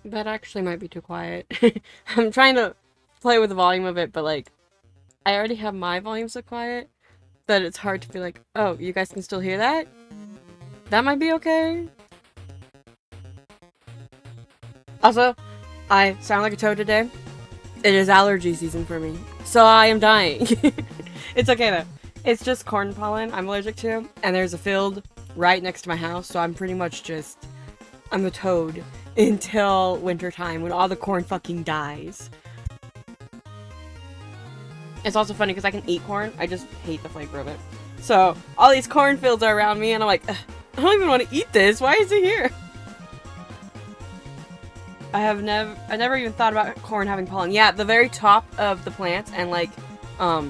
That actually might be too quiet. I'm trying to play with the volume of it, but like, I already have my volume so quiet that it's hard to be like, oh, you guys can still hear that? That might be okay. Also, I sound like a toad today. It is allergy season for me, so I am dying. It's okay though. It's just corn pollen I'm allergic to, and there's a field right next to my house, so I'm pretty much just, I'm a toad until wintertime when all the corn fucking dies. It's also funny because I can eat corn, I just hate the flavor of it. So, all these cornfields are around me, and I'm like, I don't even want to eat this, why is it here? I never even thought about corn having pollen. Yeah, the very top of the plants and like, that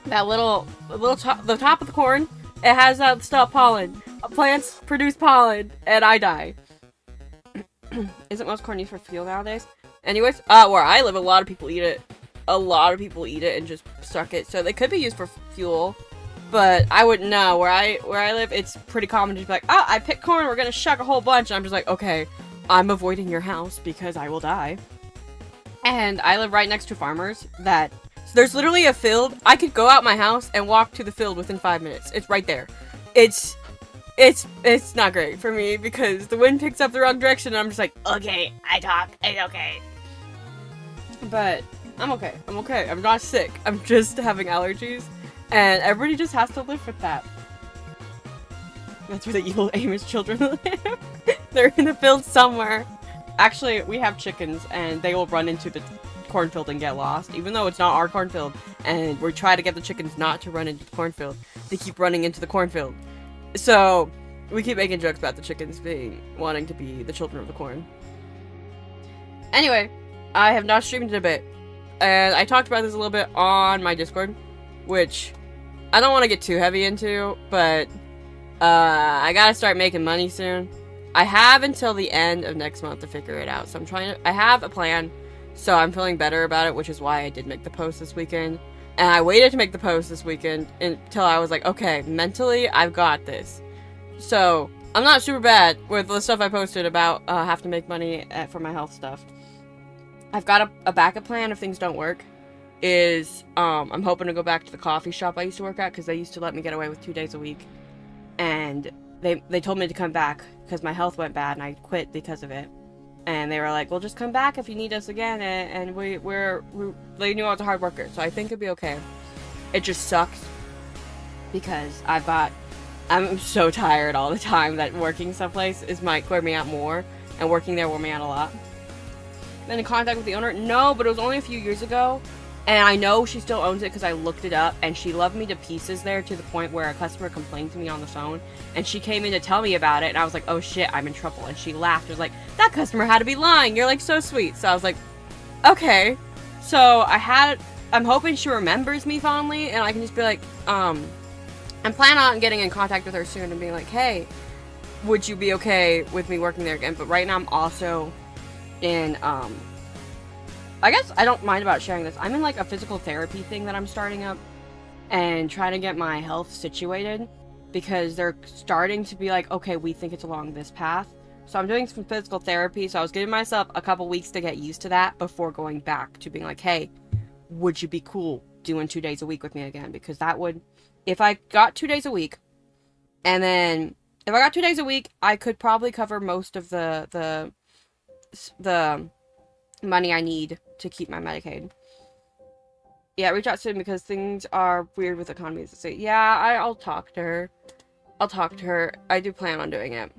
the top of the corn, it has that stuff pollen. Plants produce pollen, and I die. Isn't most corn used for fuel nowadays? Anyways, where I live, a lot of people eat it. A lot of people eat it and just suck it, so they could be used for fuel. But I wouldn't know. Where I live, it's pretty common to be like, oh, I picked corn, we're gonna shuck a whole bunch, and I'm just like, okay. I'm avoiding your house because I will die. And I live right next to farmers that... So there's literally a field. I could go out my house and walk to the field within 5 minutes. It's right there. It's not great for me because the wind picks up the wrong direction and I'm just like, okay, I talk, it's okay. But I'm okay. I'm okay. I'm not sick. I'm just having allergies. And everybody just has to live with that. That's where the evil Amish children live. They're in the field somewhere. Actually, we have chickens, and they will run into the cornfield and get lost, even though it's not our cornfield. And we try to get the chickens not to run into the cornfield. They keep running into the cornfield. So, we keep making jokes about the chickens wanting to be the children of the corn. Anyway, I have not streamed in a bit. And I talked about this a little bit on my Discord, which I don't want to get too heavy into, but I gotta start making money soon. I have until the end of next month to figure it out, so I have a plan, so I'm feeling better about it, which is why I did make the post this weekend. And I waited to make the post this weekend until I was like, okay, mentally, I've got this. So, I'm not super bad with the stuff I posted about have to make money for my health stuff. I've got a backup plan if things don't work. I'm hoping to go back to the coffee shop I used to work at, because they used to let me get away with 2 days a week. And they told me to come back because my health went bad and I quit because of it. And they were like, well, just come back if you need us again, and they knew I was a hard worker, so I think it'd be okay. It just sucks because I'm so tired all the time that working someplace might wear me out more, and working there wore me out a lot. Been in contact with the owner? No, but it was only a few years ago. And I know she still owns it because I looked it up, and she loved me to pieces there, to the point where a customer complained to me on the phone, and she came in to tell me about it, and I was like, oh shit, I'm in trouble. And she laughed. She was like, that customer had to be lying. You're like so sweet. So I was like, okay. So I'm hoping she remembers me fondly, and I can just be like, I'm planning on getting in contact with her soon and being like, hey, would you be okay with me working there again? But right now I'm also in, I guess I don't mind about sharing this. I'm in like a physical therapy thing that I'm starting up and trying to get my health situated, because they're starting to be like, okay, we think it's along this path. So I'm doing some physical therapy. So I was giving myself a couple weeks to get used to that before going back to being like, hey, would you be cool doing 2 days a week with me again? Because that would, if I got 2 days a week, and then if I got 2 days a week, I could probably cover most of the money I need to keep my Medicaid. Yeah, reach out soon because things are weird with economies. So yeah, I'll talk to her. I'll talk to her. I do plan on doing it.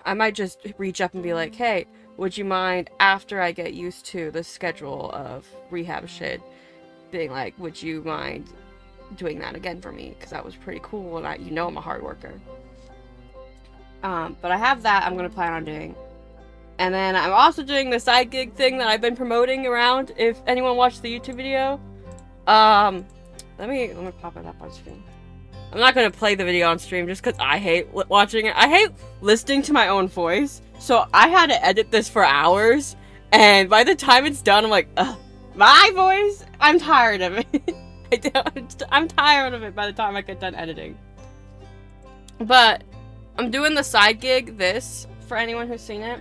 I might just reach up and be like, hey, would you mind, after I get used to the schedule of rehab shit, being like, would you mind doing that again for me? Because that was pretty cool, and I'm a hard worker. But I have that I'm gonna plan on doing. And then I'm also doing the side gig thing that I've been promoting around. If anyone watched the YouTube video, let me pop it up on screen. I'm not gonna play the video on stream just because I hate watching it. I hate listening to my own voice. So I had to edit this for hours, and by the time it's done, I'm like, ugh, my voice? I'm tired of it. I'm tired of it by the time I get done editing. But I'm doing the side gig, this, for anyone who's seen it.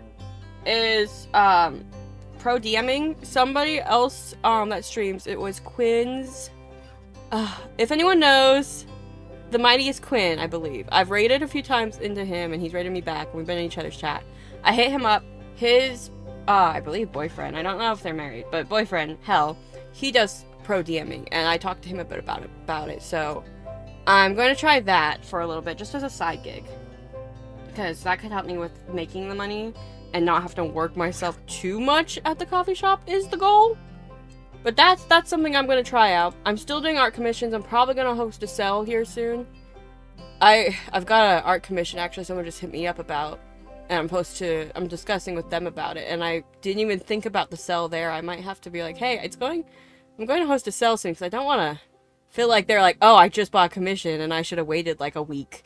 is pro DMing somebody else that streams. It was Quinn's. If anyone knows, the mightiest Quinn, I believe. I've raided a few times into him, and he's raided me back. We've been in each other's chat. I hit him up. His, I believe boyfriend. I don't know if they're married, but boyfriend, hell, he does pro DMing, and I talked to him a bit about it. So I'm going to try that for a little bit, just as a side gig, because that could help me with making the money and not have to work myself too much at the coffee shop is the goal. But that's something I'm going to try out. I'm still doing art commissions. I'm probably going to host a sell here soon. I've got an art commission actually someone just hit me up about, and I'm discussing with them about it, and I didn't even think about the sell there. I might have to be like, hey, I'm going to host a sell soon, because I don't want to feel like they're like, oh, I just bought a commission and I should have waited like a week.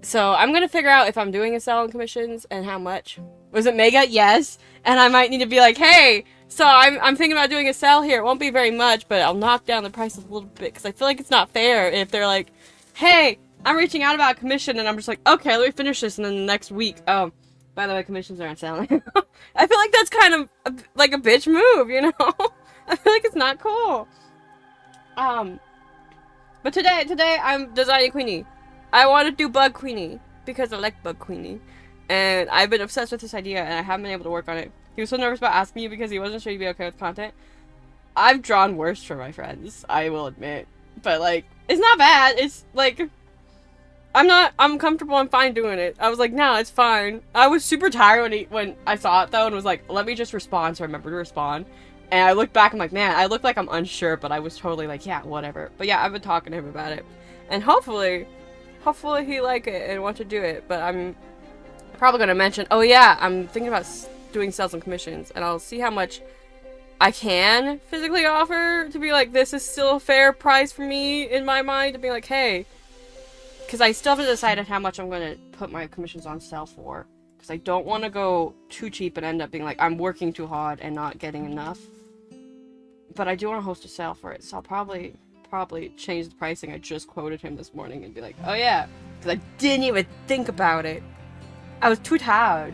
So I'm going to figure out if I'm doing a sell on commissions and how much. Was it mega? Yes. And I might need to be like, hey, so I'm thinking about doing a sell here. It won't be very much, but I'll knock down the price a little bit, because I feel like it's not fair if they're like, hey, I'm reaching out about a commission, and I'm just like, okay, let me finish this, and then the next week, oh, by the way, commissions are on sale. I feel like that's kind of like a bitch move, you know? I feel like it's not cool. But today I'm designing Queenie. I want to do Bug Queenie because I like Bug Queenie, and I've been obsessed with this idea, and I haven't been able to work on it. He was so nervous about asking you because he wasn't sure you'd be okay with content. I've drawn worse for my friends, I will admit, but like, it's not bad. It's like, I'm comfortable and fine doing it. I was like, no, it's fine. I was super tired when I saw it though, and was like, let me just respond, so I remember to respond. And I looked back, I'm like, man, I look like I'm unsure, but I was totally like, yeah, whatever. But yeah, I've been talking to him about it, and hopefully he like it and want to do it. But I'm probably gonna mention, oh yeah, I'm thinking about doing sales and commissions, and I'll see how much I can physically offer to be like, this is still a fair price for me in my mind, to be like, hey, because I still haven't decided how much I'm going to put my commissions on sale for, because I don't want to go too cheap and end up being like, I'm working too hard and not getting enough. But I do want to host a sale for it, so I'll probably change the pricing. I just quoted him this morning and be like, oh yeah, because I didn't even think about it. I was too tired.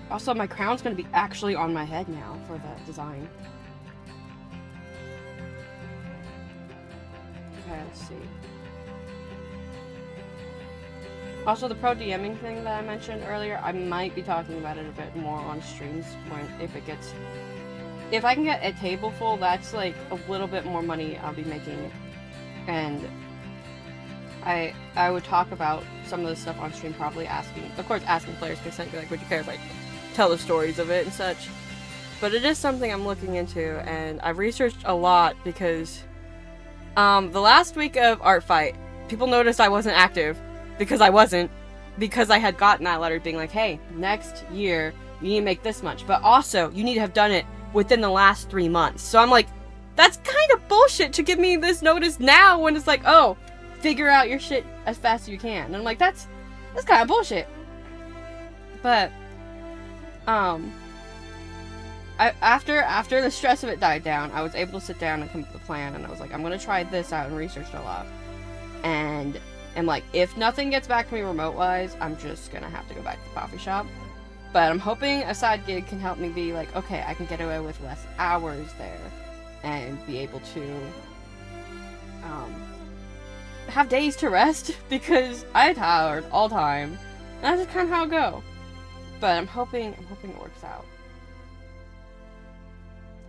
Also, my crown's gonna be actually on my head now for the design. Okay, let's see. Also, the pro DMing thing that I mentioned earlier, I might be talking about it a bit more on streams if I can get a table full, that's like a little bit more money I'll be making. And I would talk about some of the stuff on stream, probably asking players consent, be like, would you care if I tell the stories of it and such. But it is something I'm looking into, and I've researched a lot, because the last week of Art Fight, people noticed I wasn't active, because I had gotten that letter being like, hey, next year you need to make this much, but also you need to have done it within the last 3 months. So I'm like, that's kind of bullshit to give me this notice now when it's like, oh, figure out your shit as fast as you can. And I'm like, that's kind of bullshit. But after the stress of it died down, I was able to sit down and come up with a plan, and I was like, I'm gonna try this out, and researched a lot. And I'm like, if nothing gets back to me remote-wise, I'm just gonna have to go back to the coffee shop. But I'm hoping a side gig can help me be like, okay, I can get away with less hours there, and be able to have days to rest, because I'm tired all the time. And that's just kind of how it go. But I'm hoping it works out.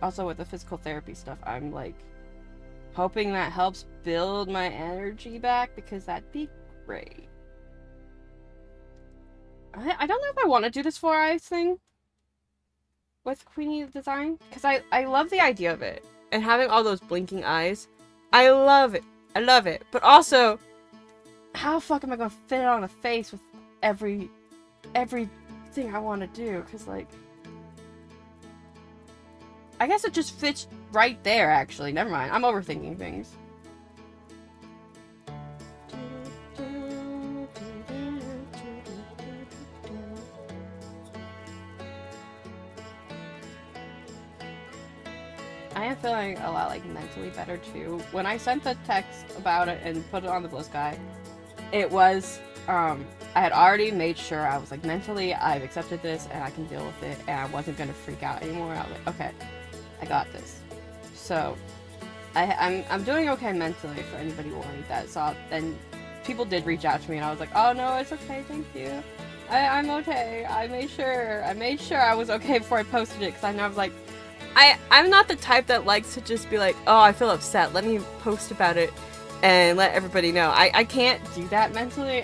Also, with the physical therapy stuff, I'm like hoping that helps build my energy back, because that'd be great. I don't know if I want to do this 4 eyes thing with Queenie design, because I love the idea of it, and having all those blinking eyes. I love it. I love it. But also, how the fuck am I gonna fit it on a face with everything I want to do? Because, like, I guess it just fits right there, actually. Never mind. I'm overthinking things. I am feeling a lot, like, mentally better, too. When I sent the text about it and put it on the Blue Sky, it was I had already made sure I was like, mentally, I've accepted this and I can deal with it, and I wasn't gonna freak out anymore. I was like, okay, I got this. So, I'm doing okay mentally for anybody worried that saw. And people did reach out to me, and I was like, oh no, it's okay, thank you. I'm okay. I made sure I was okay before I posted it, because I know I was like, I'm not the type that likes to just be like, oh, I feel upset, let me post about it and let everybody know. I can't do that mentally.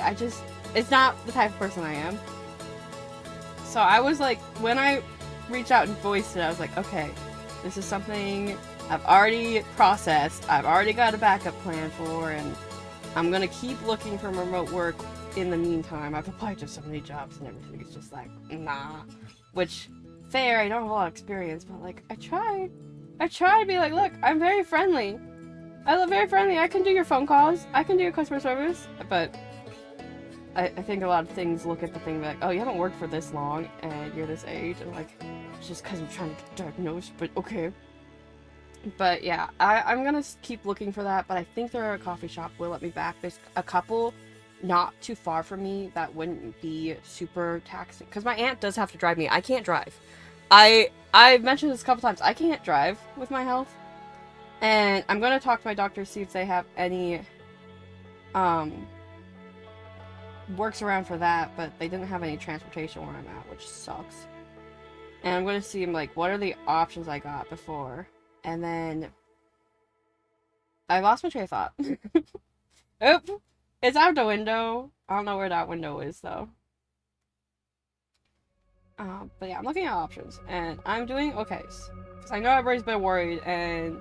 It's not the type of person I am. So I was like, when I reached out and voiced it, I was like, okay, this is something I've already processed, I've already got a backup plan for, and I'm gonna keep looking for remote work in the meantime. I've applied to so many jobs and everything is just like, nah. Which, fair, I don't have a lot of experience, but like, I tried to be like, look, I'm very friendly. I live very friendly, I can do your phone calls, I can do your customer service, but I think a lot of things look at the thing like, oh, you haven't worked for this long, and you're this age, and like, it's just because I'm trying to get diagnosed, but okay. But yeah, I'm gonna keep looking for that, but I think there are a coffee shop will let me back. There's a couple not too far from me that wouldn't be super taxing, because my aunt does have to drive me. I can't drive. I've mentioned this a couple times. I can't drive with my health, and I'm gonna talk to my doctor, see if they have any works around for that, but they didn't have any transportation where I'm at, which sucks. And I'm gonna see, like, what are the options I got before, and then I lost my train of thought. Oop! It's out the window. I don't know where that window is, though. But yeah, I'm looking at options, and I'm doing okay. Because I know everybody's been worried, and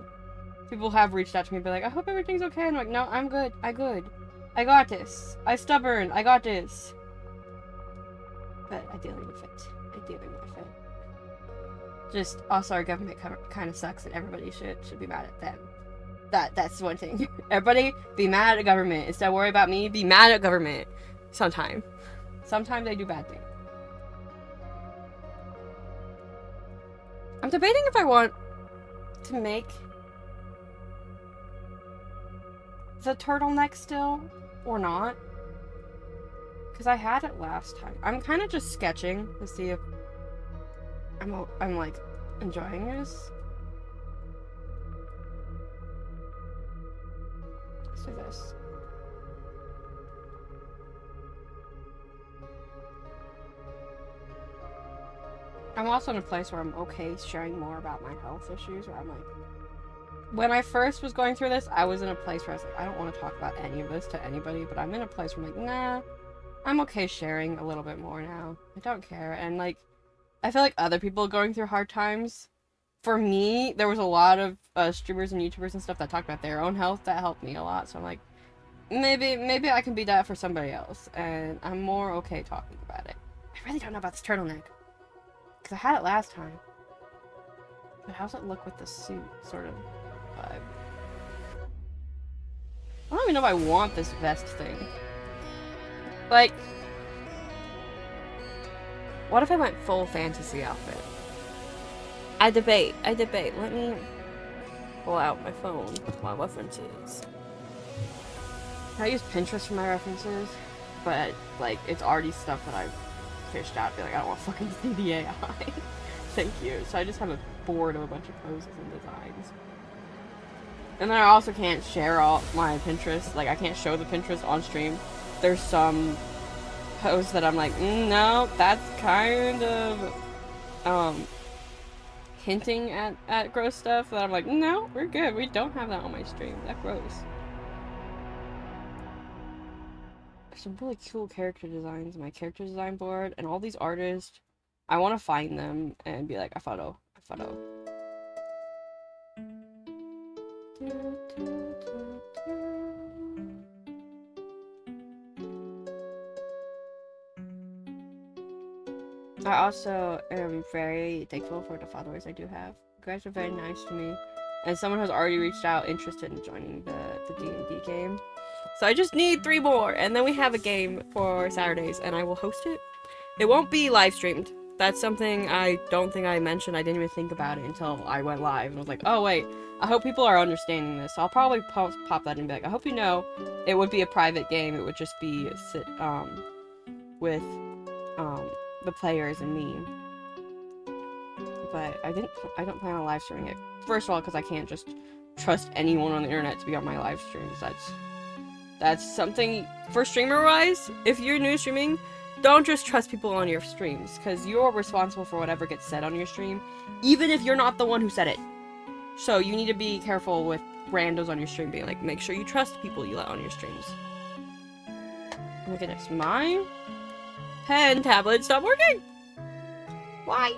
people have reached out to me and be like, I hope everything's okay. And I'm like, no, I'm good. I got this. I'm stubborn. I got this. But I deal with it. Just, also, our government kind of sucks, and everybody should be mad at them. That's one thing. Everybody be mad at the government. Instead of worry about me, be mad at government. Sometimes they do bad things. I'm debating if I want to make the turtleneck still or not, because I had it last time. I'm kind of just sketching to see if I'm like enjoying this. Let's do this. I'm also in a place where I'm okay sharing more about my health issues, where I'm like, when I first was going through this, I was in a place where I was like, I don't want to talk about any of this to anybody, but I'm in a place where I'm like, nah, I'm okay sharing a little bit more now. I don't care. And like, I feel like other people going through hard times, for me, there was a lot of streamers and YouTubers and stuff that talked about their own health that helped me a lot, so I'm like, maybe I can be that for somebody else, and I'm more okay talking about it. I really don't know about this turtleneck, because I had it last time. But how's it look with the suit, sort of vibe? I don't even know if I want this vest thing. Like, what if I went full fantasy outfit? I debate. Let me pull out my phone with my references. I use Pinterest for my references, but like, it's already stuff that I've fished out. Be like, I don't want to fucking see the AI. Thank you. So I just have a board of a bunch of poses and designs. And then I also can't share all my Pinterest. Like, I can't show the Pinterest on stream. There's some pose that I'm like, no, that's kind of hinting at gross stuff, that I'm like, no, we're good, we don't have that on my stream, that's gross. There's some really cool character designs on my character design board, and all these artists, I want to find them and be like, a photo. I also am very thankful for the followers I do have. You guys are very nice to me. And someone has already reached out interested in joining the D&D game. So I just need 3 more, and then we have a game for Saturdays, and I will host it. It won't be live streamed. That's something I don't think I mentioned. I didn't even think about it until I went live. And I was like, oh wait, I hope people are understanding this. So I'll probably pop that in and be like, I hope you know it would be a private game. It would just be with the players and me. But I don't plan on live streaming it. First of all, because I can't just trust anyone on the internet to be on my live streams. That's something for streamer wise. If you're new streaming, don't just trust people on your streams, because you're responsible for whatever gets said on your stream, even if you're not the one who said it. So you need to be careful with randos on your stream, being like, make sure you trust people you let on your streams. Oh my goodness, my pen tablet stopped working! Why?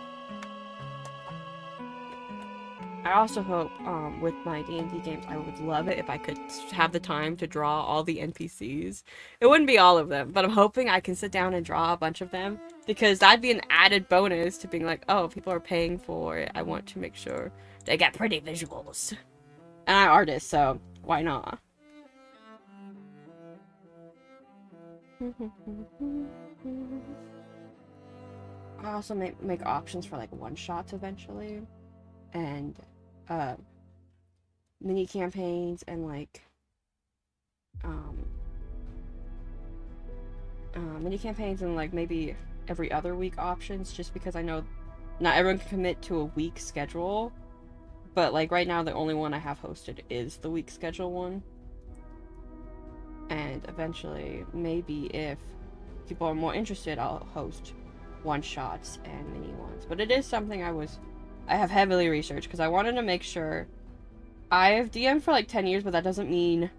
I also hope, with my D&D games, I would love it if I could have the time to draw all the NPCs. It wouldn't be all of them, but I'm hoping I can sit down and draw a bunch of them, because that'd be an added bonus to being like, oh, people are paying for it. I want to make sure they get pretty visuals. And I'm an artist, so why not? I also make options for like one-shots eventually. And mini campaigns and like mini campaigns and like maybe every other week options, just because I know not everyone can commit to a week schedule, but like right now the only one I have hosted is the week schedule one. And eventually, maybe if people are more interested, I'll host one shots and mini ones. But it is something I have heavily researched, because I wanted to make sure. I've DM'd for like 10 years, but that doesn't mean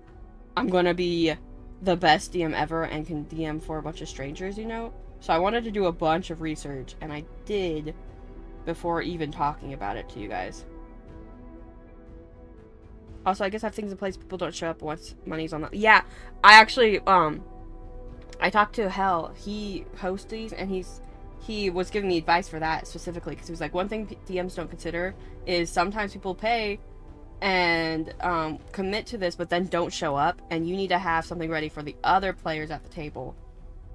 I'm gonna be the best DM ever and can DM for a bunch of strangers, you know? So I wanted to do a bunch of research, and I did before even talking about it to you guys. Also, I guess I have things in place. People don't show up once money's on the... Yeah, I actually, I talked to Hell. He hosts these, and he was giving me advice for that specifically, because he was like, one thing DMs don't consider is sometimes people pay and commit to this, but then don't show up, and you need to have something ready for the other players at the table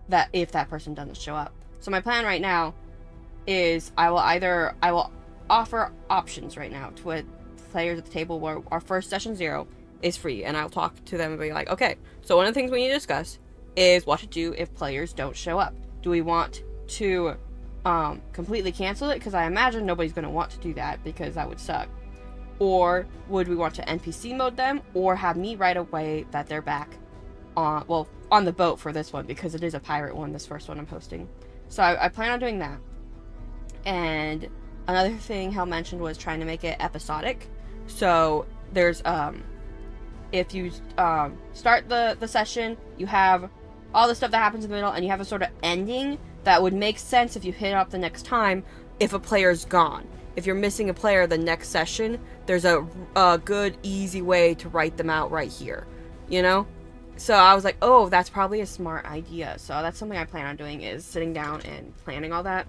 that if that person doesn't show up. So my plan right now is I will offer options right now to what players at the table, where our first session 0 is free, and I'll talk to them and be like, okay, so one of the things we need to discuss is what to do if players don't show up. Do we want to completely cancel it, because I imagine nobody's going to want to do that, because that would suck, or would we want to NPC mode them, or have me right away that they're back on the boat for this one, because it is a pirate one, this first one I'm hosting. So I plan on doing that. And another thing Hell mentioned was trying to make it episodic. So there's if you start the session, you have all the stuff that happens in the middle, and you have a sort of ending that would make sense if you hit it up the next time if a player's gone. If you're missing a player the next session, there's a good, easy way to write them out right here, you know? So I was like, oh, that's probably a smart idea. So that's something I plan on doing, is sitting down and planning all that.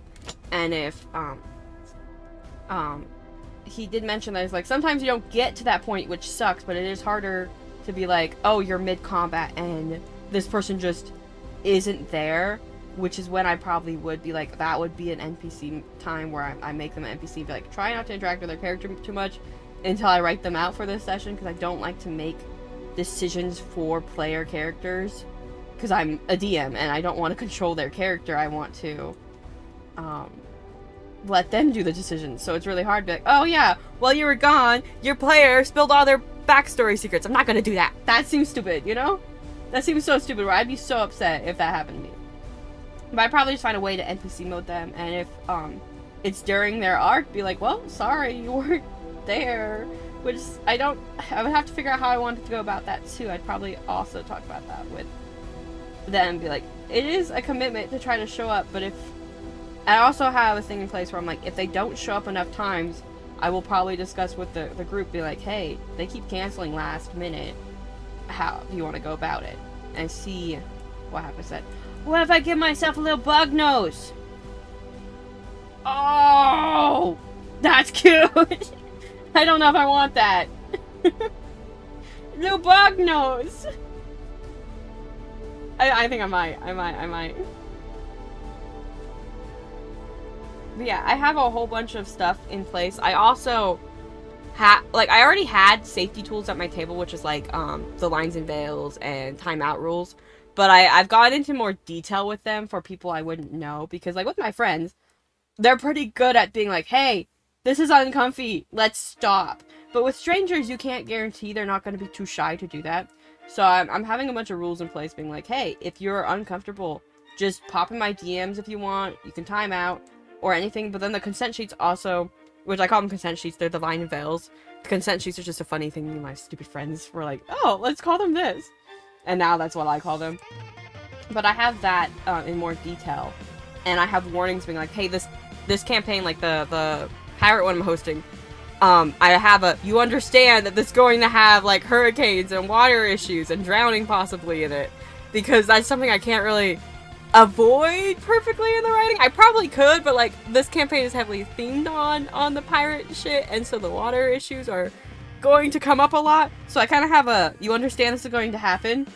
And if, he did mention that it's like, sometimes you don't get to that point, which sucks, but it is harder to be like, oh, you're mid-combat and this person just isn't there, which is when I probably would be like, that would be an NPC time where I make them an NPC, be like, try not to interact with their character too much until I write them out for this session, because I don't like to make decisions for player characters, because I'm a DM and I don't want to control their character. I want to let them do the decisions. So it's really hard to be like, oh yeah, while you were gone, your player spilled all their backstory secrets. I'm not gonna do that. That seems stupid, you know? That seems so stupid, where I'd be so upset if that happened to me. But I'd probably just find a way to NPC mode them, and if it's during their arc, be like, well, sorry, you weren't there. Which I would have to figure out how I wanted to go about that too. I'd probably also talk about that with them, be like, it is a commitment to try to show up, but if I also have a thing in place where I'm like, if they don't show up enough times, I will probably discuss with the group, be like, hey, they keep canceling last minute, how do you want to go about it? And see what happens then. What if I give myself a little bug nose? Oh, that's cute. I don't know if I want that. Little bug nose. I think I might. But yeah, I have a whole bunch of stuff in place. I also I already had safety tools at my table, which is like the lines and veils and timeout rules. But I've gone into more detail with them for people I wouldn't know, because like with my friends, they're pretty good at being like, hey, this is uncomfy, let's stop. But with strangers, you can't guarantee they're not going to be too shy to do that. So I'm having a bunch of rules in place being like, hey, if you're uncomfortable, just pop in my DMs if you want, you can time out, or anything. But then the consent sheets also, which I call them consent sheets, they're the line and veils. The consent sheets are just a funny thing. Me and my stupid friends were like, oh, let's call them this. And now that's what I call them. But I have that in more detail. And I have warnings being like, hey, this campaign, like the pirate one I'm hosting, I have you understand that this is going to have like hurricanes and water issues and drowning possibly in it. Because that's something I can't really avoid perfectly in the writing. I probably could, but like this campaign is heavily themed on the pirate shit, and so the water issues are going to come up a lot. So I kind of have you understand this is going to happen.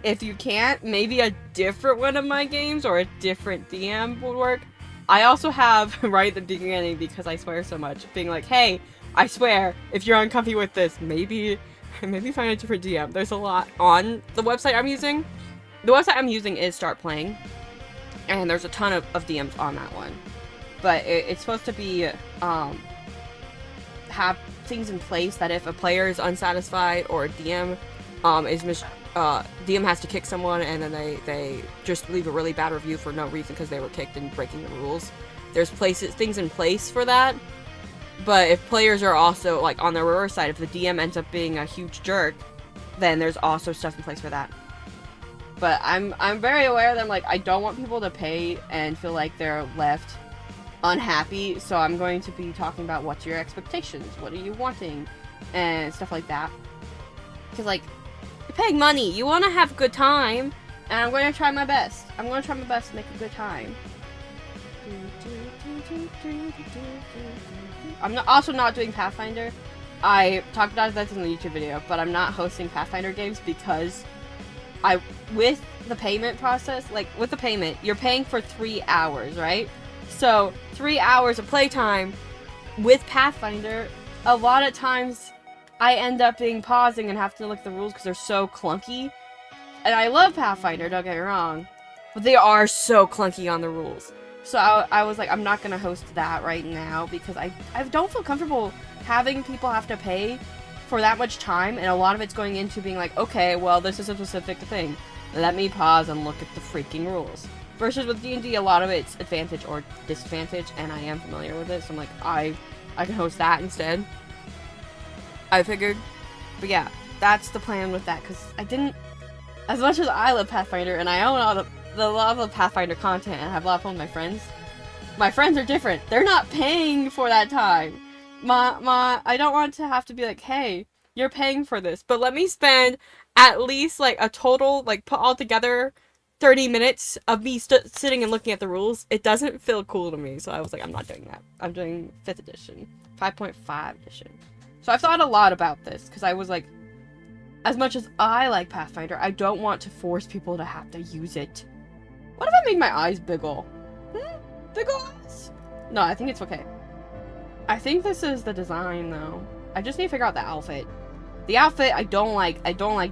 If you can't, maybe a different one of my games or a different DM would work. I also have right at the beginning, because I swear so much, being like, hey, I swear, if you're uncomfy with this, maybe find a different DM. There's a lot on the website I'm using. The website I'm using is Start Playing, and there's a ton of DMs on that one. But it's supposed to be, have things in place that if a player is unsatisfied or a DM DM has to kick someone, and then they just leave a really bad review for no reason because they were kicked and breaking the rules. There's things in place for that. But if players are also, like, on the reverse side, if the DM ends up being a huge jerk, then there's also stuff in place for that. But I'm very aware that I don't want people to pay and feel like they're left unhappy, so I'm going to be talking about what's your expectations, what are you wanting, and stuff like that. Because, like, you're paying money, you want to have a good time, and I'm going to try my best. I'm going to try my best to make a good time. I'm also not doing Pathfinder. I talked about that in the YouTube video, but I'm not hosting Pathfinder games because with the payment process, like with the payment, you're paying for 3 hours, right? So 3 hours of playtime with Pathfinder, a lot of times I end up pausing and have to look at the rules because they're so clunky. And I love Pathfinder, don't get me wrong, but they are so clunky on the rules. So I was like, I'm not going to host that right now because I don't feel comfortable having people have to pay for that much time, and a lot of it's going into being like, okay, well, this is a specific thing. Let me pause and look at the freaking rules. Versus with D&D, a lot of it's advantage or disadvantage, and I am familiar with it, so I'm like, I can host that instead. I figured. But yeah, that's the plan with that, because I didn't... As much as I love Pathfinder, and I own a lot of the Pathfinder content, and I have a lot of fun with my friends are different. They're not paying for that time. I don't want to have to be like, hey, you're paying for this, but let me spend at least, like, a total, like, put all together 30 minutes of me sitting and looking at the rules. It doesn't feel cool to me, so I was like, I'm not doing that. I'm doing 5th edition. 5.5 edition. So I've thought a lot about this, because I was like, as much as I like Pathfinder, I don't want to force people to have to use it. What if I make my eyes biggle? Biggle eyes? No, I think it's okay. I think this is the design, though. I just need to figure out the outfit. The outfit, I don't like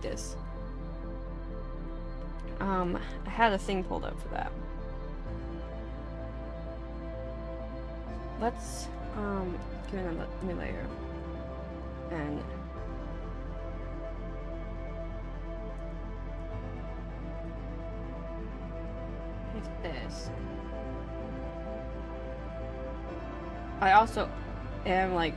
this. I had a thing pulled up for that. Let's, give it a new layer. And... it's this. I also am like,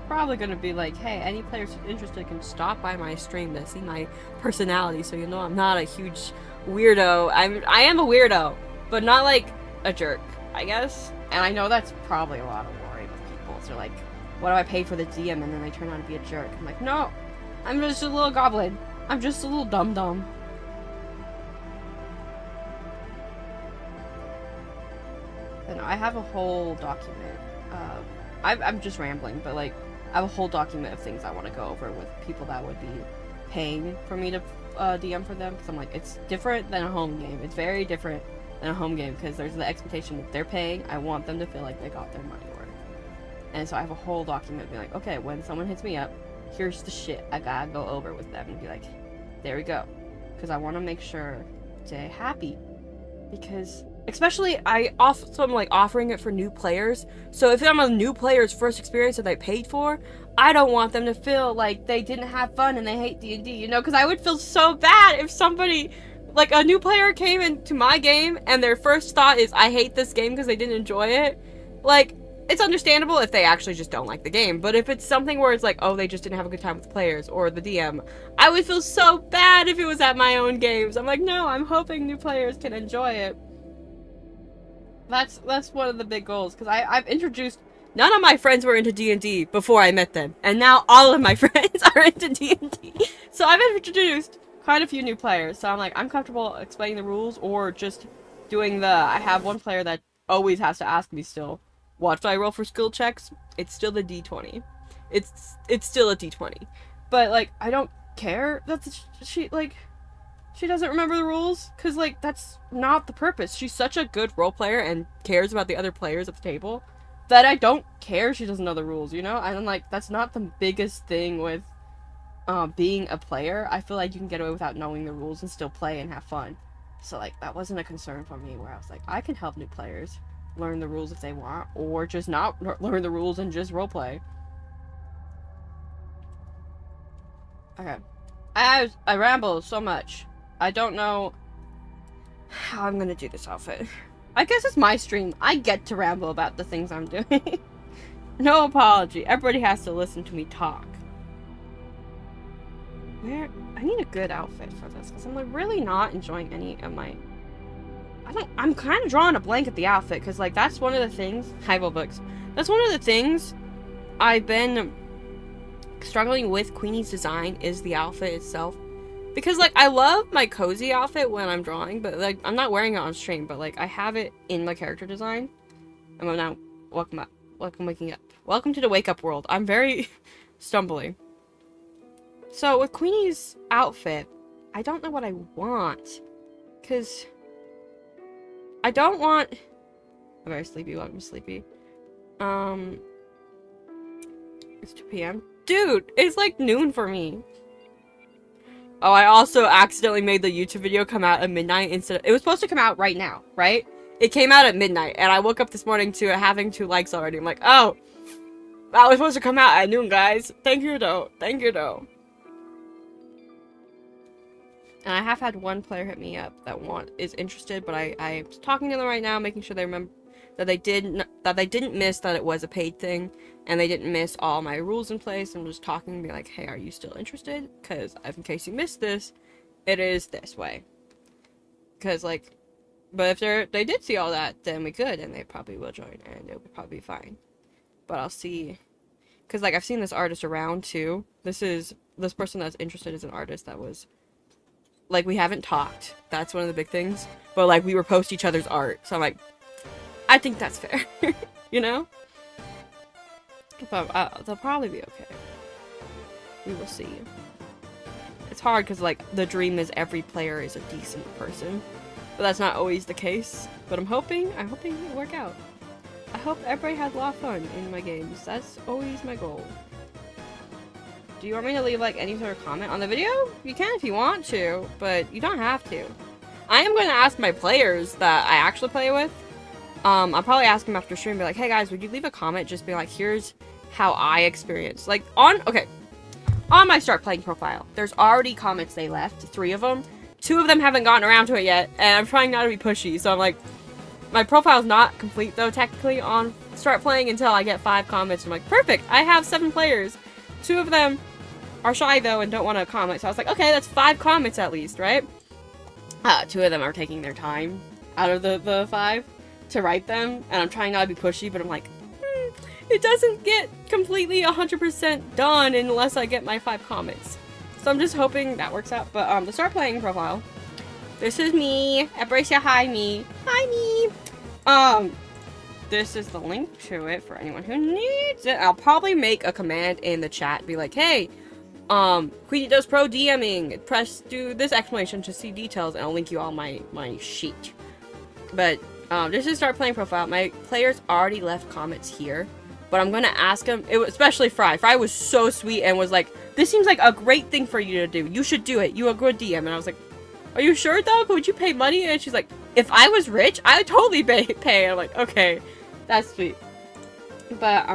probably gonna be like, hey, any players interested can stop by my stream to see my personality, so you know I'm not a huge weirdo. I am a weirdo, but not like a jerk, I guess. And I know that's probably a lot of worry with people. So they're like, what do I pay for the DM? And then they turn out to be a jerk. I'm like, no, I'm just a little goblin. I'm just a little dum-dum. And I have a whole document. I'm just rambling, but like, I have a whole document of things I want to go over with people that would be paying for me to DM for them. Because I'm like, it's different than a home game. It's very different than a home game, because there's the expectation that they're paying. I want them to feel like they got their money worth. And so I have a whole document being like, okay, when someone hits me up, here's the shit I gotta go over with them and be like, there we go. Because I want to make sure they're happy. Because, especially, I also am like offering it for new players. So if I'm a new player's first experience that they paid for, I don't want them to feel like they didn't have fun and they hate D&D, you know? Because I would feel so bad if somebody, like a new player came into my game and their first thought is, I hate this game because they didn't enjoy it. Like, it's understandable if they actually just don't like the game, but if it's something where it's like, oh, they just didn't have a good time with the players or the DM, I would feel so bad if it was at my own games. I'm like, no, I'm hoping new players can enjoy it. That's one of the big goals, because I've introduced, none of my friends were into D&D before I met them, and now all of my friends are into D&D. So I've introduced quite a few new players, so I'm like, I'm comfortable explaining the rules, or just doing I have one player that always has to ask me still, what do I roll for skill checks? It's still the D20. It's still a D20. But, like, I don't care that she doesn't remember the rules, because, like, that's not the purpose. She's such a good role player and cares about the other players at the table that I don't care she doesn't know the rules, you know? And, like, that's not the biggest thing with being a player. I feel like you can get away without knowing the rules and still play and have fun. So, like, that wasn't a concern for me, where I was like, I can help new players learn the rules if they want, or just not learn the rules and just roleplay. Okay. I ramble so much. I don't know how I'm gonna do this outfit. I guess it's my stream. I get to ramble about the things I'm doing. No apology. Everybody has to listen to me talk. I need a good outfit for this, because I'm like really not enjoying any of my... I'm kind of drawing a blank at the outfit, because, like, that's one of the things... Highball books. That's one of the things I've been struggling with Queenie's design, is the outfit itself. Because, like, I love my cozy outfit when I'm drawing, but, like, I'm not wearing it on stream, but, like, I have it in my character design. I'm now... Welcome up. Welcome waking up. Welcome to the wake-up world. I'm very stumbling. So, with Queenie's outfit, I don't know what I want. Because... I don't want... I'm very sleepy. Welcome, sleepy. It's 2 p.m. Dude, it's like noon for me. Oh, I also accidentally made the YouTube video come out at midnight instead of... It was supposed to come out right now, right? It came out at midnight, and I woke up this morning to it having 2 likes already. I'm like, oh, that was supposed to come out at noon, guys. Thank you, though. Thank you, though. And I have had one player hit me up that is interested, but I'm talking to them right now, making sure they remember that they didn't miss that it was a paid thing, and they didn't miss all my rules in place. I'm just talking and be like, hey, are you still interested? Because in case you missed this, it is this way. Because, like, but if they did see all that, then we could, and they probably will join, and it would probably be fine. But I'll see. Because, like, I've seen this artist around, too. This person that's interested is an artist that was... Like, we haven't talked. That's one of the big things. But, like, we repost each other's art. So I'm like, I think that's fair. You know? But they'll probably be okay. We will see. It's hard because, like, the dream is every player is a decent person. But that's not always the case. But I'm hoping it'll work out. I hope everybody has a lot of fun in my games. That's always my goal. Do you want me to leave, like, any sort of comment on the video? You can if you want to, but you don't have to. I am going to ask my players that I actually play with. I'll probably ask them after stream and be like, hey guys, would you leave a comment just be like, here's how I experienced. Like, on my start playing profile, there's already comments they left, 3 of them. 2 of them haven't gotten around to it yet, and I'm trying not to be pushy, so I'm like, my profile's not complete, though, technically, on start playing until I get 5 comments. I'm like, perfect, I have 7 players. 2 of them are shy, though, and don't want to comment. So I was like, okay, that's 5 comments at least, right? 2 of them are taking their time out of the 5 to write them. And I'm trying not to be pushy, but I'm like, it doesn't get completely 100% done unless I get my 5 comments. So I'm just hoping that works out. But the start playing profile. This is me. Everybody say hi, me. Hi, me. This is the link to it for anyone who needs it. I'll probably make a command in the chat, be like, hey, Queenie does pro DMing. Do this explanation to see details, and I'll link you all my sheet. But this is start playing profile. My players already left comments here, but I'm gonna ask them. Especially Fry. Fry was so sweet and was like, "This seems like a great thing for you to do. You should do it. You a good DM." And I was like, "Are you sure though? Would you pay money?" And she's like, "If I was rich, I would totally pay." And I'm like, "Okay, that's sweet." But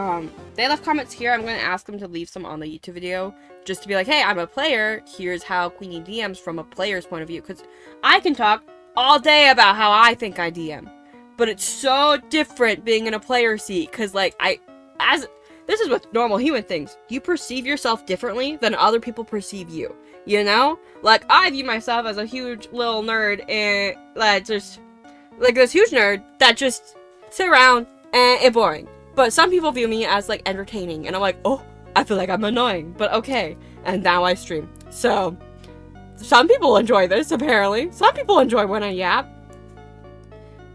they left comments here. I'm gonna ask them to leave some on the YouTube video, just to be like, "Hey, I'm a player. Here's how Queenie DMs from a player's point of view." Because I can talk all day about how I think I DM, but it's so different being in a player seat. Because like this is with normal human things. You perceive yourself differently than other people perceive you. You know, like I view myself as a huge little nerd, and like just like this huge nerd that just sit around and it's boring. But some people view me as like entertaining, and I'm like, oh, I feel like I'm annoying, but okay. And now I stream. So some people enjoy this, apparently. Some people enjoy when I yap.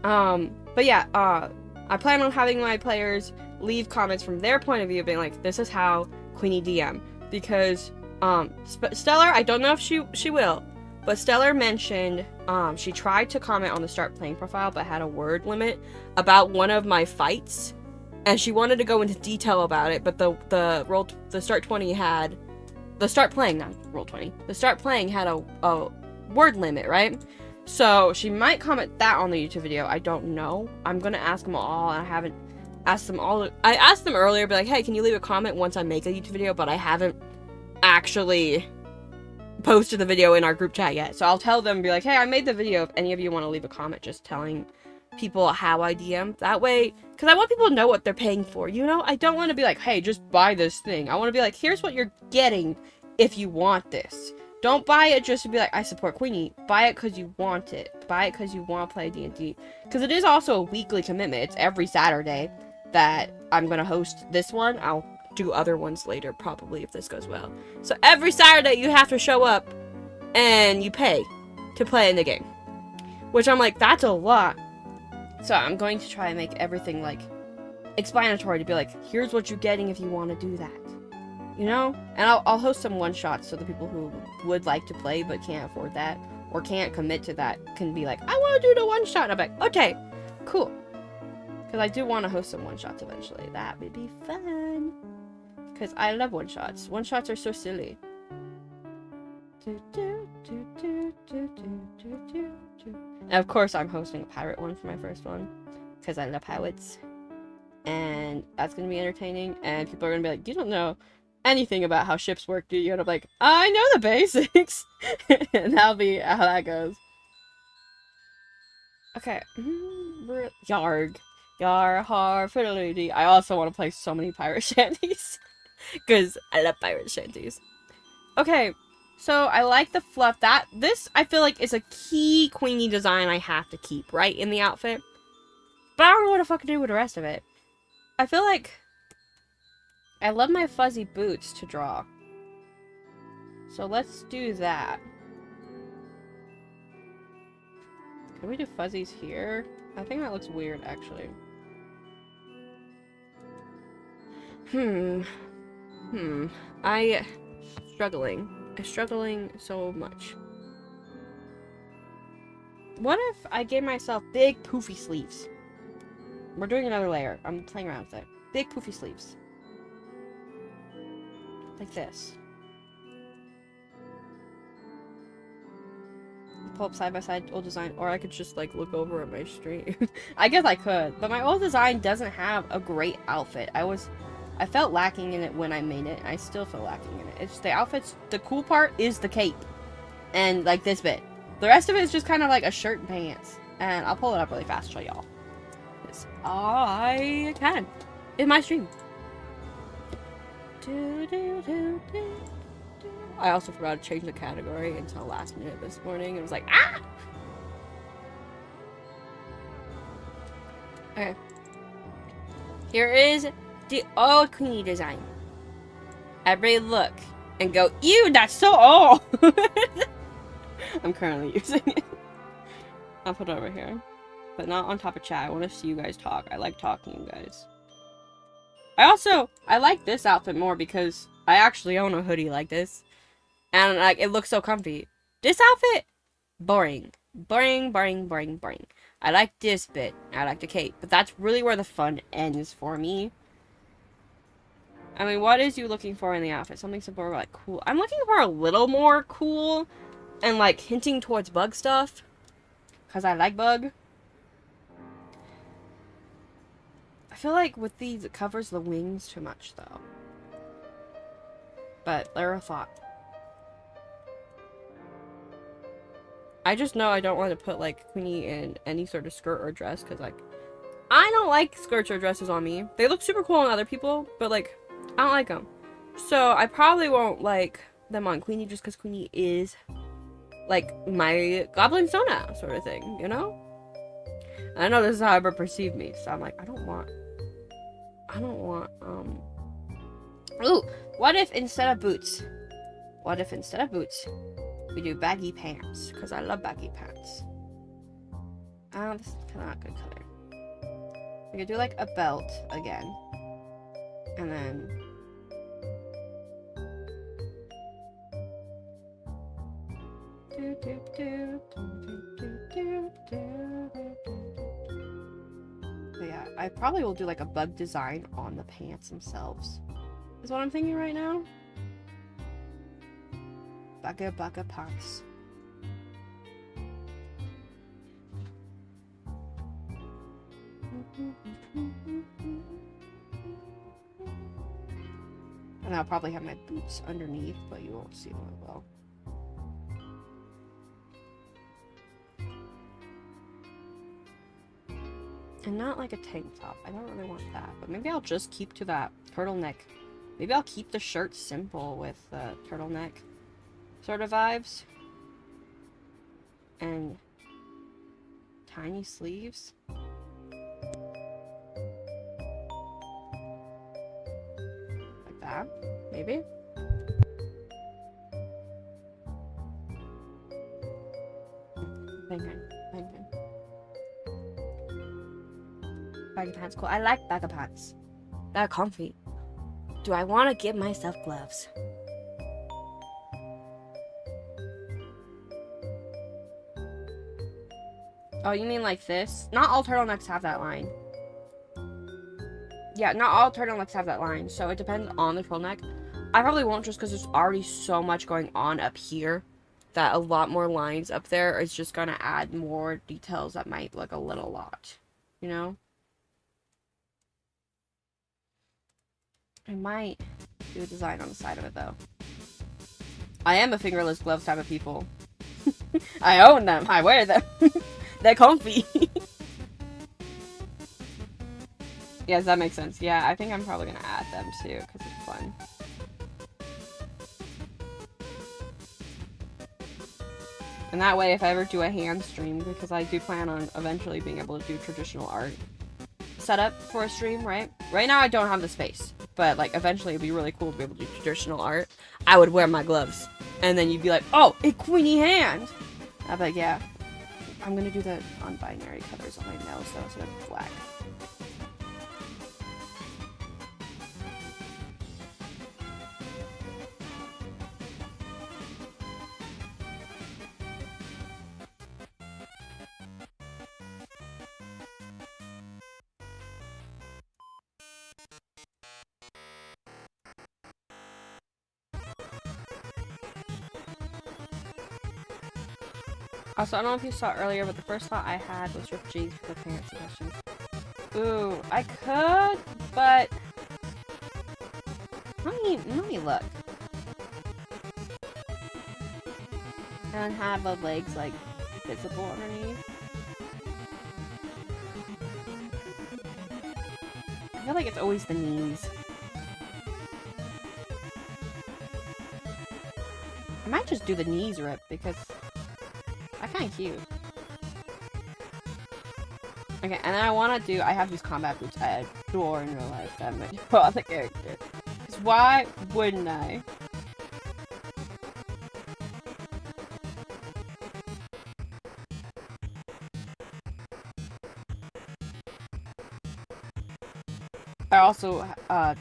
But yeah, I plan on having my players leave comments from their point of view, being like, this is how Queenie DM. Because Stellar, I don't know if she will, but Stellar mentioned she tried to comment on the start playing profile, but had a word limit about one of my fights. And she wanted to go into detail about it, but the start 20 had the start playing, not roll 20. The start playing had a word limit, right? So she might comment that on the YouTube video. I don't know. I'm gonna ask them all. I haven't asked them all. I asked them earlier, but like, hey, can you leave a comment once I make a YouTube video? But I haven't actually posted the video in our group chat yet. So I'll tell them, be like, hey, I made the video. If any of you want to leave a comment, just telling people how I DM. That way, because I want people to know what they're paying for, you know? I don't want to be like, hey, just buy this thing. I want to be like, here's what you're getting if you want this. Don't buy it just to be like, I support Queenie. Buy it because you want it. Buy it because you want to play D&D. Because it is also a weekly commitment. It's every Saturday that I'm going to host this one. I'll do other ones later, probably, if this goes well. So every Saturday, you have to show up and you pay to play in the game. Which I'm like, that's a lot. So I'm going to try and make everything, like, explanatory to be like, here's what you're getting if you want to do that. You know? And I'll host some one-shots so the people who would like to play but can't afford that or can't commit to that can be like, I want to do the one-shot. And I'm like, okay, cool. Because I do want to host some one-shots eventually. That would be fun. Because I love one-shots. One-shots are so silly. And of course, I'm hosting a pirate one for my first one. Because I love pirates. And that's going to be entertaining. And people are going to be like, you don't know anything about how ships work, do you? And I'm like, I know the basics. And that'll be how that goes. Okay. Yarg. Yar har fiddly. I also want to play so many pirate shanties. Because I love pirate shanties. Okay. So I like the fluff. This I feel like is a key Queenie design I have to keep, right? In the outfit. But I don't know what to fucking do with the rest of it. I feel like I love my fuzzy boots to draw. So let's do that. Can we do fuzzies here? I think that looks weird, actually. I'm struggling so much. What if I gave myself big poofy sleeves? We're doing another layer. I'm playing around with it. Big poofy sleeves. Like this. Pull up side by side old design, or I could just like look over at my stream. I guess I could, but my old design doesn't have a great outfit. I felt lacking in it when I made it. I still feel lacking in it. It's the outfits. The cool part is the cape, and like this bit. The rest of it is just kind of like a shirt and pants. And I'll pull it up really fast to show y'all. Because I can in my stream. I also forgot to change the category until last minute this morning. It was like, ah! Okay. Here is the old Queenie design. Everybody look and go, ew, that's so old! I'm currently using it. I'll put it over here. But not on top of chat. I want to see you guys talk. I like talking to you guys. I like this outfit more because I actually own a hoodie like this. And like it looks so comfy. This outfit, boring. Boring. I like this bit. I like the cape. But that's really where the fun ends for me. I mean, what is you looking for in the outfit? Something simple, like, cool. I'm looking for a little more cool and, like, hinting towards bug stuff. Because I like bug. I feel like with these, it covers the wings too much, though. But, they're a thought. I just know I don't want to put, like, Queenie in any sort of skirt or dress, because, like, I don't like skirts or dresses on me. They look super cool on other people, but, like, I don't like them. So, I probably won't like them on Queenie just because Queenie is, like, my Goblin Sona sort of thing, you know? I know this is how everyone perceive me, so I'm like, I don't want, ooh, what if instead of boots, we do baggy pants? Because I love baggy pants. This is kind of not a good color. We could do, like, a belt again. And then... But yeah, I probably will do, like, a bug design on the pants themselves. Is what I'm thinking right now. Bugga pants. And I'll probably have my boots underneath, but you won't see them well. And not like a tank top. I don't really want that. But maybe I'll just keep to that turtleneck. Maybe I'll keep the shirt simple with the turtleneck sort of vibes. And tiny sleeves. Like that, maybe. Thinking. Baggy pants, cool. I like baggy pants. They're comfy. Do I want to give myself gloves? Oh, you mean like this? Not all turtlenecks have that line. Yeah, not all turtlenecks have that line, so it depends on the turtleneck. I probably won't just because there's already so much going on up here that a lot more lines up there is just going to add more details that might look a little lot, you know? I might do a design on the side of it, though. I am a fingerless gloves type of people. I own them. I wear them. They're comfy. Yes, that makes sense. Yeah, I think I'm probably going to add them, too, because it's fun. And that way, if I ever do a hand stream, because I do plan on eventually being able to do traditional art setup for a stream, right? Right now, I don't have the space. But, like, eventually it'd be really cool to be able to do traditional art. I would wear my gloves. And then you'd be like, oh, a Queenie hand! I'd be like, yeah. I'm gonna do the non-binary colors on my nails, though, instead of black. Also, I don't know if you saw earlier, but the first thought I had was ripped jeans for the pants question. Ooh, I could, but let me look. And have the legs, like, visible underneath. I feel like it's always the knees. I might just do the knees rip, because they're kind of cute. Okay, and then I have these combat boots I adore in real life that I'm going to put on the character. Because why wouldn't I? I also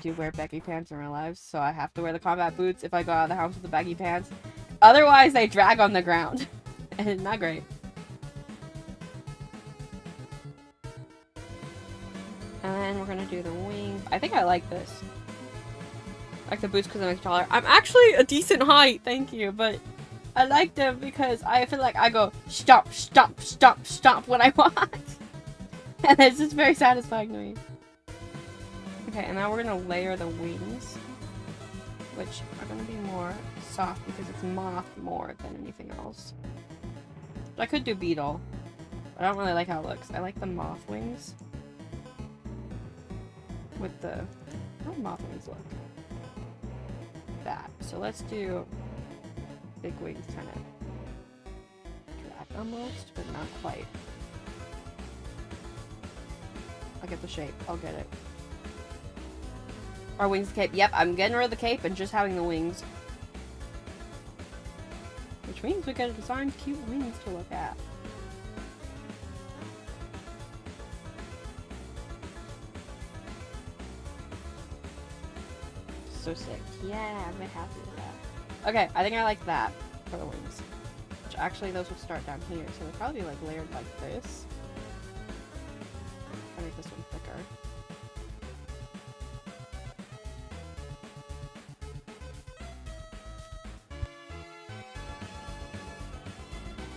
do wear baggy pants in real life, so I have to wear the combat boots if I go out of the house with the baggy pants. Otherwise, they drag on the ground. And not great. And then we're gonna do the wings. I think I like this. I like the boots because they make taller. I'm actually a decent height, thank you, but I like them because I feel like I go stomp, stomp, stomp, stomp when I walk. And it's just very satisfying to me. Okay, and now we're gonna layer the wings, which are gonna be more soft because it's moth more than anything else. But I could do beetle, but I don't really like how it looks. I like the moth wings with the, how do moth wings look? That. So let's do big wings, kind of drag almost, but not quite. I'll get the shape. I'll get it. Our wings cape. Yep, I'm getting rid of the cape and just having the wings. Which means we gotta design cute wings to look at. So sick. Yeah, I'm very happy with that. Okay, I think I like that for the wings. Which actually those would start down here, so they'll probably be like layered like this. I'll make this one thicker.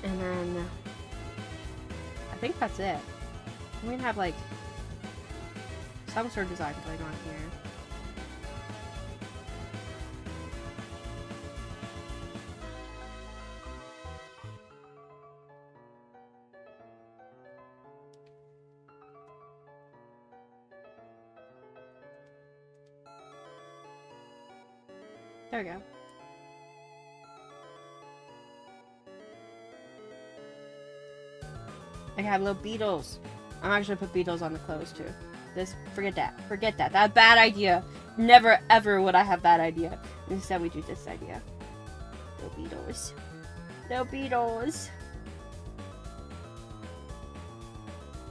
And then I think that's it. I'm gonna have like some sort of design going on here. There we go. I have little beetles. I'm actually gonna put beetles on the clothes too. This, forget that. Forget that. That's a bad idea. Never ever would I have that idea. Instead we do this idea. Little beetles. Little beetles.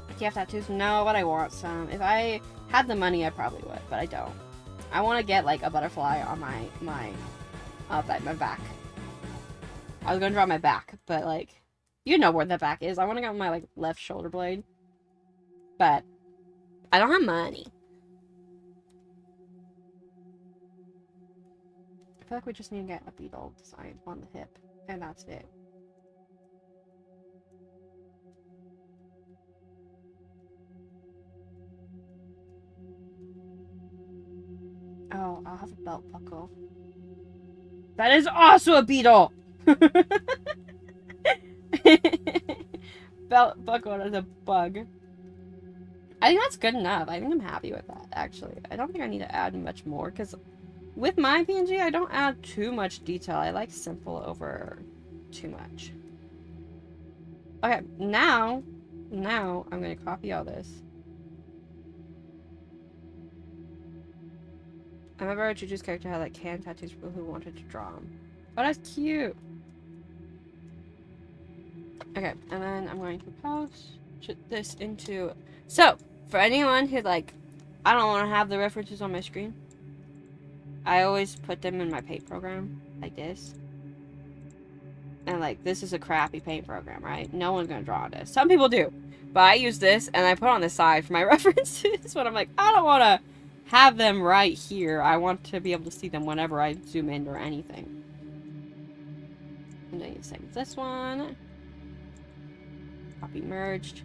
Do you have tattoos? No, but I want some. If I had the money, I probably would, but I don't. I want to get like a butterfly on my back. I was gonna draw my back, but like, you know where the back is. I want to get on my like left shoulder blade, but I don't have money. I feel like we just need to get a beetle design on the hip, and that's it. Oh, I'll have a belt buckle. That is also a beetle! Belt buckle as a bug. I think that's good enough. I think I'm happy with that, actually. I don't think I need to add much more, because with my PNG, I don't add too much detail. I like simple over too much. Okay, now I'm going to copy all this. I remember our Juju's character had like can tattoos for people who wanted to draw them. Oh, that's cute! Okay, and then I'm going to post this into... So, for anyone who like, I don't want to have the references on my screen, I always put them in my paint program, like this. And like, this is a crappy paint program, right? No one's going to draw on this. Some people do. But I use this, and I put on the side for my references when I'm like, I don't want to have them right here. I want to be able to see them whenever I zoom in or anything. And then you same with this one. Copy merged.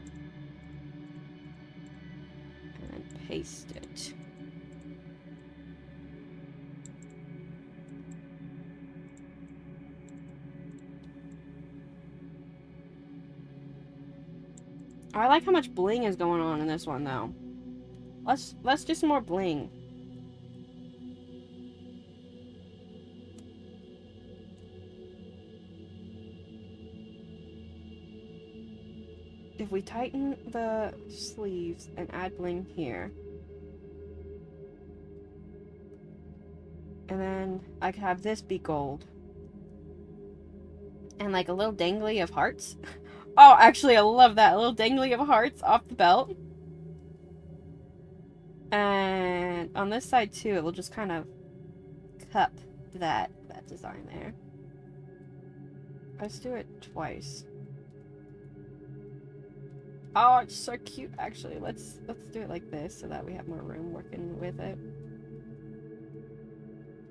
And then paste it. I like how much bling is going on in this one though. Let's do some more bling. If we tighten the sleeves and add bling here. And then I could have this be gold. And like a little dangly of hearts. Oh, actually I love that. A little dangly of hearts off the belt. And on this side too, it will just kind of cup that design there. Let's do it twice. Oh, it's so cute. Actually, let's do it like this so that we have more room working with it.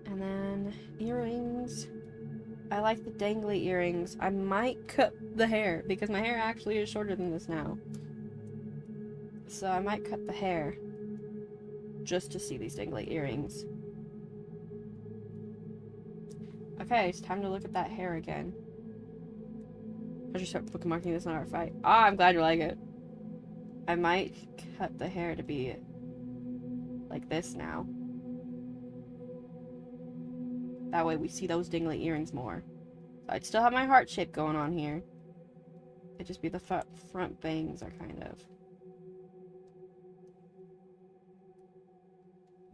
And then earrings. I like the dangly earrings. I might cut the hair because my hair actually is shorter than this now. So I might cut the hair just to see these dangly earrings. Okay, it's time to look at that hair again. I just start bookmarking this in our fight. Ah, I'm glad you like it. I might cut the hair to be like this now. That way we see those dingly earrings more. So I'd still have my heart shape going on here. It'd just be the front bangs are kind of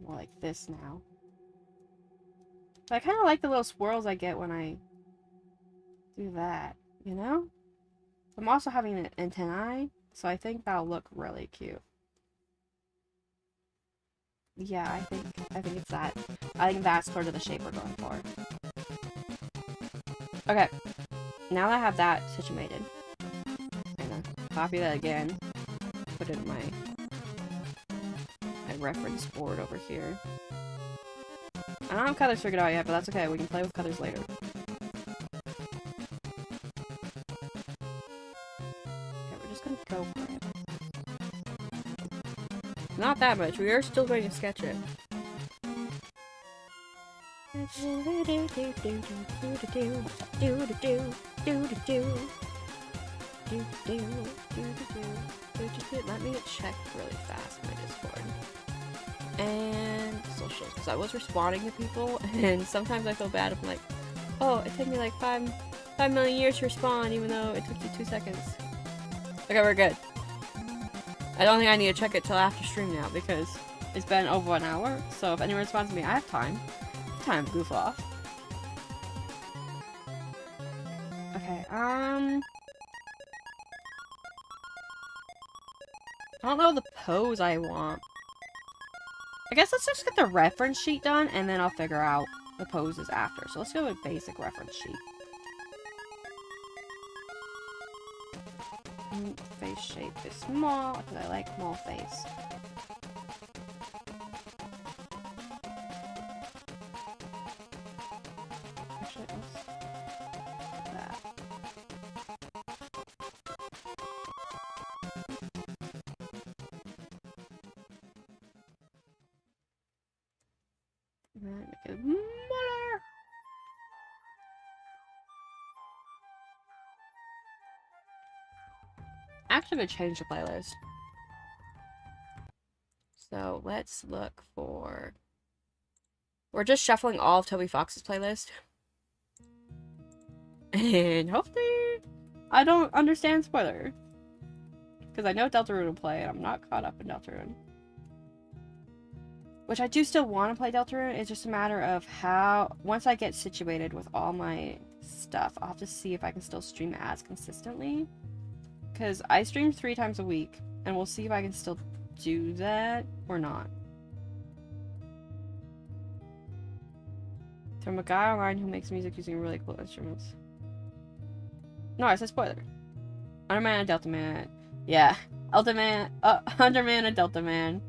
more like this now. But I kind of like the little swirls I get when I do that, you know? I'm also having an antennae, so I think that'll look really cute. Yeah, I think it's that. I think that's sort of the shape we're going for. Okay, now that I have that situated, I'm gonna copy that again, put it in my reference board over here. I don't have colors figured out yet, but that's okay. We can play with colors later. Okay, we're just gonna go for it. Not that much. We are still going to sketch it. Let me check really fast my Discord. And socials, because I was responding to people, and sometimes I feel bad if I'm like, oh, it took me like 5 million years to respond, even though it took you 2 seconds. Okay, we're good. I don't think I need to check it till after stream now, because it's been over an hour, so if anyone responds to me, I have time. Time to goof off. Okay, I don't know the pose I want. I guess let's just get the reference sheet done, and then I'll figure out the poses after. So let's go with basic reference sheet. Face shape is small, because I like small face. Actually, let's do that. Make it smaller. Actually, I'm gonna change the playlist. So let's look for. We're just shuffling all of Toby Fox's playlist, and hopefully, I don't understand spoiler, because I know Deltarune will play, and I'm not caught up in Deltarune. Which I do still want to play Deltarune. It's just a matter of how, once I get situated with all my stuff, I'll have to see if I can still stream as consistently. Because I stream 3 times a week, and we'll see if I can still do that or not. From a guy online who makes music using really cool instruments. No, I said spoiler. Underman and Delta Man. Yeah. Ultraman, Underman and Delta Man.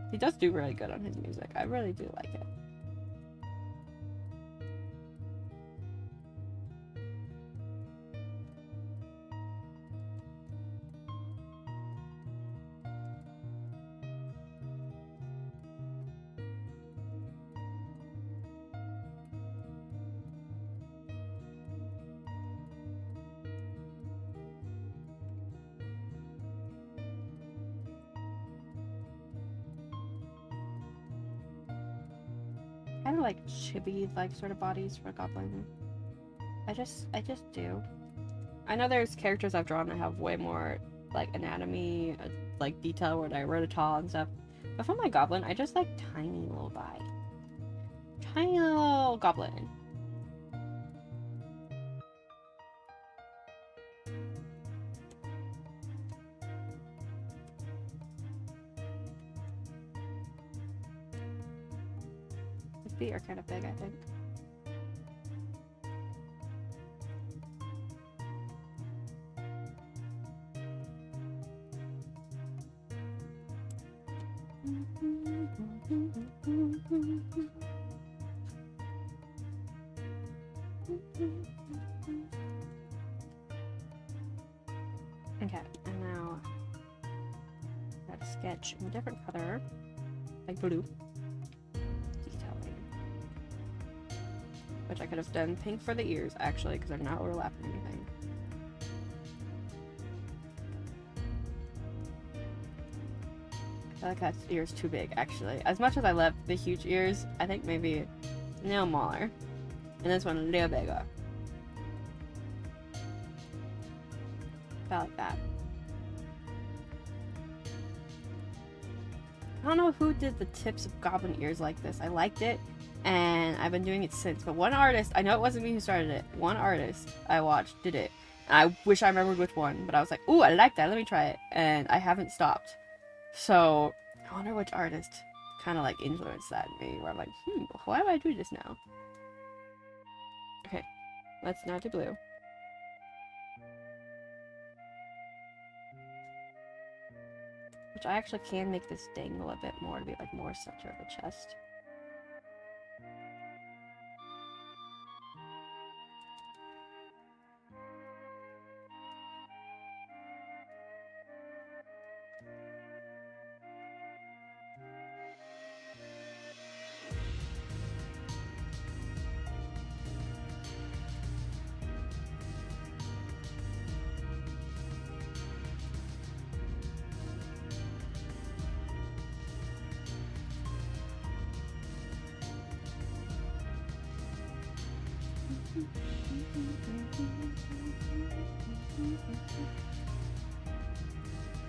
He does do really good on his music. I really do like it. Kind of like chibi like sort of bodies for a goblin. I just do. I know there's characters I've drawn that have way more like anatomy, like detail where they're really tall and stuff. But for my goblin, I just like tiny little guy. Tiny little goblin. His feet are kind of big, I think. Okay, and now let's sketch in a different color, like blue. Detailing. Which I could have done pink for the ears, actually, because they're not overlapping anything. I feel like that ear's too big, actually. As much as I love the huge ears, I think maybe a little smaller. And this one a little bigger. About like that. I don't know who did the tips of goblin ears like this. I liked it, and I've been doing it since. But one artist, I know it wasn't me who started it. One artist I watched did it. And I wish I remembered which one, but I was like, ooh, I like that. Let me try it. And I haven't stopped. So I wonder which artist kind of like influenced that in me. Where I'm like, why do I do this now? Okay, let's now do blue. Which I actually can make this dangle a bit more to be like more center of the chest.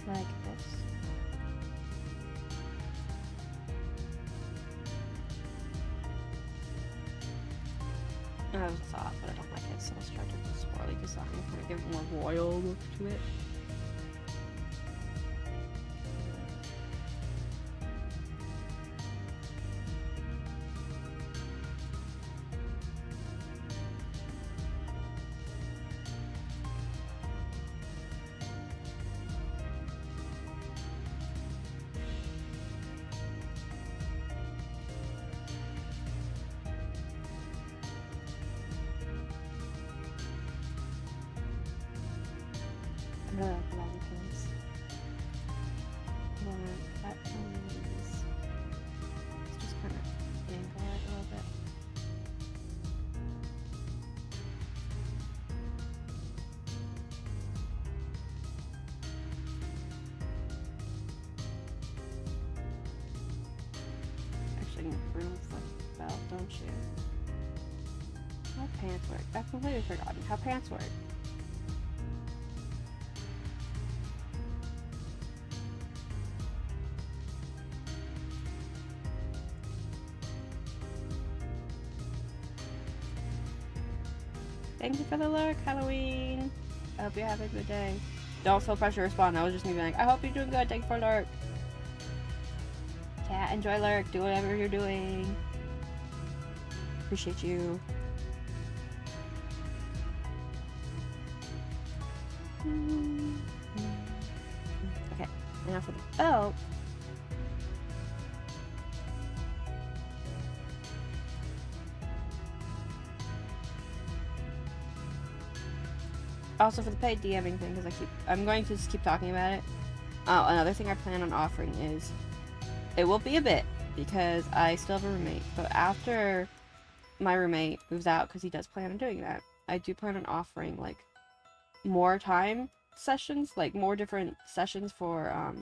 Like this. I was thought, but I don't like it, so let's try to do a swirly design, kind of give it more royal look to it. I really like the long pins. Cut these. Let's just kind of angle it a little bit. Actually, you can improve the belt, don't you? How pants work? I've completely forgotten how pants work. Thank you for the lurk, Halloween. I hope you have a good day. Don't feel pressure to respond. That was just me being like, I hope you're doing good. Thank you for lurk. Cat, enjoy lurk. Do whatever you're doing. Appreciate you. Okay, now for the belt. Also for the paid DMing thing, because I'm going to just keep talking about it. Oh, another thing I plan on offering is, it will be a bit, because I still have a roommate, but after my roommate moves out, because he does plan on doing that, I do plan on offering, like, more time sessions, like, more different sessions for,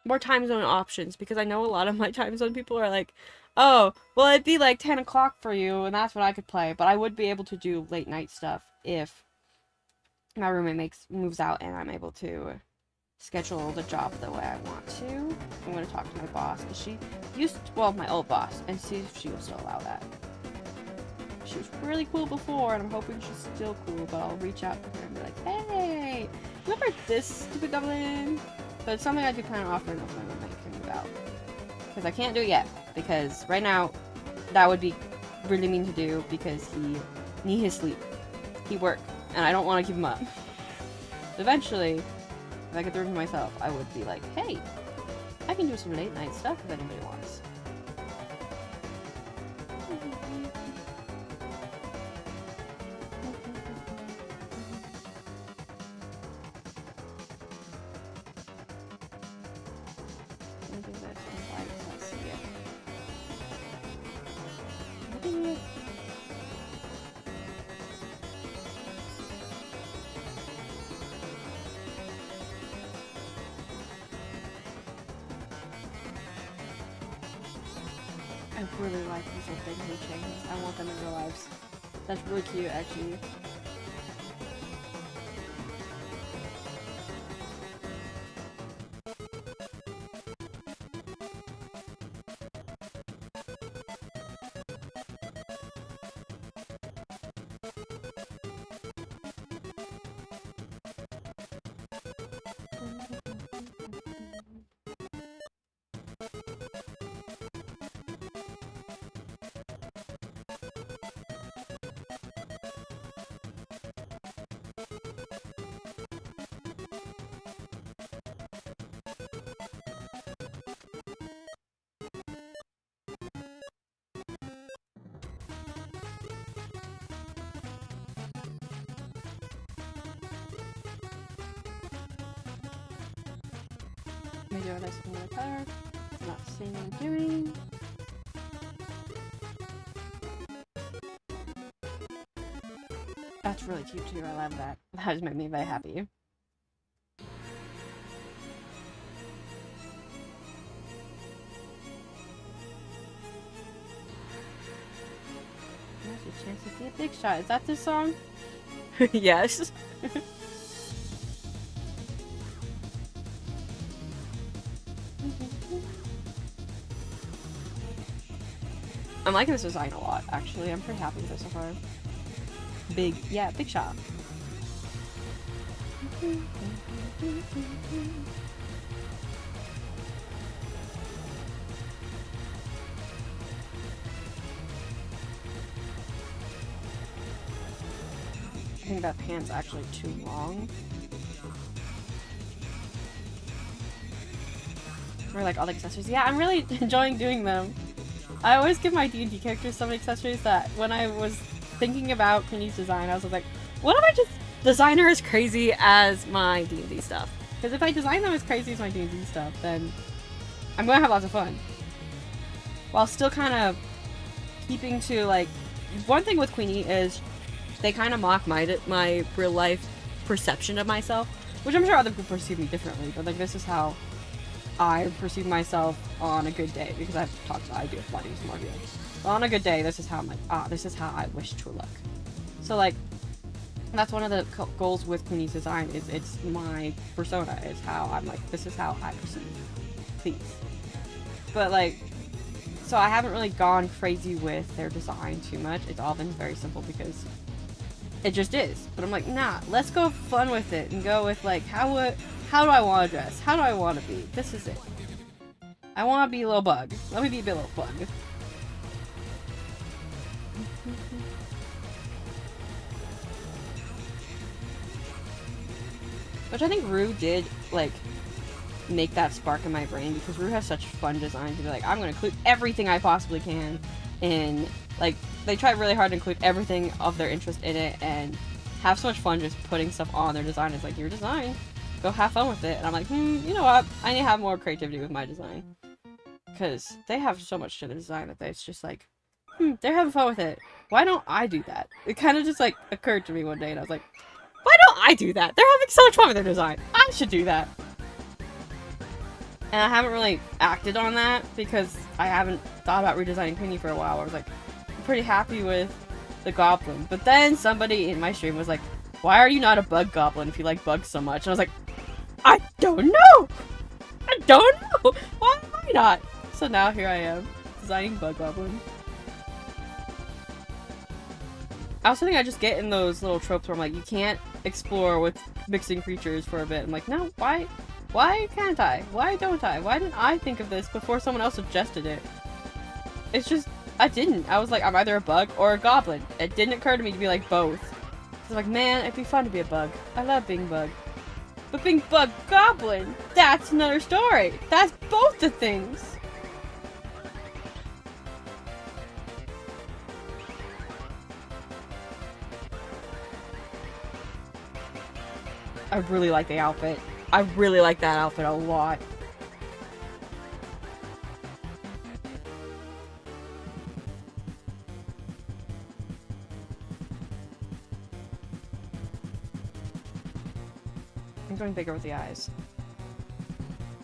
more time zone options, because I know a lot of my time zone people are like, oh, well, it'd be like 10 o'clock for you, and that's when I could play, but I would be able to do late night stuff if my roommate moves out and I'm able to schedule the job the way I want to. I'm going to talk to my boss, because she used to, well, my old boss, and see if she will still allow that. She was really cool before, and I'm hoping she's still cool, but I'll reach out to her and be like, hey, remember this stupid goblin? But it's something I do plan on offering if my roommate can move out. Because I can't do it yet, because right now, that would be really mean to do, because he needs his sleep. He work, and I don't want to keep him up. Eventually, if I could do it for myself, I would be like, hey, I can do some late night stuff if anybody wants. I really like these little things they changed. I want them in real lives. That's really cute, actually. Maybe I like some more color. I'm not seeing what I'm doing. That's really cute too. I love that. That has made me very happy. There's a chance to see a big shot. Is that this song? Yes. I'm liking this design a lot, actually. I'm pretty happy with it so far. Big shot. I think that pan's actually too long. Or like all the accessories. Yeah, I'm really enjoying doing them. I always give my D&D characters some accessories that when I was thinking about Queenie's design, I was like, what if I just design her as crazy as my D&D stuff? Because if I design them as crazy as my D&D stuff, then I'm going to have lots of fun. While still kind of keeping to, like, one thing with Queenie is they kind of mock my real life perception of myself, which I'm sure other people perceive me differently, but like this is how I perceive myself on a good day, because I've talked about I do a lot of more videos. But on a good day, this is how I'm like, this is how I wish to look. So like, that's one of the goals with Queenie's design, is it's my persona, it's how I'm like, this is how I perceive please. But like, so I haven't really gone crazy with their design too much. It's all been very simple because it just is. But I'm like, nah, let's go fun with it and go with like, how do I want to dress? How do I want to be? This is it. I want to be a little bug. Let me be a little bug. Which I think Rue did, like, make that spark in my brain, because Rue has such fun designs to be like, I'm going to include everything I possibly can in, like, they try really hard to include everything of their interest in it and have so much fun just putting stuff on their design. It's like, your design, go have fun with it. And I'm like, you know what? I need to have more creativity with my design. Because they have so much to the design that it's just like, they're having fun with it. Why don't I do that? It kind of just, like, occurred to me one day, and I was like, why don't I do that? They're having so much fun with their design. I should do that. And I haven't really acted on that because I haven't thought about redesigning Queenie for a while. I was like, I'm pretty happy with the goblin. But then somebody in my stream was like, why are you not a bug goblin if you like bugs so much? And I was like, I don't know! I don't know! Why am I not? So now here I am, designing bug goblin. I also think I just get in those little tropes where I'm like, you can't explore with mixing creatures for a bit. I'm like, no, why can't I? Why don't I? Why didn't I think of this before someone else suggested it? It's just, I didn't. I was like, I'm either a bug or a goblin. It didn't occur to me to be like both. I was like, man, it'd be fun to be a bug. I love being a bug. But being bug goblin, that's another story. That's both the things. I really like the outfit. I really like that outfit a lot. I'm going bigger with the eyes.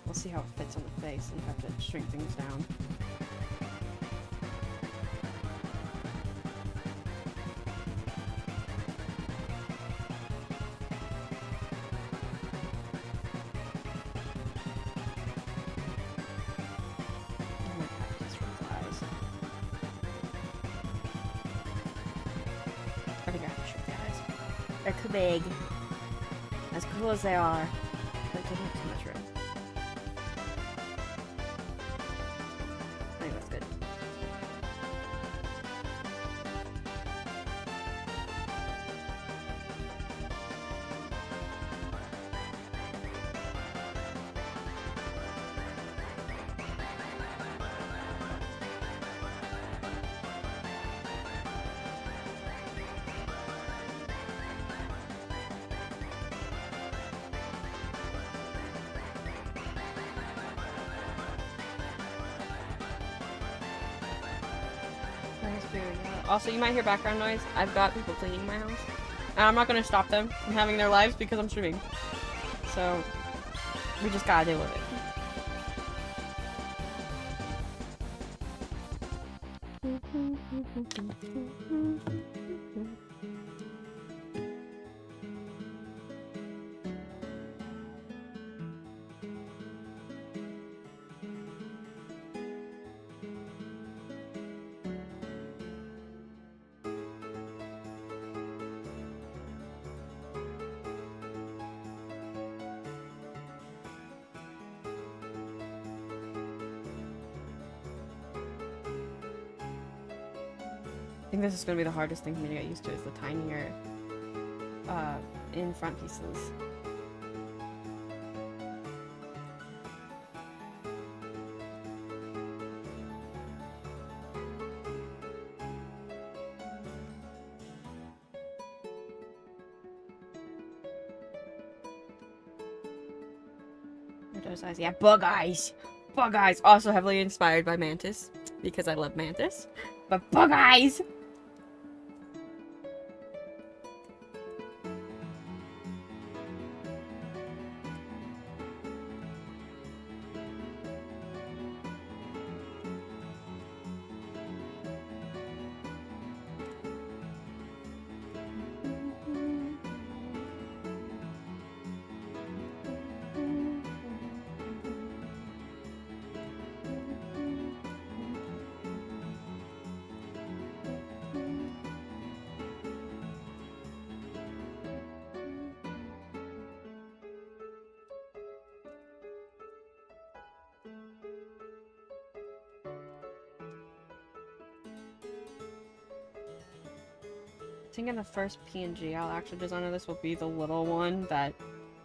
We'll see how it fits on the face and have to shrink things down. I think I have to shrink the eyes. They're too big. As cool as they are, they're taking up too much room. I think that's good. Also, you might hear background noise. I've got people cleaning my house. And I'm not going to stop them from having their lives because I'm streaming. So, we just gotta deal with it. I think this is going to be the hardest thing for me to get used to, is the tinier in front pieces. Those eyes, yeah, bug eyes! Bug eyes! Also heavily inspired by Mantis, because I love Mantis. But bug eyes! I think in the first PNG I'll actually design of this will be the little one that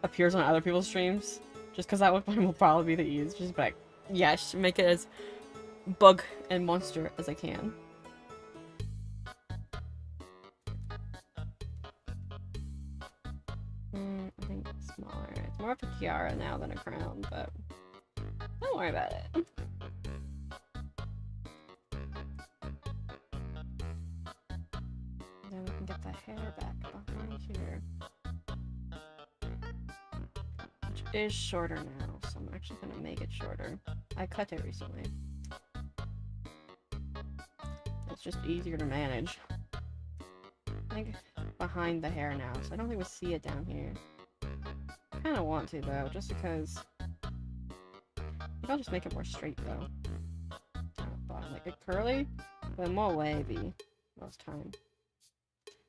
appears on other people's streams. Just because that one will probably be the easiest. Just like, yes, make it as bug and monster as I can. I think it's smaller. It's more of a tiara now than a crown, but don't worry about it. Then we can get the hair back behind here. Which is shorter now, so I'm actually gonna make it shorter. I cut it recently. It's just easier to manage. I think behind the hair now, so I don't think we see it down here. I kinda want to though, just because I'll just make it more straight though. Down at the bottom, like a curly, but more wavy most time.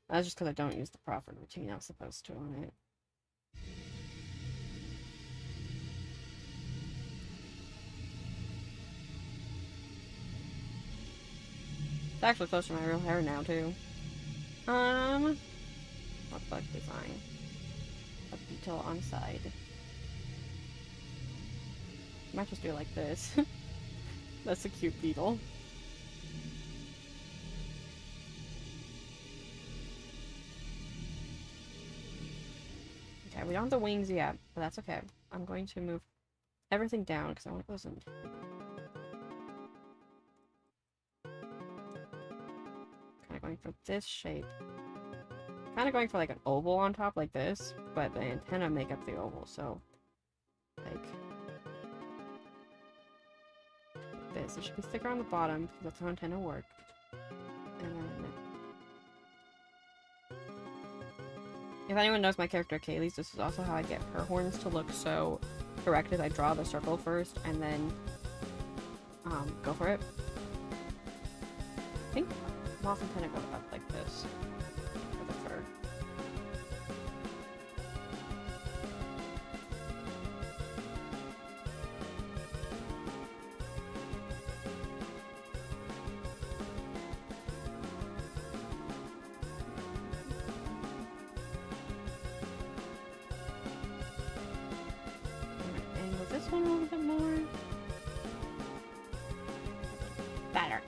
That's just because I don't use the proper routine I was supposed to on it. It's actually close to my real hair now too. What bug design? A beetle on side. Might just do it like this. That's a cute beetle. Okay, we don't have the wings yet, but that's okay. I'm going to move everything down because I want those in. Kind of going for this shape. Kind of going for like an oval on top like this, but the antenna make up the oval, so like this. It should be thicker on the bottom because that's how antenna work. And then if anyone knows my character Kaylee's, this is also how I get her horns to look so correct. Is I draw the circle first and then go for it. I think moth antenna go up like this for the fur. Angle this one a little bit more. Better.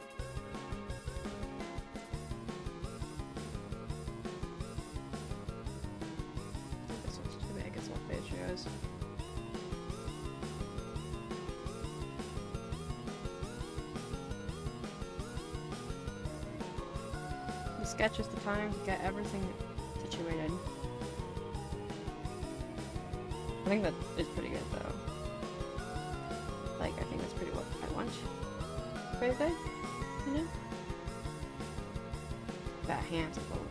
This one's too big, it's all fascias. The sketch is the time to get everything situated. I think that is pretty good though. Like, I think that's pretty what I want. Pretty good, you know? That hand's a little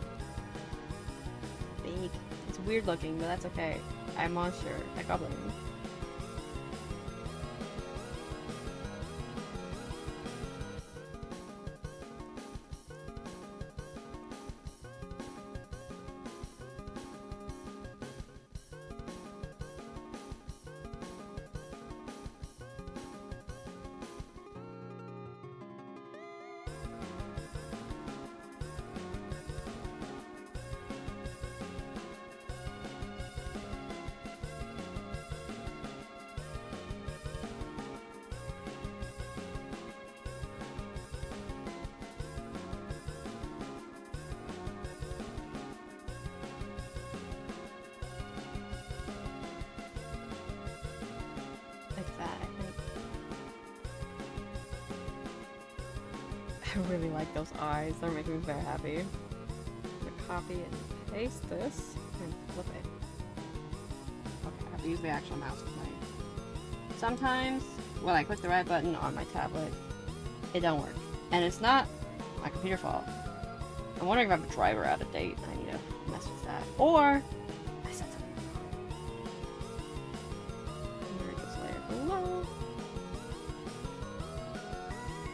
big. It's weird looking, but that's okay. I'm monster. I goblin. Like that, I think. I really like those eyes. They're making me very happy. I'm gonna copy and paste this and flip it. Okay, I have to use the actual mouse tonight. Sometimes when I click the right button on my tablet, it don't work. And it's not my computer fault. I'm wondering if I have a driver out of date and I need to mess with that. Or I set something wrong. There it goes layer below.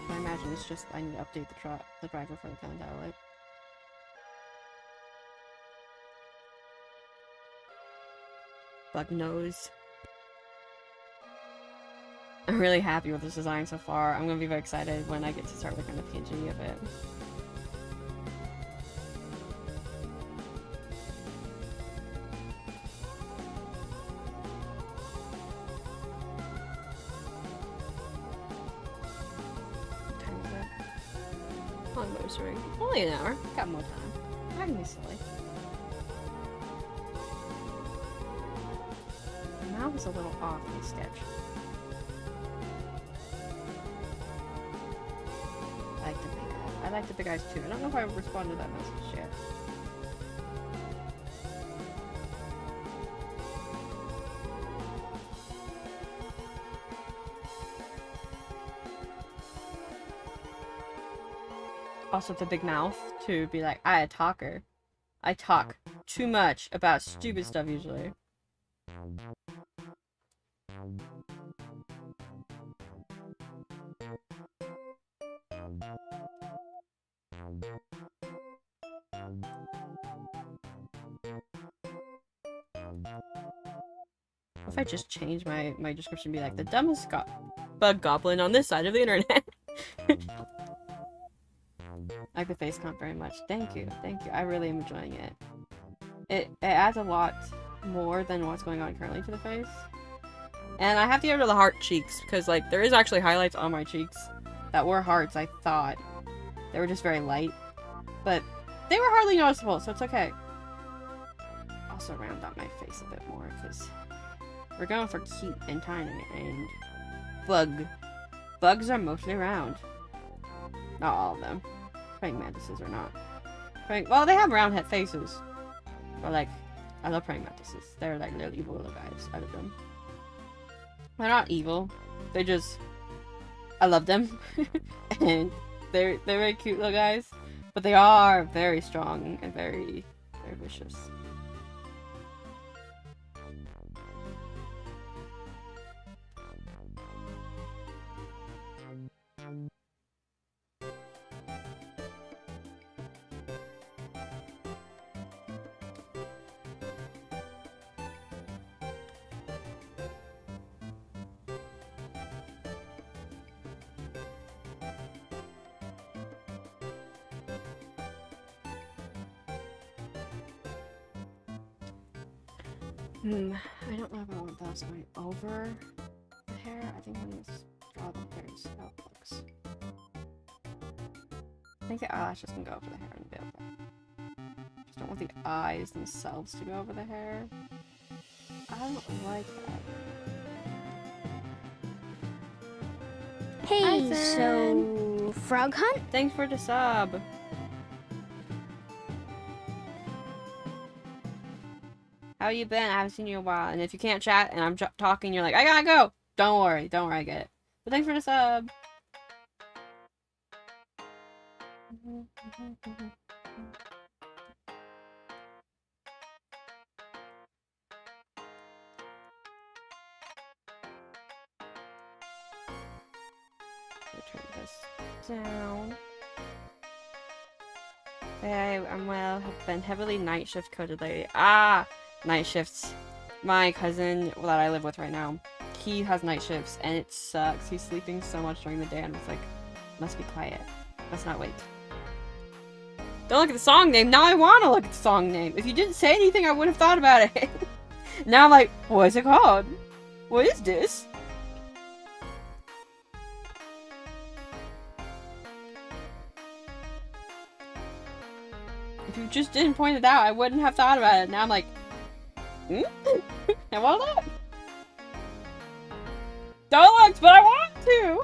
I imagine it's just I need to update the driver for the pen tablet. Bug nose. I'm really happy with this design so far. I'm gonna be very excited when I get to start looking at the PNG of it. What time is it? On motoring. Only an hour. Got more time. I can be silly. The mouth is a little off in the sketch. I like the big eyes too. I don't know if I responded to that message yet. Also the big mouth to be like, I a talker. I talk too much about stupid stuff usually. If I just change my description to be like the dumbest bug goblin on this side of the internet. I like the face comp very much. Thank you, thank you. I really am enjoying it. It adds a lot more than what's going on currently to the face. And I have to get rid of the heart cheeks, because, like, there is actually highlights on my cheeks that were hearts, I thought. They were just very light. But they were hardly noticeable, so it's okay. Also round out my face a bit more, because we're going for cute and tiny, and bug. Bugs are mostly round. Not all of them. Praying mantises are not. Well, they have round head faces. But, like, I love praying mantises. They're, like, little evil little guys. I love them. They're not evil. They just... I love them. And they're very cute little guys. But they are very strong and very, very vicious. I don't know if I want those going over the hair. I think I'm going to draw the hairs how it looks. I think the eyelashes can go over the hair in a bit, but I just don't want the eyes themselves to go over the hair. I don't like that. Hey, so Frog Hunt? Thanks for the sub. How you been? I haven't seen you in a while. And if you can't chat and I'm talking, you're like, I gotta go. Don't worry, I get it. But thanks for the sub. Turn this down. Hey, I'm well. Have been heavily night shift coded lately. Night shifts. My cousin that I live with right now, he has night shifts and it sucks. He's sleeping so much during the day and it's like, must be quiet. Let's not wait. Don't look at the song name. Now I want to look at the song name. If you didn't say anything, I would have thought about it. Now I'm like, what is it called? What is this? If you just didn't point it out, I wouldn't have thought about it. Now I'm like, and well look. Don't look, but I want to.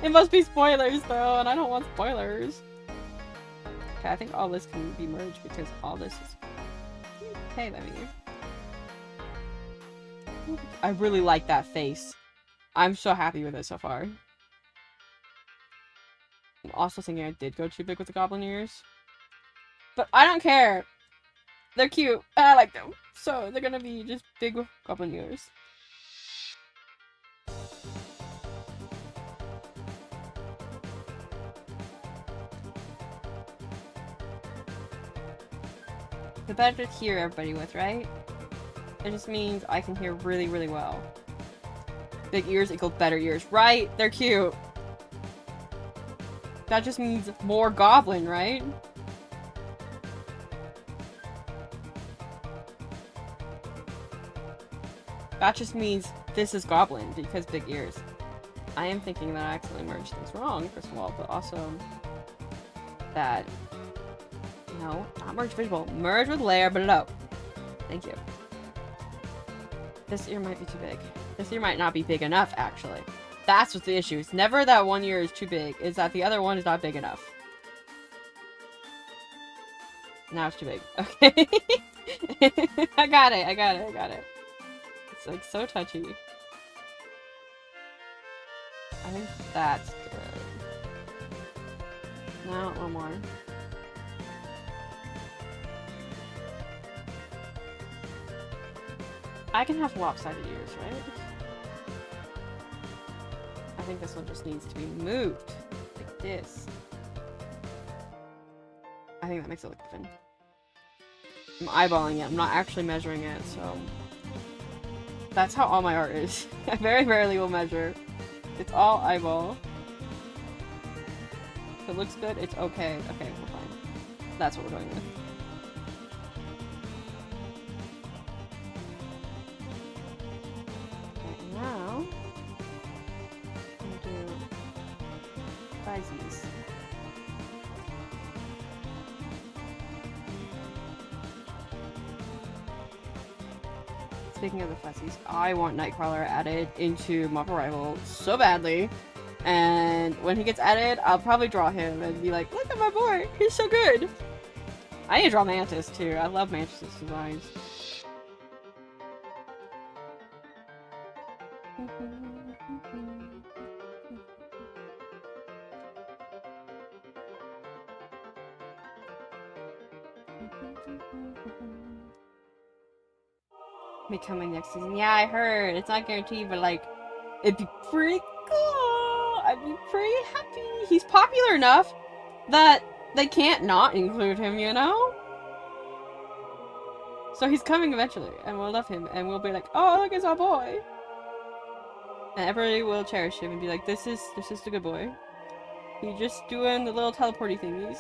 It must be spoilers though, and I don't want spoilers. Okay, I think all this can be merged because all this is. Hey, let me. I really like that face. I'm so happy with it so far. I'm also thinking I did go too big with the goblin ears. But I don't care. They're cute, and I like them. So they're gonna be just big with goblin ears. The better to hear everybody with, right? It just means I can hear really, really well. Big ears equal better ears, right? They're cute. That just means more goblin, right? That just means this is goblin because big ears. I am thinking that I accidentally merged things wrong, first of all, but also that, no, not merge visible, merge with layer below. Thank you. This ear might be too big. This ear might not be big enough, actually. That's what's the issue. It's never that one ear is too big, it's that the other one is not big enough. Now it's too big. Okay. I got it. It's like so touchy. I think that's good. Now, one more. I can have lopsided ears, right? I think this one just needs to be moved. Like this. I think that makes it look even. I'm eyeballing it. I'm not actually measuring it, so... That's how all my art is. I very rarely will measure. It's all eyeball. If it looks good, it's okay. Okay, we're fine. That's what we're going with. fuzzies. Speaking of the fuzzies, I want Nightcrawler added into Mob Arrival so badly. And when he gets added, I'll probably draw him and be like, look at my boy, he's so good. I need to draw Mantis too. I love Mantis' designs. Becoming next season. Yeah, I heard. It's not guaranteed, but like, it'd be pretty cool. I'd be pretty happy. He's popular enough that they can't not include him, you know? So he's coming eventually, and we'll love him, and we'll be like, oh, look, it's our boy. And everybody will cherish him and be like, this is the good boy. He's just doing the little teleporty thingies.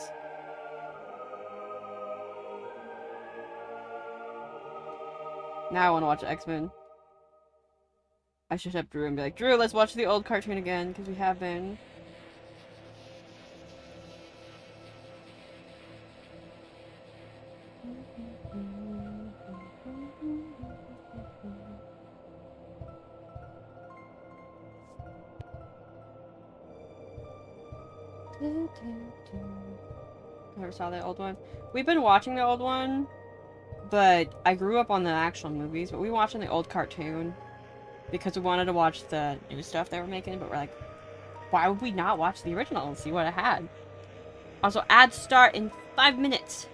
Now I want to watch X-Men. I should have Drew and be like, Drew, let's watch the old cartoon again, because we have been. Never saw the old one. We've been watching the old one, but I grew up on the actual movies, but we watched the old cartoon because we wanted to watch the new stuff they were making, but we're like, why would we not watch the original and see what it had? Also, ads start in 5 minutes.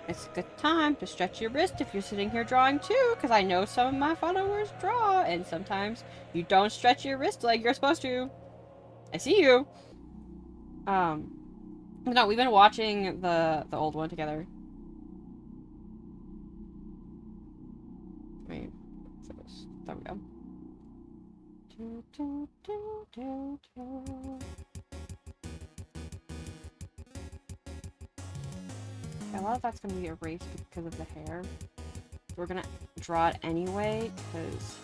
It's a good time to stretch your wrist if you're sitting here drawing too, because I know some of my followers draw, and sometimes you don't stretch your wrist like you're supposed to. I see you. No, we've been watching the old one together. Wait, there we go. A lot of that's gonna be erased because of the hair. We're gonna draw it anyway, because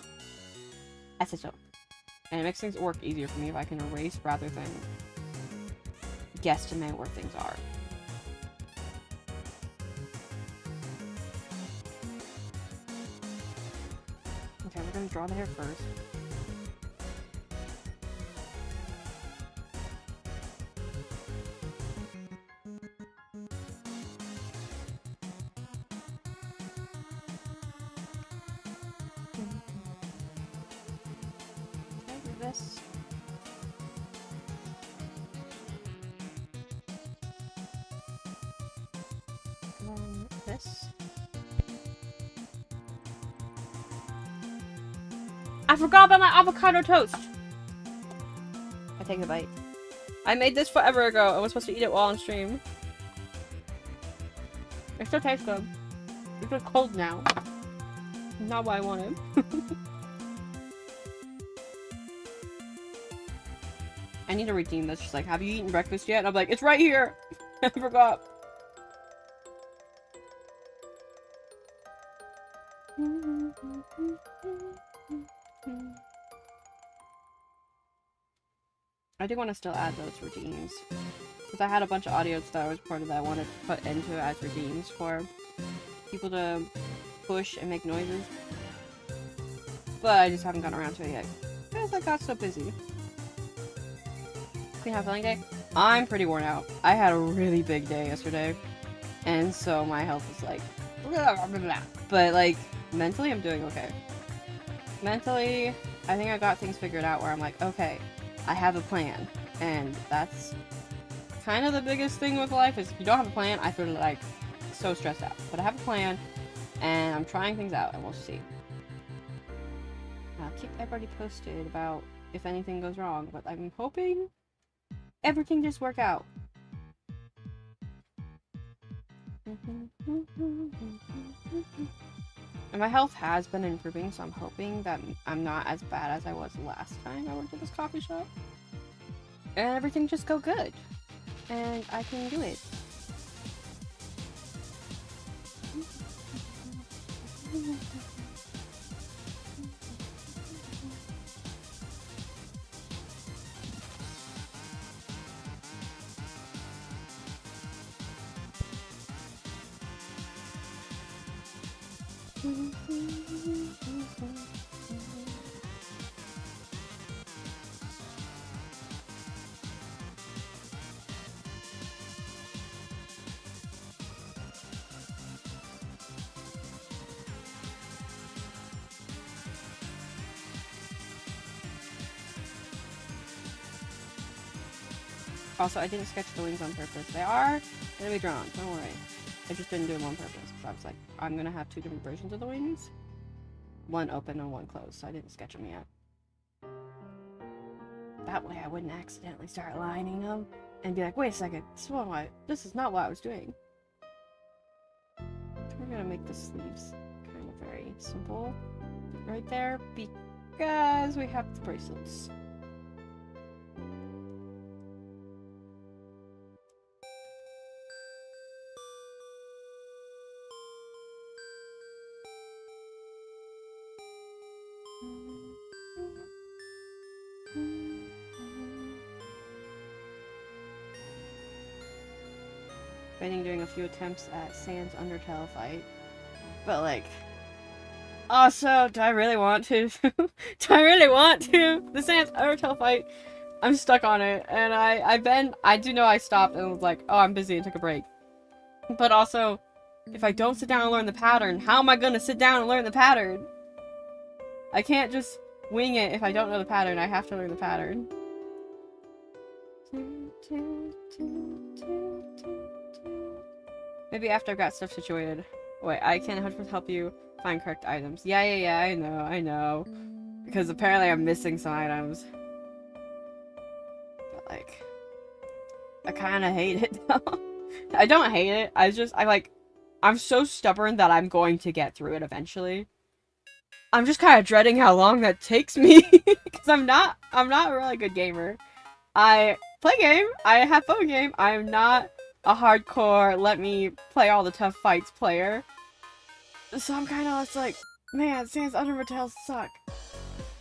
I said so. And it makes things work easier for me if I can erase rather than guesstimate where things are. Okay, we're gonna draw the hair first. Okay, do this. This. I forgot about my avocado toast! I take a bite. I made this forever ago. I was supposed to eat it while on stream. It still tastes good. It's just cold now. Not what I wanted. I need to redeem this. She's like, have you eaten breakfast yet? And I'm like, it's right here! I forgot. I do want to still add those redeems. Because I had a bunch of audios that I was part of that I wanted to put into as redeems for people to push and make noises. But I just haven't gotten around to it yet. Because I got so busy. Queen Have Feeling Day? I'm pretty worn out. I had a really big day yesterday. And so my health is like... blah, blah, blah. But like, mentally I'm doing okay. Mentally, I think I got things figured out where I'm like, okay, I have a plan. And that's kind of the biggest thing with life is if you don't have a plan, I feel like so stressed out. But I have a plan, and I'm trying things out, and we'll see. I'll keep everybody posted about if anything goes wrong, but I'm hoping everything just work out. And my health has been improving, so I'm hoping that I'm not as bad as I was last time I worked at this coffee shop. And everything just go good. And I can do it. Also, I didn't sketch the wings on purpose. They are gonna be drawn, don't worry. I just didn't do them on purpose because I was like, I'm gonna have two different versions of the wings. One open and one closed, so I didn't sketch them yet. That way I wouldn't accidentally start lining them and be like, wait a second, this is not what I was doing. We're gonna make the sleeves kind of very simple right there because we have the bracelets. Been doing a few attempts at Sans Undertale fight, but like, also, do I really want to? Do I really want to? The Sans Undertale fight, I'm stuck on it, and I do know I stopped and was like, oh, I'm busy and took a break. But also, if I don't sit down and learn the pattern, how am I gonna sit down and learn the pattern? I can't just wing it if I don't know the pattern. I have to learn the pattern. Maybe after I've got stuff situated. Wait, I can 100% help you find correct items. Yeah, I know. Because apparently I'm missing some items. But like, I kind of hate it though. I don't hate it. I'm so stubborn that I'm going to get through it eventually. I'm just kind of dreading how long that takes me. Because I'm not a really good gamer. I play game. I have fun game. I am not a hardcore, let me play all the tough fights player. So I'm kind of just like, man, Sans Undertale suck.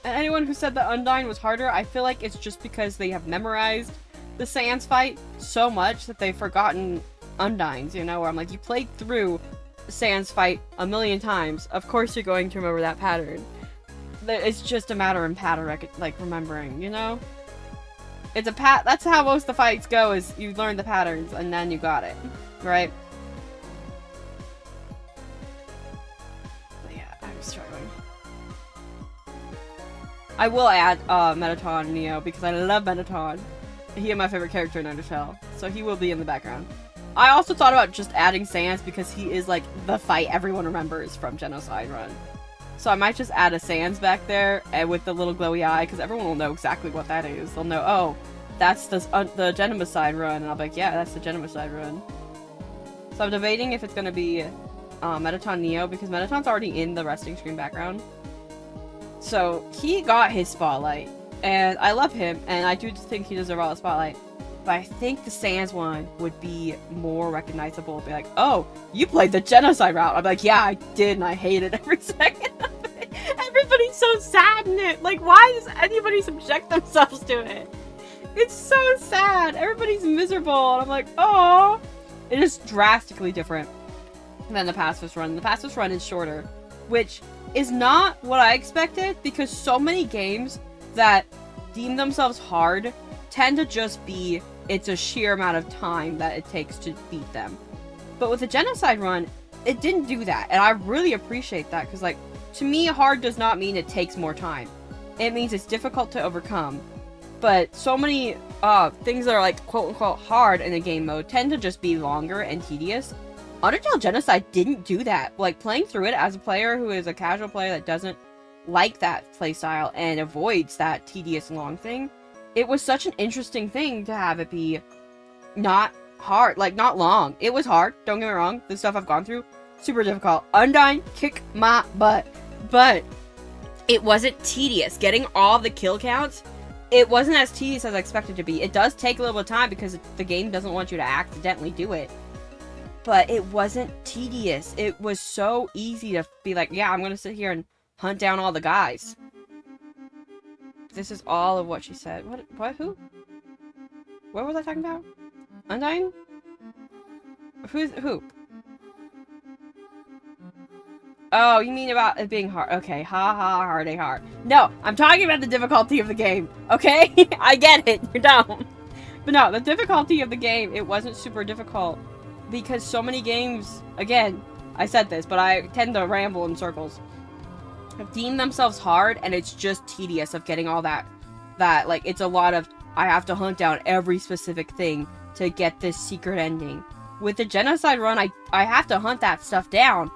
And anyone who said that Undyne was harder, I feel like it's just because they have memorized the Sans fight so much that they've forgotten Undyne's, you know? Where I'm like, you played through the Sans fight a million times. Of course you're going to remember that pattern. It's just a matter of pattern, like, remembering, you know? It's a that's how most of the fights go, is you learn the patterns and then you got it, right? But yeah, I'm struggling. I will add Metaton Neo because I love Metaton. He is my favorite character in Undertale, so he will be in the background. I also thought about just adding Sans because he is like the fight everyone remembers from Genocide Run. So I might just add a Sans back there and with the little glowy eye, because everyone will know exactly what that is. They'll know, oh, that's the Genocide Run, and I'll be like, yeah, that's the Genocide Run. So I'm debating if it's gonna be Metaton Neo, because Metaton's already in the resting screen background. So he got his spotlight, and I love him, and I do think he deserves all the spotlight. But I think the Sans one would be more recognizable. Be like, oh, you played the Genocide route. I'm like, yeah, I did, and I hated every second of it. Everybody's so sad in it. Like, why does anybody subject themselves to it? It's so sad. Everybody's miserable, and I'm like, oh. It is drastically different than the Pacifist Run. The Pacifist Run is shorter, which is not what I expected, because so many games that deem themselves hard tend to just be, it's a sheer amount of time that it takes to beat them. But with the Genocide Run, it didn't do that, and I really appreciate that, because, like, to me, hard does not mean it takes more time. It means it's difficult to overcome. But so many things that are, like, quote-unquote hard in a game mode tend to just be longer and tedious. Undertale Genocide didn't do that. Like, playing through it as a player who is a casual player that doesn't like that playstyle and avoids that tedious long thing, it was such an interesting thing to have it be not hard, like, not long. It was hard, don't get me wrong. The stuff I've gone through, super difficult. Undyne, kick my butt. But it wasn't tedious. Getting all the kill counts, it wasn't as tedious as I expected it to be. It does take a little bit of time because the game doesn't want you to accidentally do it. But it wasn't tedious. It was so easy to be like, yeah, I'm gonna sit here and hunt down all the guys. This is all of what she said. What, who? What was I talking about? Undyne? Who? Oh, you mean about it being hard? Okay, ha ha, hard. No, I'm talking about the difficulty of the game. Okay, I get it. You're dumb. But no, the difficulty of the game, it wasn't super difficult because so many games. Again, I said this, but I tend to ramble in circles. Deem themselves hard, and it's just tedious of getting all that. Like it's a lot of I have to hunt down every specific thing to get this secret ending. With the genocide run, I have to hunt that stuff down.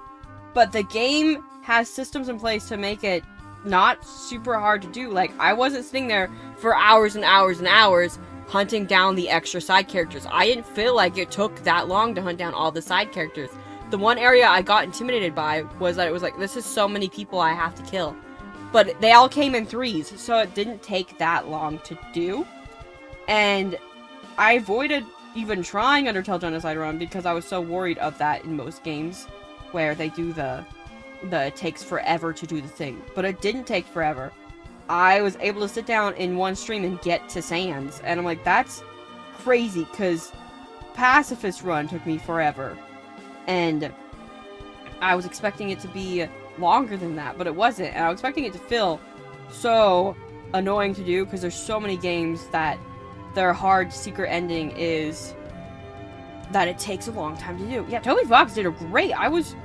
But the game has systems in place to make it not super hard to do. Like, I wasn't sitting there for hours and hours and hours hunting down the extra side characters. I didn't feel like it took that long to hunt down all the side characters. The one area I got intimidated by was that it was like, this is so many people I have to kill. But they all came in threes, so it didn't take that long to do. And I avoided even trying Undertale Genocide Run because I was so worried of that in most games. Where they do the it takes forever to do the thing. But it didn't take forever. I was able to sit down in one stream and get to Sands. And I'm like, that's crazy, because Pacifist Run took me forever. And I was expecting it to be longer than that, but it wasn't. And I was expecting it to feel so annoying to do, because there's so many games that their hard secret ending is that it takes a long time to do. Yeah, Toby Fox did a great. I was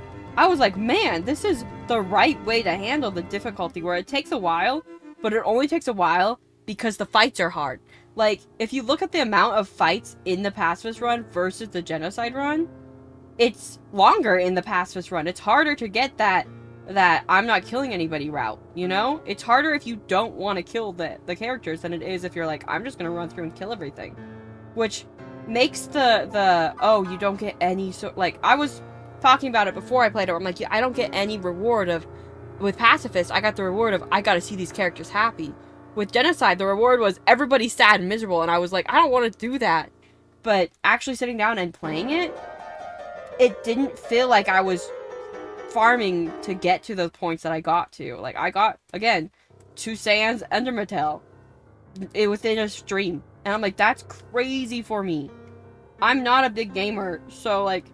like, man, this is the right way to handle the difficulty, where it takes a while, but it only takes a while because the fights are hard. Like, if you look at the amount of fights in the Pacifist Run versus the Genocide Run, it's longer in the Pacifist Run. It's harder to get that I'm not killing anybody route, you know? It's harder if you don't want to kill the characters than it is if you're like, I'm just gonna run through and kill everything. Which makes the oh, you don't get any, so like, I was talking about it before I played it, where I'm like, yeah, I don't get any reward of, with Pacifist, I got the reward of, I gotta see these characters happy. With Genocide, the reward was everybody's sad and miserable, and I was like, I don't want to do that. But actually sitting down and playing it, it didn't feel like I was farming to get to the points that I got to. Like, I got, again, 2 Sands, Endermatel, within a stream. And I'm like, that's crazy for me. I'm not a big gamer, so, like,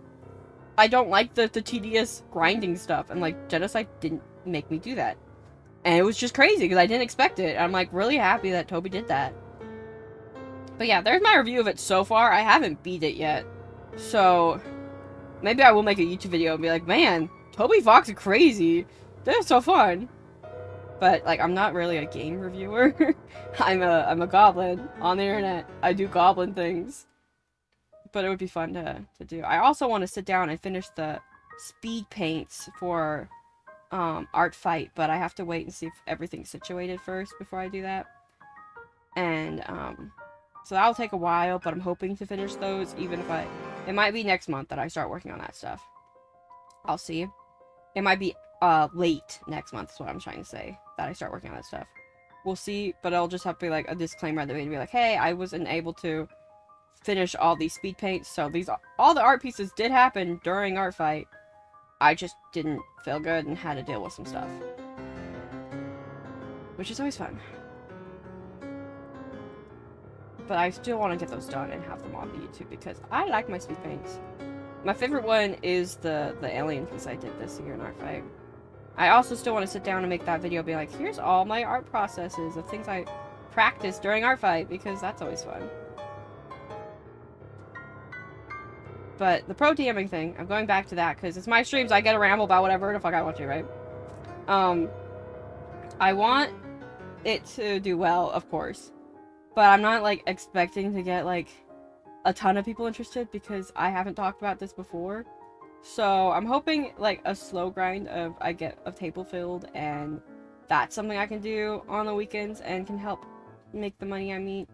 I don't like the tedious grinding stuff. And, like, Genocide didn't make me do that. And it was just crazy, because I didn't expect it. I'm, like, really happy that Toby did that. But yeah, there's my review of it so far. I haven't beat it yet. So, maybe I will make a YouTube video and be like, man, Toby Fox is crazy. They're so fun. But, like, I'm not really a game reviewer. I'm a goblin on the internet. I do goblin things. But it would be fun to do. I also want to sit down and finish the speed paints for Art Fight, but I have to wait and see if everything's situated first before I do that. And so that'll take a while, but I'm hoping to finish those, even if it might be next month that I start working on that stuff. I'll see. It might be late next month is what I'm trying to say, that I start working on that stuff. We'll see, but I'll just have to be like a disclaimer at the beginning, be like, hey, I wasn't able to finish all these speed paints, so all the art pieces did happen during Art Fight. I just didn't feel good and had to deal with some stuff. Which is always fun. But I still want to get those done and have them on the YouTube, because I like my speed paints. My favorite one is the alien piece I did this year in Art Fight. I also still want to sit down and make that video, be like, here's all my art processes of things I practiced during Art Fight, because that's always fun. But the pro DMing thing, I'm going back to that, because it's my streams, I get to ramble about whatever the fuck I want to, right? I want it to do well, of course. But I'm not, like, expecting to get, like, a ton of people interested, because I haven't talked about this before. So I'm hoping, like, a slow grind of I get a table filled, and that's something I can do on the weekends and can help make the money I need.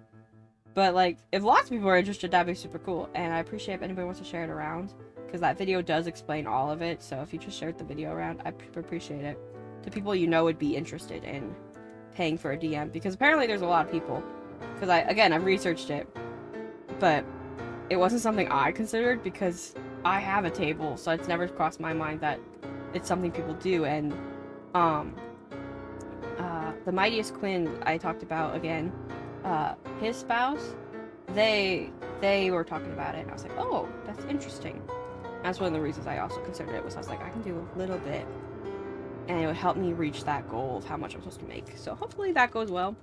But, like, if lots of people are interested, that'd be super cool. And I appreciate if anybody wants to share it around, because that video does explain all of it. So if you just shared the video around, I'd appreciate it. To people you know would be interested in paying for a DM, because apparently there's a lot of people. Because I've researched it, but it wasn't something I considered, because I have a table, so it's never crossed my mind that it's something people do. And the Mightiest Quinn I talked about again, his spouse, they were talking about it, and I was like, oh, that's interesting. That's one of the reasons I also considered it, was I was like, I can do a little bit and it would help me reach that goal of how much I'm supposed to make. So hopefully that goes well.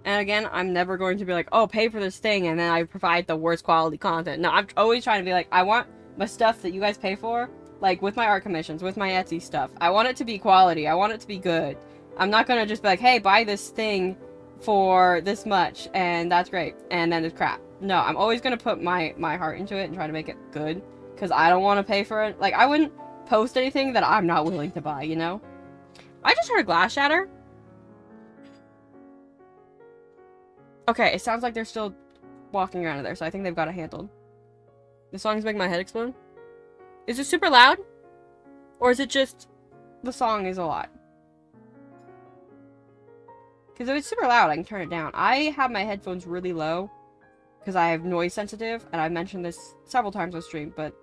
And again, I'm never going to be like, oh, pay for this thing, and then I provide the worst quality content. No, I'm always trying to be like, I want my stuff that you guys pay for, like with my art commissions, with my Etsy stuff. I want it to be quality. I want it to be good. I'm not gonna just be like, hey, buy this thing for this much, and that's great, and then it's crap. No, I'm always gonna put my heart into it and try to make it good, because I don't want to pay for it. Like, I wouldn't post anything that I'm not willing to buy, you know? I just heard a glass shatter. Okay, it sounds like they're still walking around in there, so I think they've got it handled. The song's making my head explode. Is it super loud? Or is it just the song is a lot? Because if it's super loud, I can turn it down. I have my headphones really low because I have noise sensitive, and I've mentioned this several times on stream, but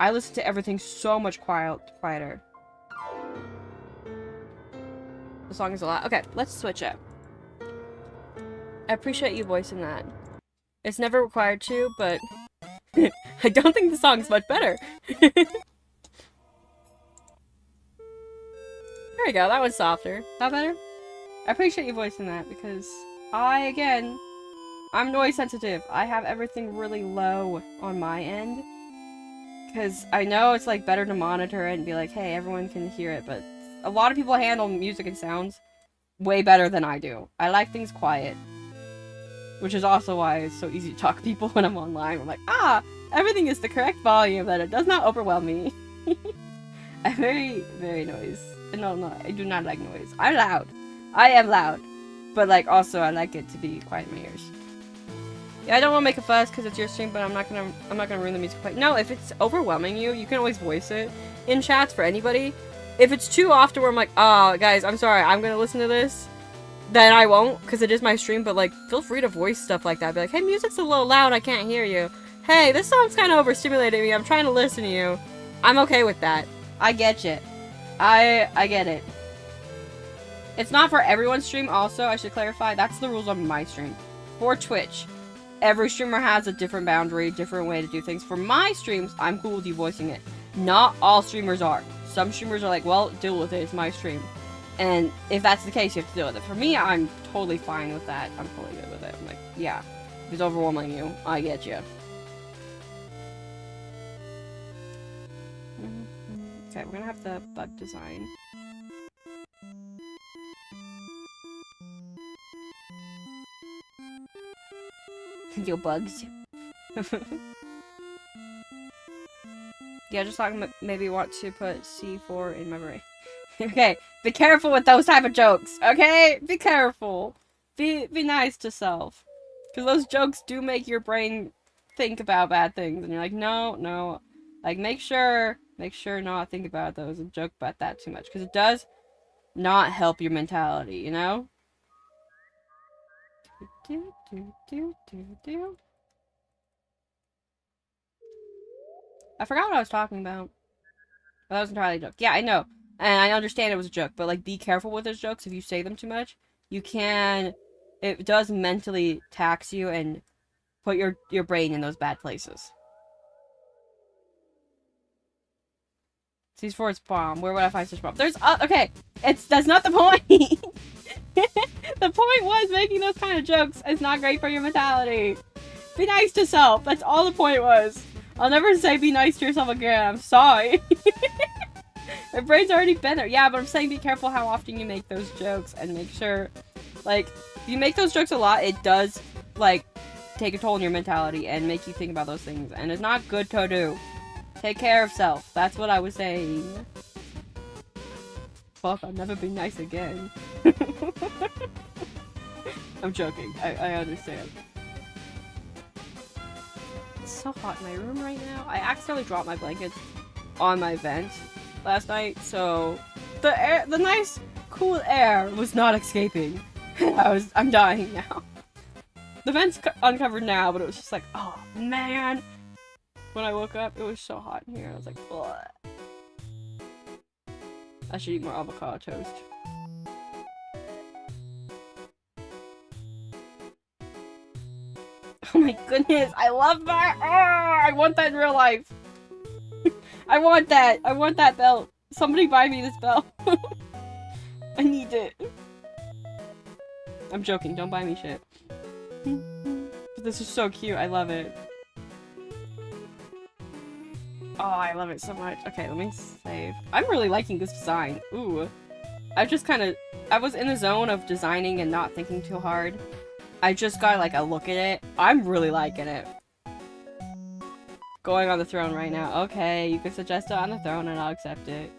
I listen to everything so much quieter. The song is a lot. Okay, let's switch it. I appreciate you voicing that. It's never required to, but I don't think the song's much better. There we go, that one's softer. That better? I appreciate you voicing that because I'm noise sensitive. I have everything really low on my end. Because I know it's like better to monitor it and be like, hey, everyone can hear it, but a lot of people handle music and sounds way better than I do. I like things quiet. Which is also why it's so easy to talk to people when I'm online. I'm like, everything is the correct volume, that it does not overwhelm me. I'm very, very noise. No, I do not like noise. I'm loud. I am loud. But, like, also, I like it to be quiet in my ears. Yeah, I don't want to make a fuss because it's your stream, but I'm not gonna ruin the music quite. No, if it's overwhelming you, you can always voice it in chats for anybody. If it's too often where I'm like, guys, I'm sorry, I'm gonna listen to this, then I won't, because it is my stream, but, like, feel free to voice stuff like that. Be like, hey, music's a little loud, I can't hear you. Hey, this song's kind of overstimulating me, I'm trying to listen to you. I'm okay with that. I get you. I get it. It's not for everyone's stream, also, I should clarify. That's the rules on my stream. For Twitch, every streamer has a different boundary, different way to do things. For my streams, I'm cool with you voicing it. Not all streamers are. Some streamers are like, well, deal with it, it's my stream. And if that's the case, you have to deal with it. For me, I'm totally fine with that. I'm totally good with it. I'm like, yeah, if it's overwhelming you, I get you. Okay, we're gonna have the bug design. Yo, bugs. Yeah, just talking maybe want to put C4 in memory. Okay, be careful with those type of jokes, okay? Be careful. Be nice to self. Because those jokes do make your brain think about bad things. And you're like, no. Like, make sure not think about those and joke about that too much. Because it does not help your mentality, you know? I forgot what I was talking about. Well, that was entirely a joke. Yeah, I know. And I understand it was a joke, but, like, be careful with those jokes. If you say them too much, it does mentally tax you and put your brain in those bad places. C4 is bomb. Where would I find such bomb? There's, okay, that's not the point. The point was making those kind of jokes is not great for your mentality. Be nice to self. That's all the point was. I'll never say be nice to yourself again. I'm sorry. My brain's already been there. Yeah, but I'm saying be careful how often you make those jokes and make sure, like, if you make those jokes a lot, it does, like, take a toll on your mentality and make you think about those things. And it's not good to do. Take care of self. That's what I was saying. Fuck, I'll never be nice again. I'm joking. I understand. It's so hot in my room right now. I accidentally dropped my blankets on my vent last night, so the nice, cool air was not escaping. I'm dying now. The vent's uncovered now, but it was just like, oh man. When I woke up, it was so hot in here. I was like, ugh. I should eat more avocado toast. Oh my goodness, I love that! Oh, I want that in real life! I want that! I want that belt! Somebody buy me this belt! I need it. I'm joking, don't buy me shit. But this is so cute, I love it. Oh, I love it so much. Okay, let me save. I'm really liking this design. Ooh. I was in the zone of designing and not thinking too hard. I just got like a look at it. I'm really liking it. Going on the throne right now. Okay, you can suggest it on the throne and I'll accept it.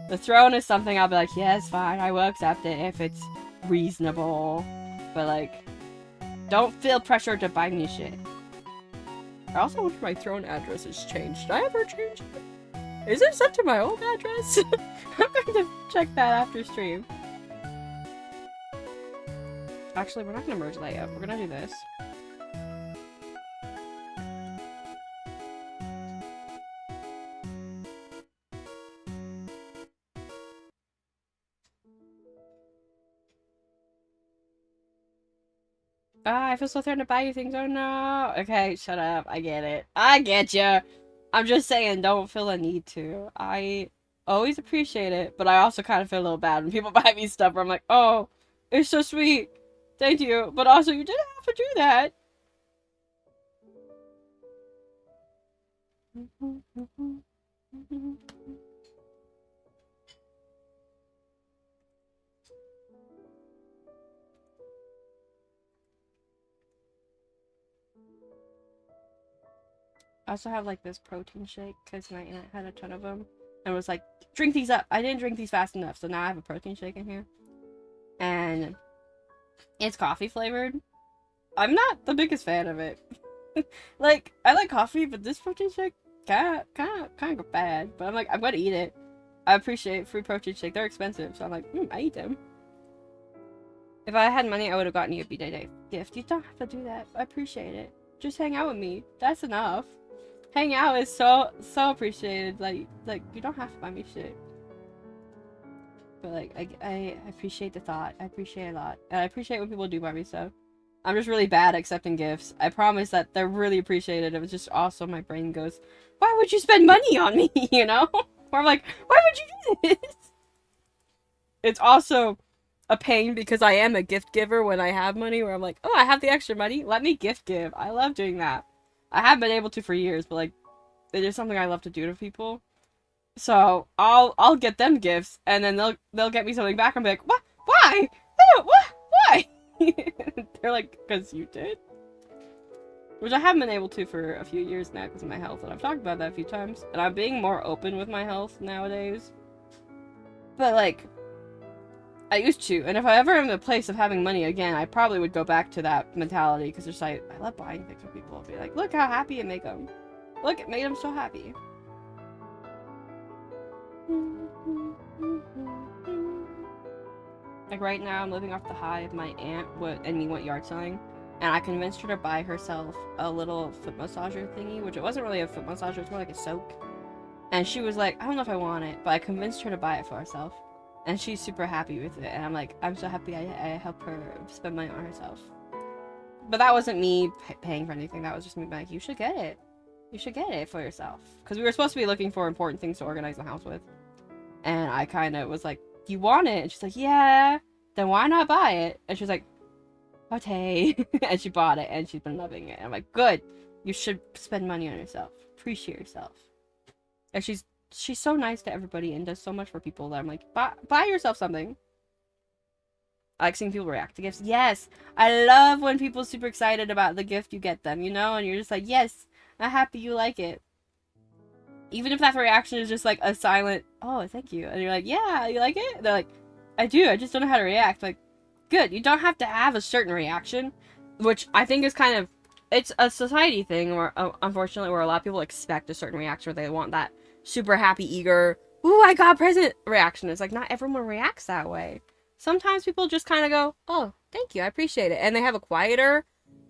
The throne is something I'll be like, yes, fine, I will accept it if it's reasonable. But like, don't feel pressured to buy me shit. I also wish my throne address has changed. Did I ever change it? Is it set to my old address? I'm going to check that after stream. Actually, we're not going to merge layout. We're going to do this. Ah, I feel so threatened to buy you things. Oh no. Okay, shut up. I get it. I get you. I'm just saying, don't feel a need to. I always appreciate it, but I also kind of feel a little bad when people buy me stuff where I'm like, oh, it's so sweet. Thank you. But also, you didn't have to do that. I also have like this protein shake because my aunt had a ton of them and was like, drink these up. I didn't drink these fast enough, so now I have a protein shake in here. And it's coffee flavored. I'm not the biggest fan of it. Like, I like coffee, but this protein shake kind of bad. But I'm like, I'm gonna eat it. I appreciate free protein shake. They're expensive, so I'm like, I eat them. If I had money, I would have gotten you a B-Day gift. You don't have to do that. I appreciate it. Just hang out with me. That's enough. Hang out is so appreciated. Like you don't have to buy me shit. But like I appreciate the thought. I appreciate it a lot. And I appreciate when people do buy me stuff. I'm just really bad at accepting gifts. I promise that they're really appreciated. It was just also my brain goes, why would you spend money on me? You know? Or I'm like, why would you do this? It's also a pain because I am a gift giver when I have money, where I'm like, oh, I have the extra money, let me gift give. I love doing that. I haven't been able to for years, but like, it is something I love to do to people. So I'll get them gifts, and then they'll get me something back. I'm like, what? Why? Oh, what? Why? They're like, because you did. Which I haven't been able to for a few years now because of my health, and I've talked about that a few times. And I'm being more open with my health nowadays. But like, I used to, and if I ever am in the place of having money again, I probably would go back to that mentality, because there's like, I love buying things for people. I'll be like, look how happy it made them. Look, it made them so happy. Like right now, I'm living off the high of my aunt and me went yard selling, and I convinced her to buy herself a little foot massager thingy, which it wasn't really a foot massager, it's more like a soak. And she was like, I don't know if I want it, but I convinced her to buy it for herself. And she's super happy with it, and I'm like, I'm so happy I helped her spend money on herself. But that wasn't me paying for anything, that was just me being like, you should get it. You should get it for yourself. Because we were supposed to be looking for important things to organize the house with. And I kind of was like, you want it? And she's like, yeah, then why not buy it? And she's like, okay. And she bought it, and she's been loving it. And I'm like, good. You should spend money on yourself. Appreciate yourself. And she's so nice to everybody and does so much for people that I'm like, buy yourself something. I like seeing people react to gifts. Yes, I love when people are super excited about the gift you get them, you know? And you're just like, yes, I'm happy you like it. Even if that reaction is just like a silent, oh, thank you. And you're like, yeah, you like it? They're like, I do, I just don't know how to react. Like, good, you don't have to have a certain reaction. Which I think is kind of, it's a society thing where, unfortunately, where a lot of people expect a certain reaction, where they want that super happy, eager, ooh, I got a present reaction. It's like, not everyone reacts that way. Sometimes people just kind of go, oh, thank you, I appreciate it. And they have a quieter,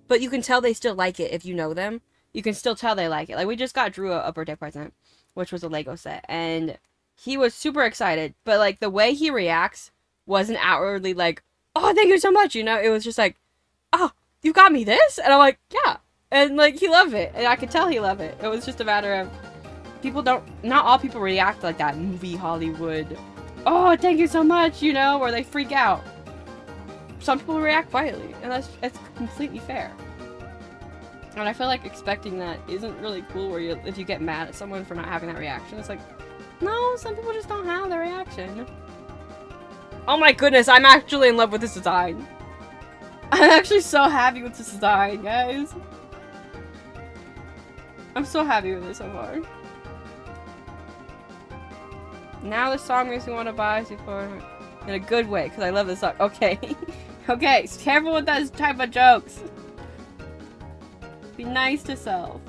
but you can tell they still like it if you know them. You can still tell they like it. Like, we just got Drew a birthday present, which was a Lego set. And he was super excited, but like, the way he reacts wasn't outwardly like, oh, thank you so much, you know? It was just like, oh, you got me this? And I'm like, yeah. And like, he loved it. And I could tell he loved it. It was just a matter of, people don't, not all people react like that movie Hollywood oh, thank you so much, you know, or they freak out. Some people react quietly, and it's completely fair. And I feel like expecting that isn't really cool, where if you get mad at someone for not having that reaction, it's like, no, some people just don't have the reaction. Oh my goodness, I'm actually in love with this design. I'm actually so happy with this design, guys. I'm so happy with it so far. Now the song makes me want to buy before in a good way, because I love this song. Okay. Okay, careful with those type of jokes. Be nice to self.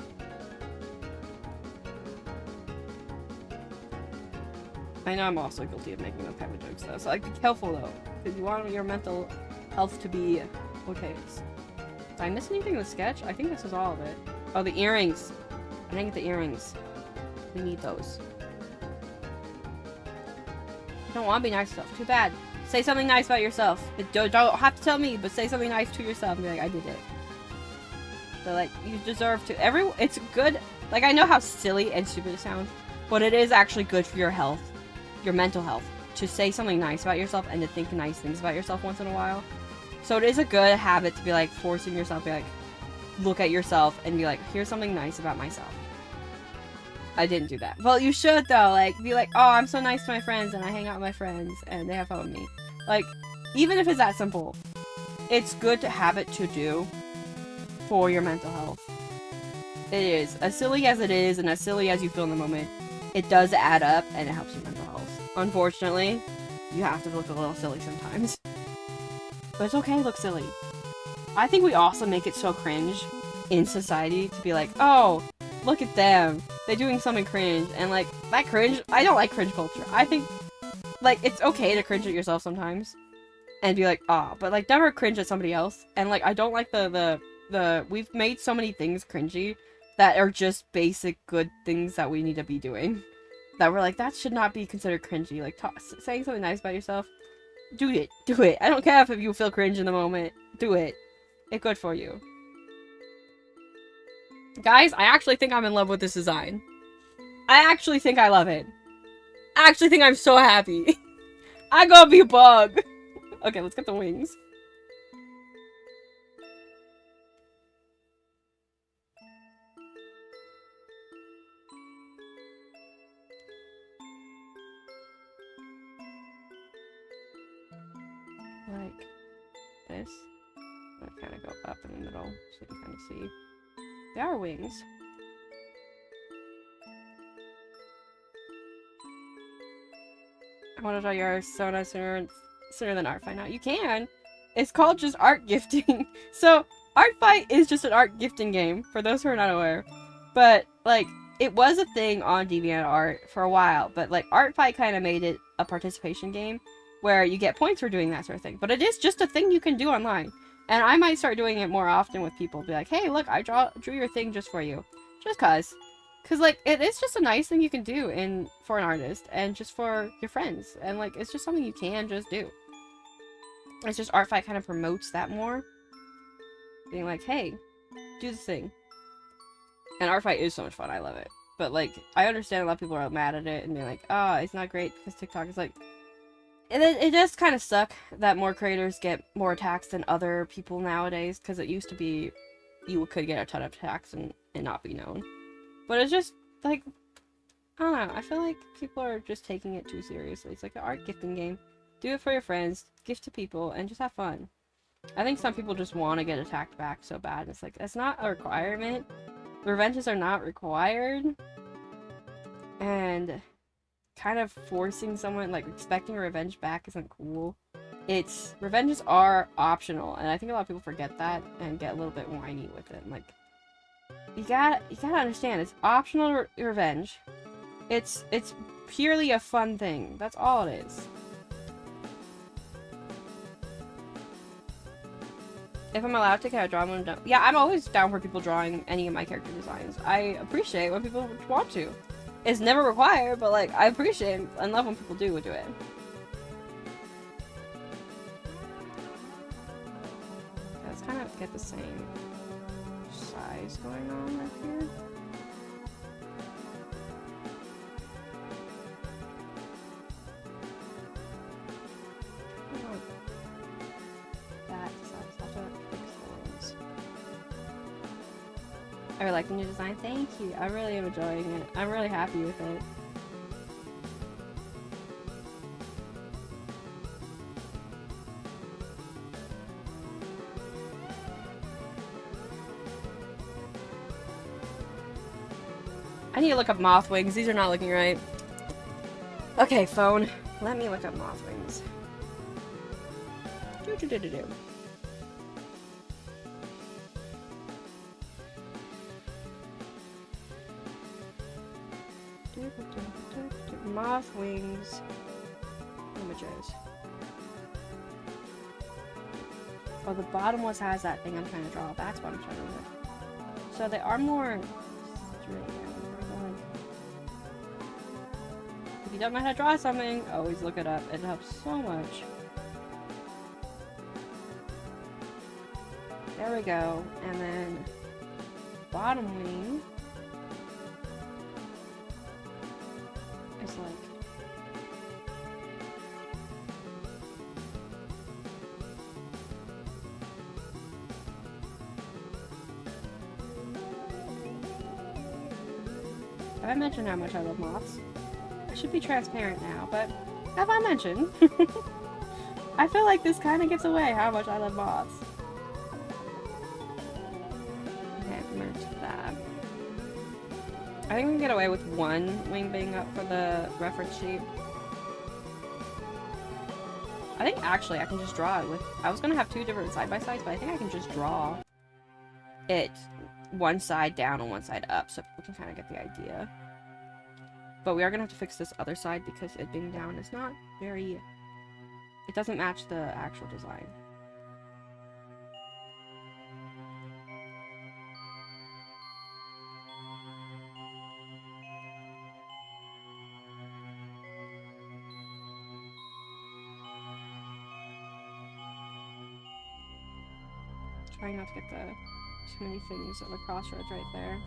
I know I'm also guilty of making those type of jokes though, so like be careful though, because you want your mental health to be okay. Did I miss anything in the sketch? I think this is all of it. Oh, the earrings. I didn't get the earrings. We need those. You don't want to be nice to yourself. Too bad. Say something nice about yourself. Don't have to tell me, but say something nice to yourself and be like, I did it. But like, you deserve to. It's good. Like, I know how silly and stupid it sounds, but it is actually good for your health, your mental health, to say something nice about yourself and to think nice things about yourself once in a while. So it is a good habit to be like forcing yourself to be like, look at yourself and be like, here's something nice about myself. I didn't do that. Well, you should though. Like, be like, oh, I'm so nice to my friends and I hang out with my friends and they have fun with me. Like, even if it's that simple, it's good to have it to do for your mental health. It is. As silly as it is and as silly as you feel in the moment, it does add up and it helps your mental health. Unfortunately, you have to look a little silly sometimes. But it's okay to look silly. I think we also make it so cringe in society to be like, oh, look at them. They're doing something cringe. And like, that cringe, I don't like cringe culture. I think, like, it's okay to cringe at yourself sometimes. And be like, ah, but like, never cringe at somebody else. And like, I don't like we've made so many things cringy that are just basic good things that we need to be doing. That we're like, that should not be considered cringy. Like, saying something nice about yourself. Do it. Do it. I don't care if you feel cringe in the moment. Do it. It's good for you. Guys, I actually think I'm in love with this design. I actually think I love it. I actually think I'm so happy. I gotta be a bug. Okay, let's get the wings. Like this. I'm gonna kind of go up in the middle so you can kind of see. They are wings. I want to draw yours sooner than art fight now. You can. It's called just art gifting. So art fight is just an art gifting game for those who are not aware. But like, it was a thing on DeviantArt for a while. But like, art fight kind of made it a participation game where you get points for doing that sort of thing. But it is just a thing you can do online. And I might start doing it more often with people. Be like, hey, look, I drew your thing just for you. Just cause. Cause like, it is just a nice thing you can do for an artist. And just for your friends. And like, it's just something you can just do. It's just art fight kind of promotes that more. Being like, hey, do this thing. And art fight is so much fun. I love it. But like, I understand a lot of people are mad at it. And being like, oh, it's not great because TikTok is like... It does kind of suck that more creators get more attacks than other people nowadays, because it used to be you could get a ton of attacks and not be known. But it's just, like, I don't know, I feel like people are just taking it too seriously. It's like an art gifting game. Do it for your friends, gift to people, and just have fun. I think some people just want to get attacked back so bad, and it's like, that's not a requirement. Revenges are not required. And... kind of forcing someone, like, expecting a revenge back isn't cool. Revenges are optional, and I think a lot of people forget that and get a little bit whiny with it. Like, you gotta understand, it's optional revenge. It's purely a fun thing. That's all it is. If I'm allowed to, can I draw one down? Yeah, I'm always down for people drawing any of my character designs. I appreciate when people want to. It's never required, but like, I appreciate and love when people do it. Let's kind of get the same size going on right here. I like the new design. Thank you. I really am enjoying it. I'm really happy with it. I need to look up moth wings. These are not looking right. Okay, phone. Let me look up moth wings. Do. Moth wings images. Oh, the bottom one has that thing I'm trying to draw. That's what I'm trying to do. So they are more straight. If you don't know how to draw something, always look it up. It helps so much. There we go. And then bottom wing is like have I mentioned how much I love moths? I should be transparent now, but have I mentioned? I feel like this kind of gives away how much I love moths. Okay, merge that. I think we can get away with one wing being up for the reference sheet. I think actually I can just draw it with... I was going to have two different side-by-sides, but I think I can just draw it one side down and one side up, so we can kind of get the idea. But we are going to have to fix this other side because it being down is not very... It doesn't match the actual design. Trying not to get too many things at the crossroads right there.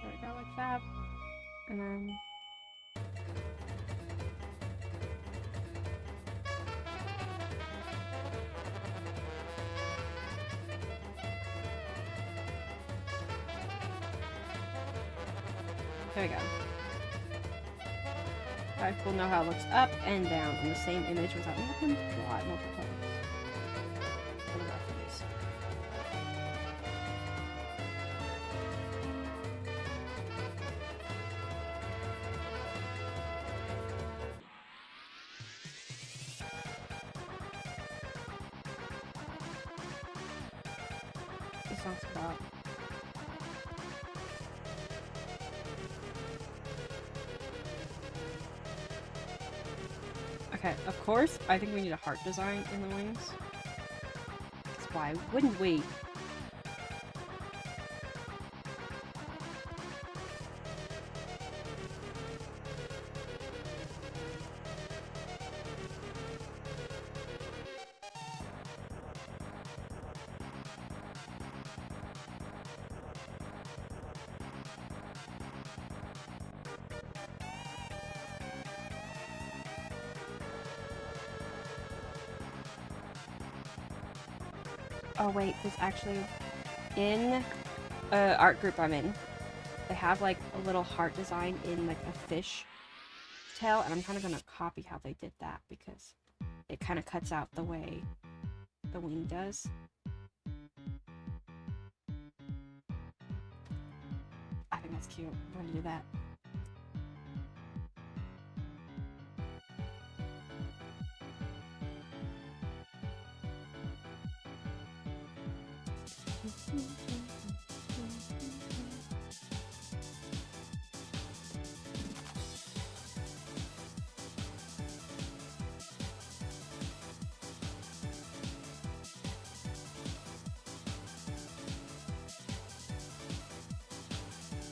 There we go, like that. And then... There we go. I will know how it looks up and down on the same image without having to draw it multiple times for the reference. This sounds about. Okay, of course, I think we need a heart design in the wings. That's why wouldn't we? Oh wait, there's actually, in art group I'm in, they have like a little heart design in like a fish tail, and I'm kind of gonna copy how they did that because it kind of cuts out the way the wing does. I think that's cute. I'm gonna do that.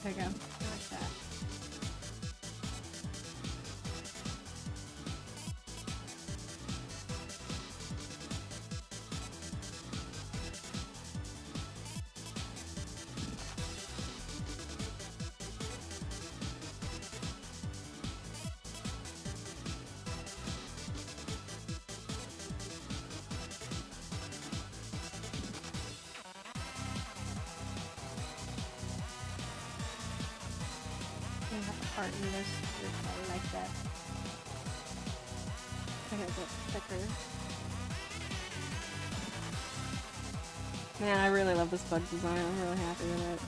There you go. Like that. part in this. I like that. I gotta get thicker. Man, I really love this bug design. I'm really happy with it.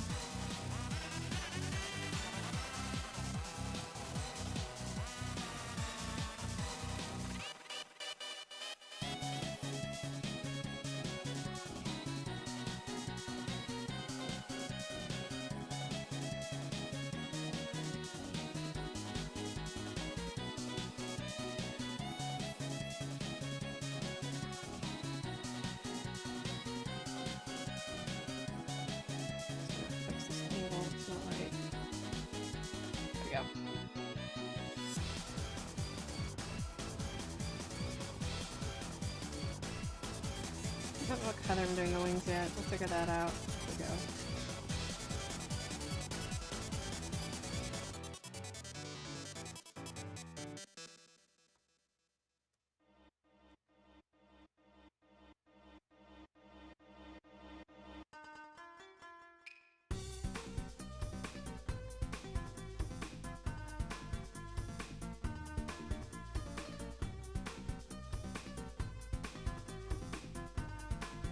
I don't know what color I'm doing the wings yet. We'll figure that out as we go.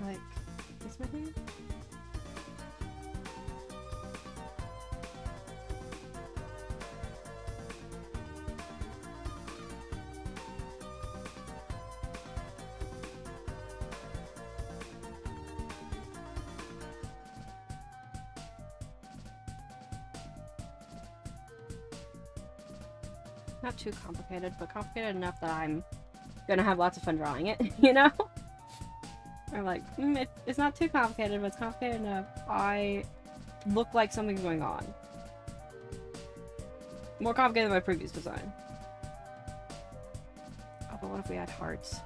Like this right here? Not too complicated, but complicated enough that I'm gonna have lots of fun drawing it, you know? Or like, it's not too complicated, but it's complicated enough. I look like something's going on. More complicated than my previous design. Oh, but what if we add hearts?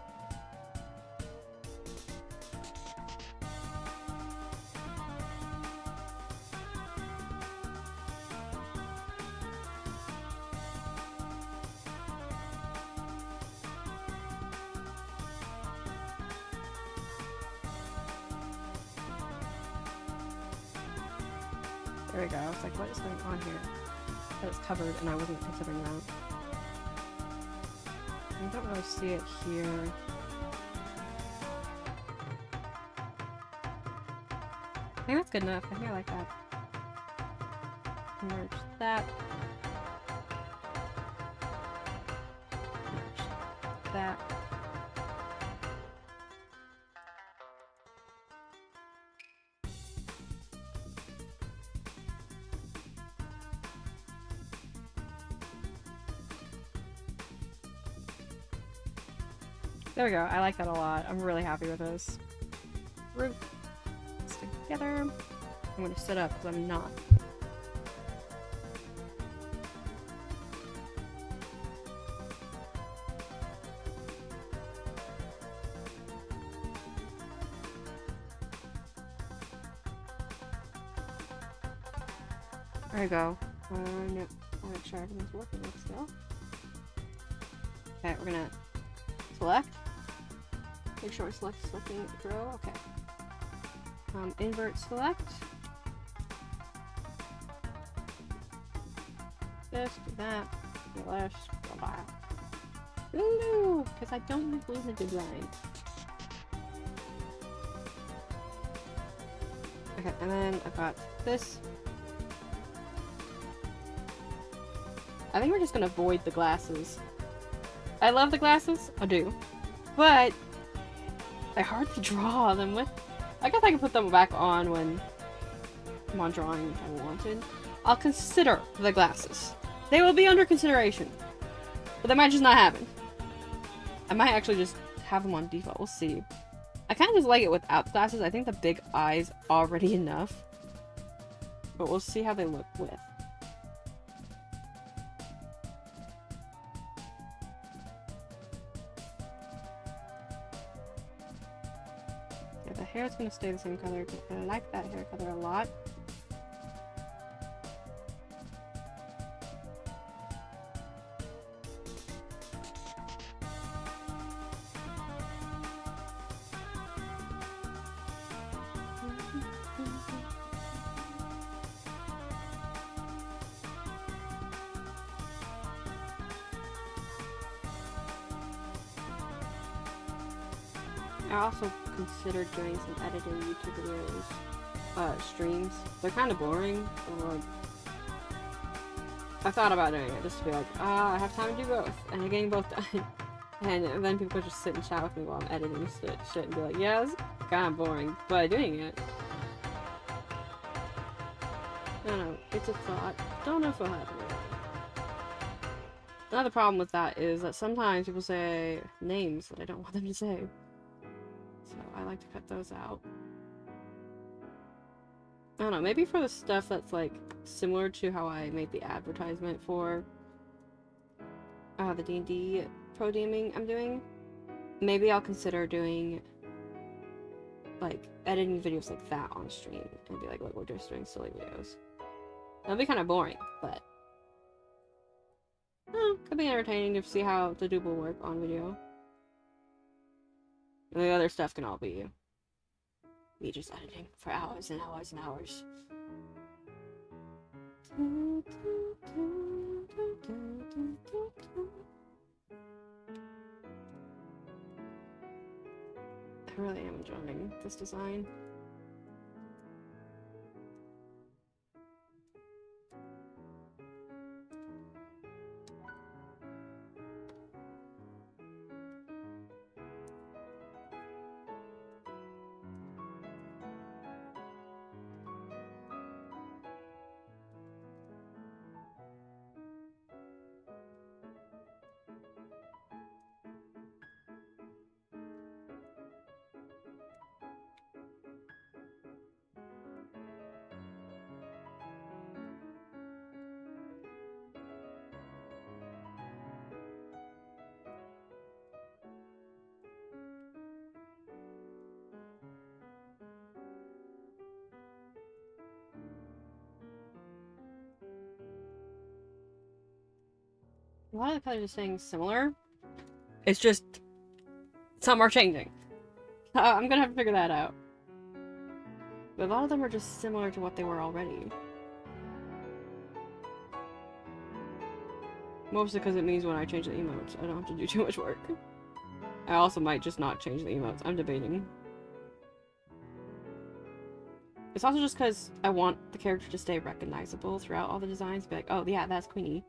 There we go. I was like, what is going on here? That it's covered and I wasn't considering that. I don't really see it here. I think that's good enough. I think I like that. Merge that. Merge that. There we go. I like that a lot. I'm really happy with this. Root. Stick together. I'm going to sit up because I'm not. There we go. Nope. I'll make sure everything's working still. Okay, we're gonna select. Make sure we're selecting throw. Okay. Invert select. This, do that, do this, blah blah. Ooh, because I don't like losing the design. Okay, and then I've got this. I think we're just gonna avoid the glasses. I love the glasses, I do, but they're hard to draw them with. I guess I can put them back on when I'm on drawing if I wanted. I'll consider the glasses. They will be under consideration, but they might just not happen. I might actually just have them on default. We'll see. I kind of just like it without the glasses. I think the big eyes already enough, but we'll see how they look with. The hair is going to stay the same color. I like that hair color a lot. I also considered doing some editing YouTube videos, streams. They're kind of boring, so like, I thought about doing it just to be like, I have time to do both, and I'm getting both done. And then people just sit and chat with me while I'm editing shit and be like, yeah, this is kind of boring, but doing it. I don't know, it's a thought. Don't know if it'll happen. Another problem with that is that sometimes people say names that I don't want them to say. So I like to cut those out. I don't know, maybe for the stuff that's like similar to how I made the advertisement for the D&D pro DMing I'm doing, maybe I'll consider doing like editing videos like that on stream and be like, look, we're just doing silly videos. That'll be kind of boring, but could be entertaining to see how the dupe will work on video. And the other stuff can all be me just editing for hours and hours and hours. I really am enjoying this design. A lot of the colors are staying similar. It's just some are changing. I'm gonna have to figure that out. But a lot of them are just similar to what they were already. Mostly because it means when I change the emotes, I don't have to do too much work. I also might just not change the emotes. I'm debating. It's also just because I want the character to stay recognizable throughout all the designs. Be like, oh yeah, that's Queenie.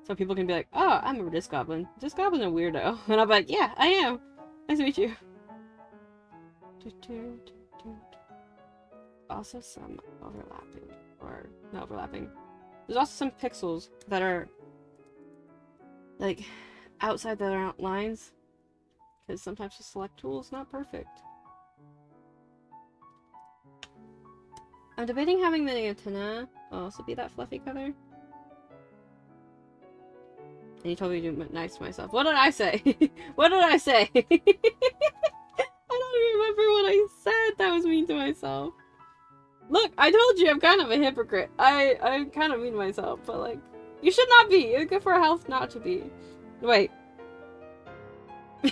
So people can be like, oh, I remember this goblin. This goblin's a weirdo. And I'll be like, yeah, I am. Nice to meet you. Also some overlapping. Or not overlapping. There's also some pixels that are like outside the lines. Because sometimes the select tool is not perfect. I'm debating having the antenna also be that fluffy color. And he told me to do nice to myself. What did I say? What did I say? I don't remember what I said that was mean to myself. Look, I told you I'm kind of a hypocrite. I'm kind of mean to myself, but like, you should not be. It's good for health not to be. Wait.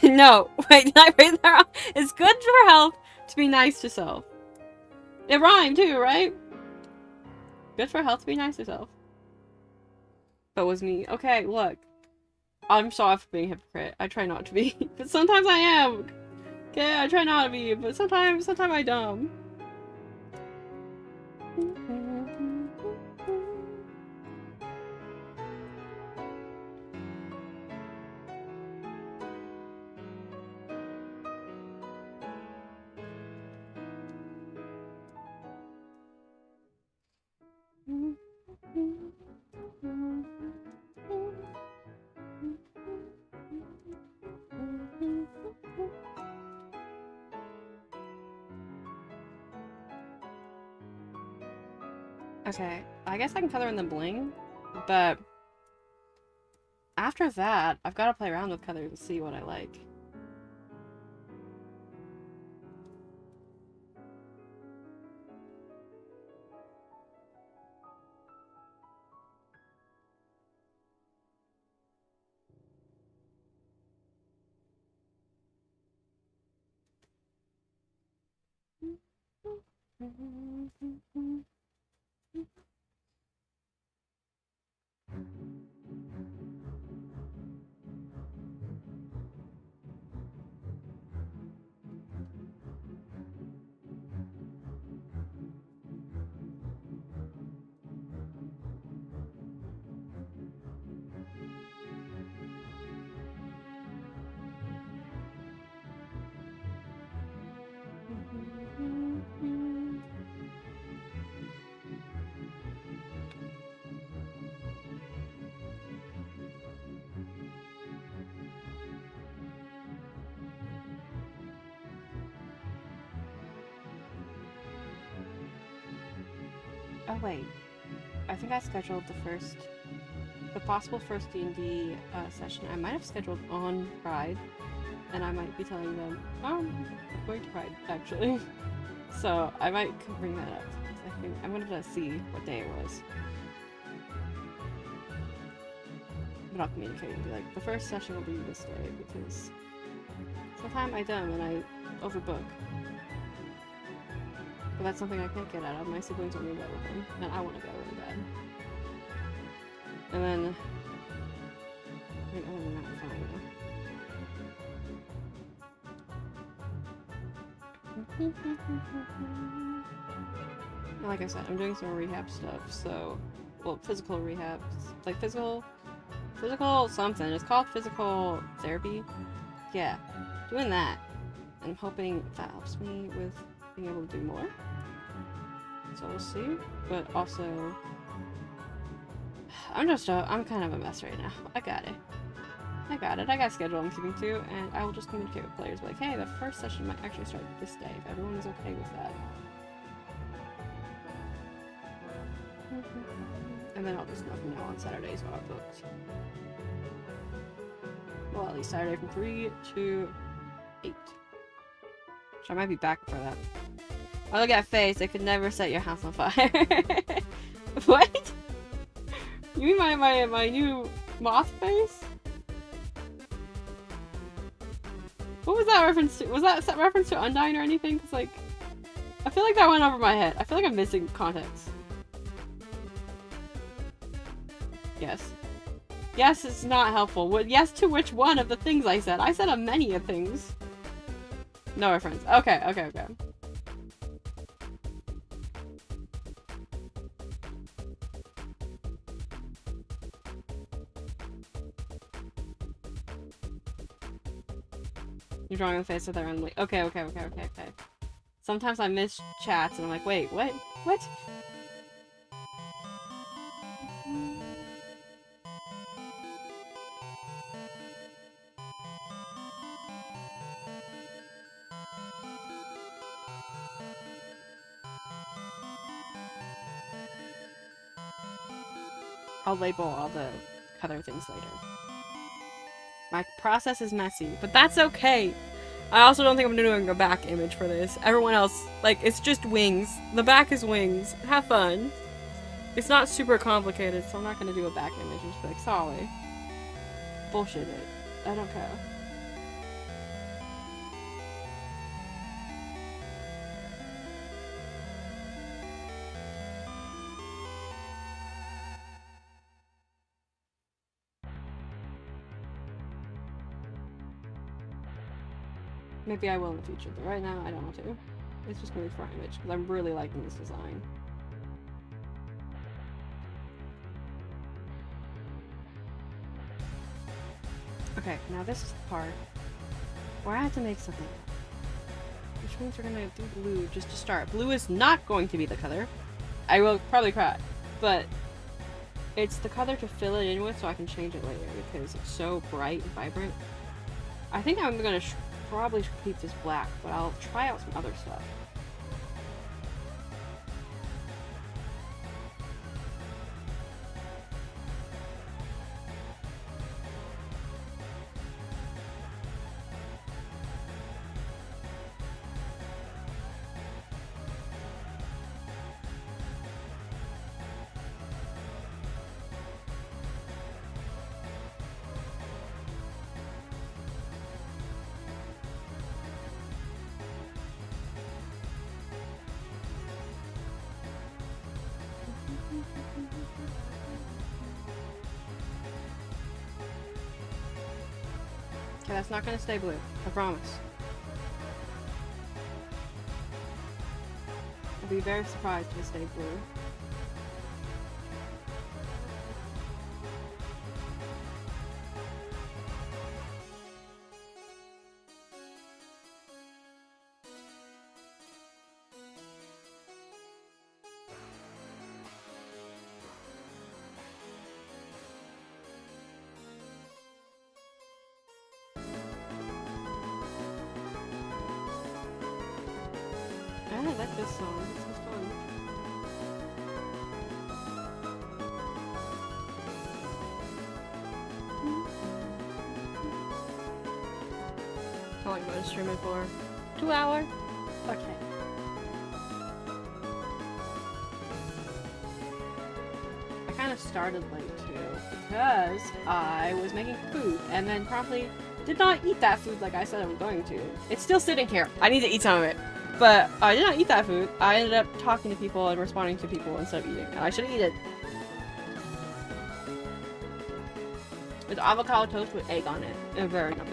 No, wait, not right there. It's good for health to be nice to self. It rhymed too, right? Good for health to be nice to self. But was me. Okay, look. I'm sorry for being a hypocrite. I try not to be. But sometimes I am. Okay, I try not to be, but sometimes I dumb. Okay, I guess I can color in the bling, but after that, I've got to play around with colors and see what I like. Oh wait, I think I scheduled the possible first D&D session. I might have scheduled on Pride, and I might be telling them, oh, I'm going to Pride actually. So I might bring that up. I think I wanted to see what day it was. But I'll communicate and be like, the first session will be this day because sometimes I dumb and I overbook. But that's something I can't get out of. My siblings want me to go with them, and I want to go really bad. And then, I think other than that, I'm fine. And like I said, I'm doing some rehab stuff, so, well, physical rehabs, like physical something. It's called physical therapy. Yeah, doing that. And I'm hoping that helps me with being able to do more. So we'll see. But also, I'm kind of a mess right now. I got it. I got a schedule I'm keeping to, and I will just communicate with players like, hey, the first session might actually start this day, if everyone is okay with that. And then I'll just know from now on Saturdays are booked. Well, at least Saturday from 3 to 8. Which I might be back for that. Oh, look at face. I could never set your house on fire. What? You mean my new moth face? What was that reference to? Was that reference to Undyne or anything? Cause like, I feel like that went over my head. I feel like I'm missing context. Yes. Yes, it's not helpful. What? Yes to which one of the things I said? I said a many of things. No reference. Okay, okay, okay. You're drawing the face of their own. Okay, okay, okay, okay, okay. Sometimes I miss chats and I'm like, wait, what? What? I'll label all the color things later. My process is messy, but that's okay. I also don't think I'm doing a back image for this. Everyone else, like, it's just wings. The back is wings. Have fun. It's not super complicated, so I'm not gonna do a back image. Just be like, sorry. Bullshit it. I don't care. Maybe I will in the future, but right now I don't want to. It's just gonna be for an image, because I'm really liking this design. Okay, now this is the part where I have to make something. Which means we're gonna do blue just to start. Blue is not going to be the color. I will probably cry, but it's the color to fill it in with so I can change it later because it's so bright and vibrant. I think I'm gonna probably keep this black, but I'll try out some other stuff. Okay, that's not gonna stay blue. I promise. I'll be very surprised if it stays blue. I like this song. This is fun. this streaming for? 2 hours? Okay. I kind of started late too because I was making food and then promptly did not eat that food like I said I was going to. It's still sitting here. I need to eat some of it. But I did not eat that food. I ended up talking to people and responding to people instead of eating. And I should eat it. It's avocado toast with egg on it. And very yummy.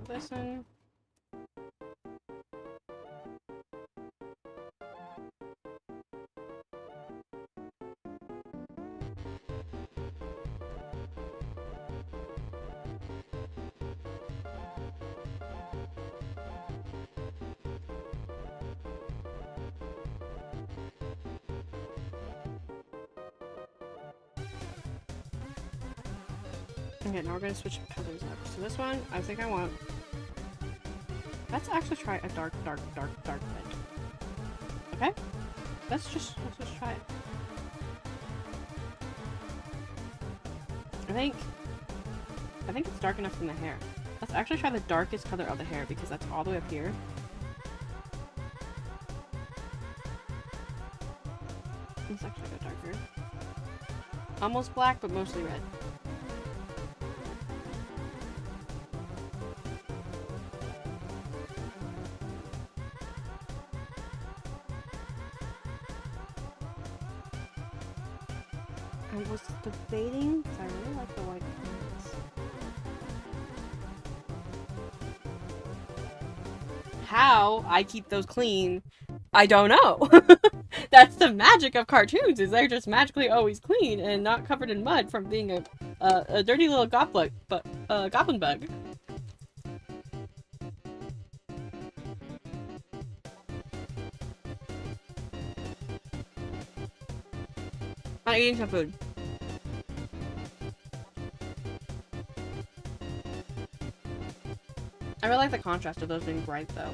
Listen. Okay, now we're gonna switch colors up. So this one, I think I want. Let's actually try a dark red. Okay? Let's just try it. I think it's dark enough from the hair. Let's actually try the darkest color of the hair because that's all the way up here. Let's actually go darker. Almost black, but mostly red. I was debating because I really like the white pants. How I keep those clean, I don't know. That's the magic of cartoons, is they're just magically always clean and not covered in mud from being a dirty little goblin bug. I'm eating some food. I really like the contrast of those being bright, though.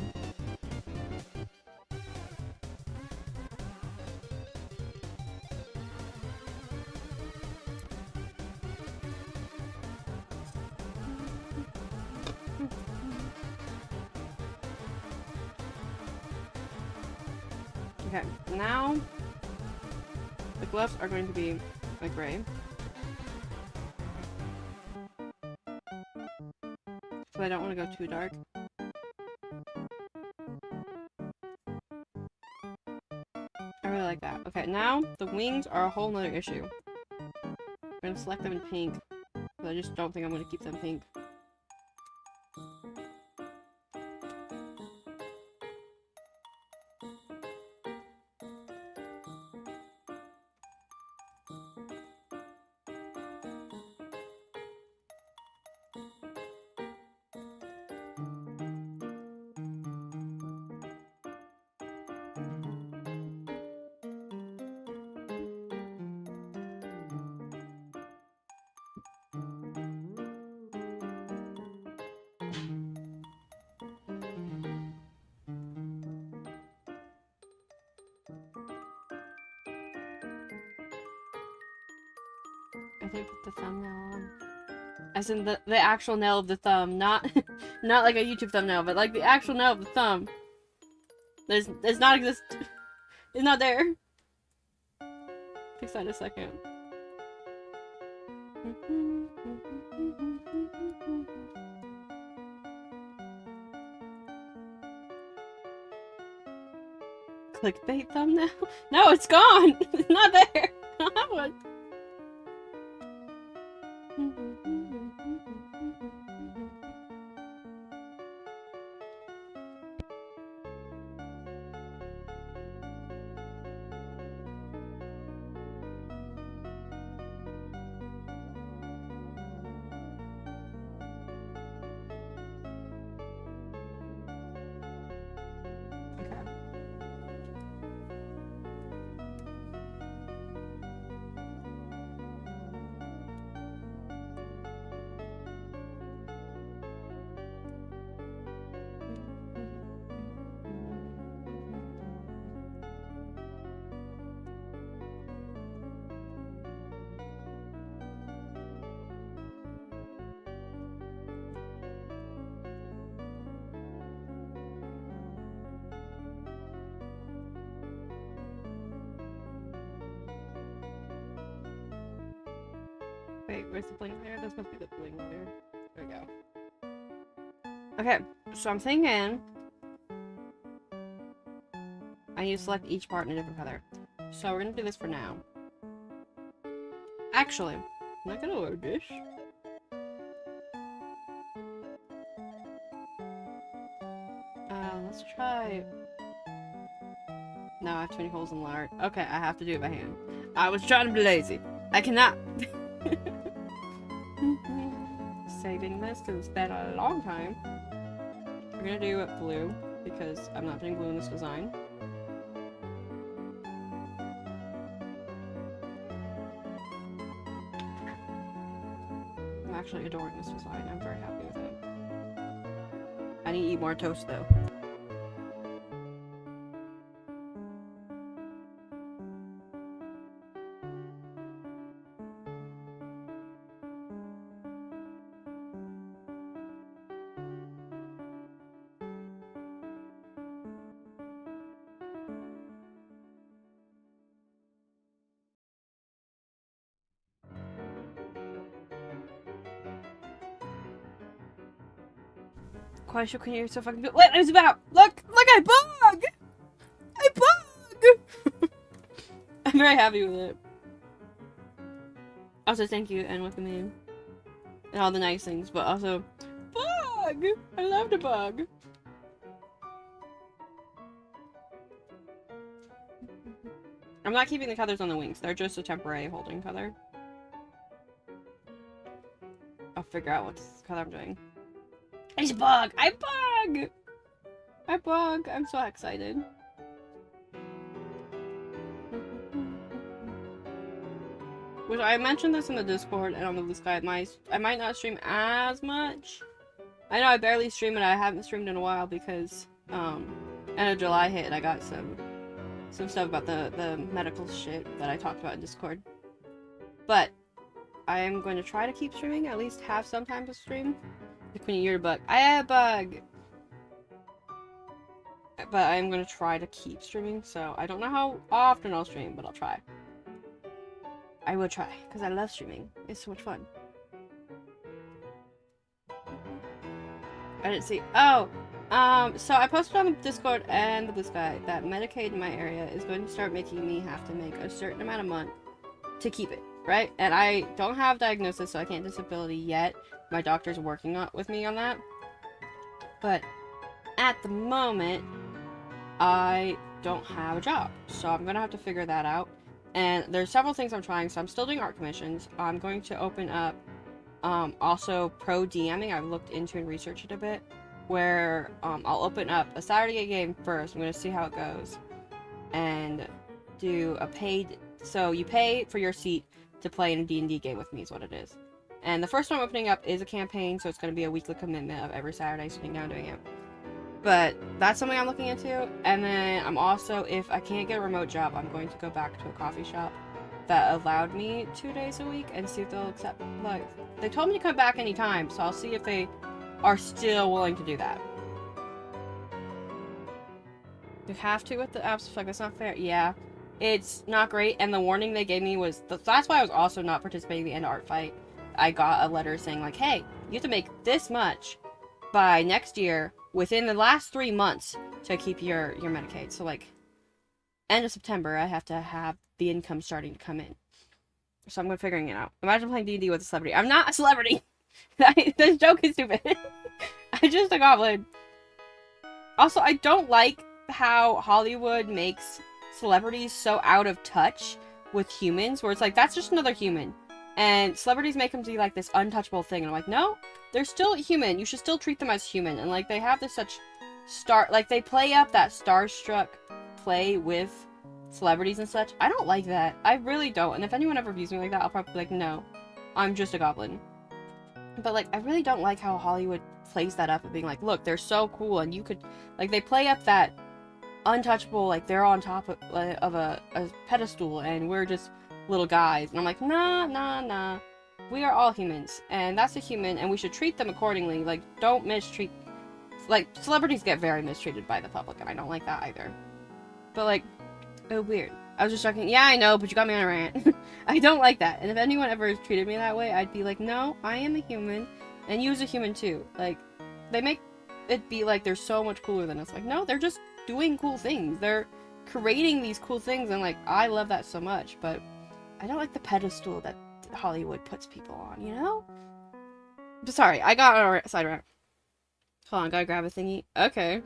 Okay, now the gloves are going to be like gray. So I don't want to go too dark. I really like that. Okay, now the wings are a whole nother issue. I'm gonna select them in pink, but I just don't think I'm gonna keep them pink. I did put the thumbnail on. As in the actual nail of the thumb, not not like a YouTube thumbnail, but like the actual nail of the thumb. There's not exist. It's not there. Fix that in a second. Clickbait thumbnail? No, it's gone! It's not there! I don't have one. Wait, where's the bling there? This must be the bling there. There we go. Okay, so I'm thinking I need to select each part in a different color. So we're gonna do this for now. Actually, I'm not gonna load this. Let's try. No, I have too many holes in the art. Okay, I have to do it by hand. I was trying to be lazy. I cannot. Saving this because it's been a long time. We're gonna do it blue because I'm not putting blue in this design. I'm actually adoring this design. I'm very happy with it. I need to eat more toast though. Quite sure can you so fucking good. What is about? Look, I bug! I bug! I'm very happy with it. Also, thank you, and welcome in. And all the nice things, but also, bug! I love the bug. I'm not keeping the colors on the wings. They're just a temporary holding color. I'll figure out what color I'm doing. It's a bug! I bug! I bug! I'm so excited. Which I mentioned this in the Discord and on the Blue Sky. I might not stream as much. I know I barely stream and I haven't streamed in a while because end of July hit and I got some stuff about the medical shit that I talked about in Discord. But I am going to try to keep streaming, at least have some time to stream. Queenie, you're a bug. I have a bug! But I'm gonna try to keep streaming, so I don't know how often I'll stream, but I'll try. I will try, because I love streaming. It's so much fun. I didn't see. Oh! So I posted on the Discord and the Blue Sky that Medicaid in my area is going to start making me have to make a certain amount a month to keep it, right? And I don't have diagnosis, so I can't disability yet. My doctor's working with me on that. But at the moment, I don't have a job. So I'm going to have to figure that out. And there's several things I'm trying. So I'm still doing art commissions. I'm going to open up also pro DMing. I've looked into and researched it a bit. Where I'll open up a Saturday game first. I'm going to see how it goes. And do a paid... So you pay for your seat to play in a D&D game with me is what it is. And the first one I'm opening up is a campaign, so it's going to be a weekly commitment of every Saturday sitting down doing it. But that's something I'm looking into. And then I'm also, if I can't get a remote job, I'm going to go back to a coffee shop that allowed me 2 days a week and see if they'll accept. Like, they told me to come back anytime, so I'll see if they are still willing to do that. You have to with the apps. Like, that's not fair. Yeah, it's not great. And the warning they gave me was that's why I was also not participating in the end art fight. I got a letter saying like, hey, you have to make this much by next year within the last 3 months to keep your Medicaid. So like, end of September, I have to have the income starting to come in. So I'm figuring it out. Imagine playing D&D with a celebrity. I'm not a celebrity. This joke is stupid. I'm just a goblin. Also, I don't like how Hollywood makes celebrities so out of touch with humans, where it's like, that's just another human. And celebrities make them be like this untouchable thing. And I'm like, no, they're still human. You should still treat them as human. And like, they have this such like, they play up that starstruck play with celebrities and such. I don't like that. I really don't. And if anyone ever views me like that, I'll probably be like, no, I'm just a goblin. But like, I really don't like how Hollywood plays that up and being like, look, they're so cool, and you could, like, they play up that untouchable, like, they're on top of a pedestal and we're just little guys. And I'm like, nah. We are all humans, and that's a human, and we should treat them accordingly. Like, don't mistreat, like, celebrities get very mistreated by the public, and I don't like that either. But like, oh, weird. I was just joking. Yeah, I know, but you got me on a rant. I don't like that. And if anyone ever treated me that way, I'd be like, no, I am a human, and you as a human too. Like, they make it be like they're so much cooler than us. Like, no, they're just doing cool things. They're creating these cool things, and like, I love that so much, but I don't like the pedestal that Hollywood puts people on, you know? But sorry, I got on a side rant. Hold on, gotta grab a thingy. Okay. You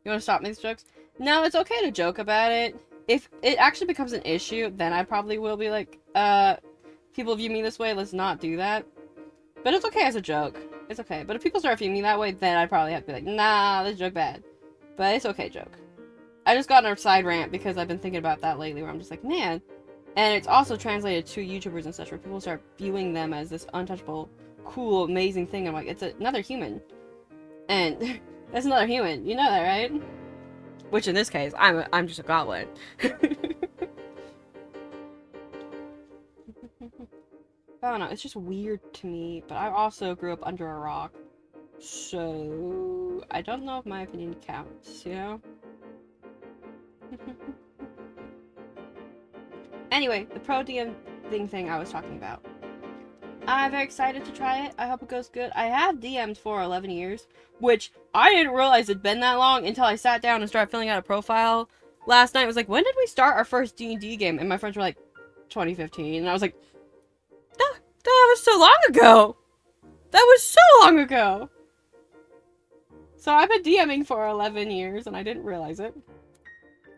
wanna stop these jokes? No, it's okay to joke about it. If it actually becomes an issue, then I probably will be like, people view me this way, let's not do that. But it's okay as a joke. It's okay. But if people start viewing me that way, then I'd probably have to be like, nah, this joke bad. But it's okay joke. I just got on a side rant because I've been thinking about that lately, where I'm just like, man. And it's also translated to YouTubers and such, where people start viewing them as this untouchable, cool, amazing thing. I'm like, it's another human. And that's another human. You know that, right? Which in this case, I'm just a goblin. I don't know, it's just weird to me, but I also grew up under a rock. So, I don't know if my opinion counts, you know? Anyway, the pro DM thing I was talking about. I'm very excited to try it. I hope it goes good. I have DM'd for 11 years, which I didn't realize it'd been that long until I sat down and started filling out a profile last night. It was like, when did we start our first D&D game? And my friends were like, 2015. And I was like, that was so long ago! That was so long ago! So I've been DMing for 11 years, and I didn't realize it.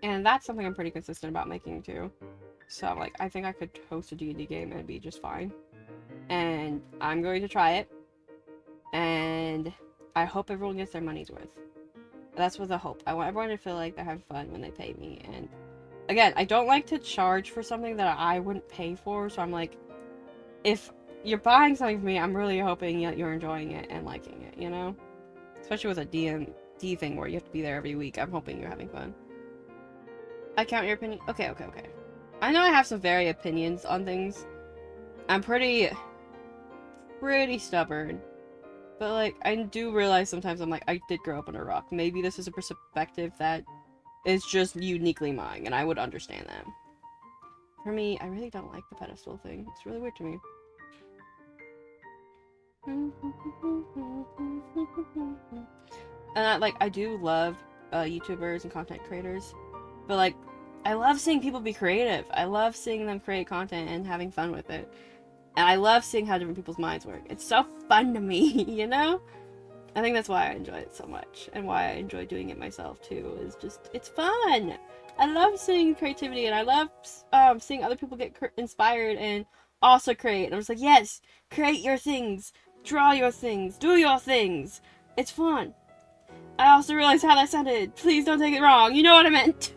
And that's something I'm pretty consistent about making, too. So I'm like, I think I could host a D&D game and be just fine. And I'm going to try it. And I hope everyone gets their money's worth. That's what I hope. I want everyone to feel like they're having fun when they pay me. And again, I don't like to charge for something that I wouldn't pay for. So I'm like, if you're buying something from me, I'm really hoping that you're enjoying it and liking it, you know? Especially with a D&D thing where you have to be there every week. I'm hoping you're having fun. I count your opinion? Okay. I know I have some very opinions on things. I'm pretty stubborn. But, like, I do realize sometimes I'm like, I did grow up on a rock. Maybe this is a perspective that is just uniquely mine, and I would understand that. For me, I really don't like the pedestal thing. It's really weird to me. And, I do love YouTubers and content creators. But, like, I love seeing people be creative. I love seeing them create content and having fun with it. And I love seeing how different people's minds work. It's so fun to me, you know? I think that's why I enjoy it so much. And why I enjoy doing it myself, too. Is just, it's fun! I love seeing creativity, and I love seeing other people get inspired and also create. And I was like, yes! Create your things! Draw your things! Do your things! It's fun! I also realized how that sounded. Please don't take it wrong. You know what I meant!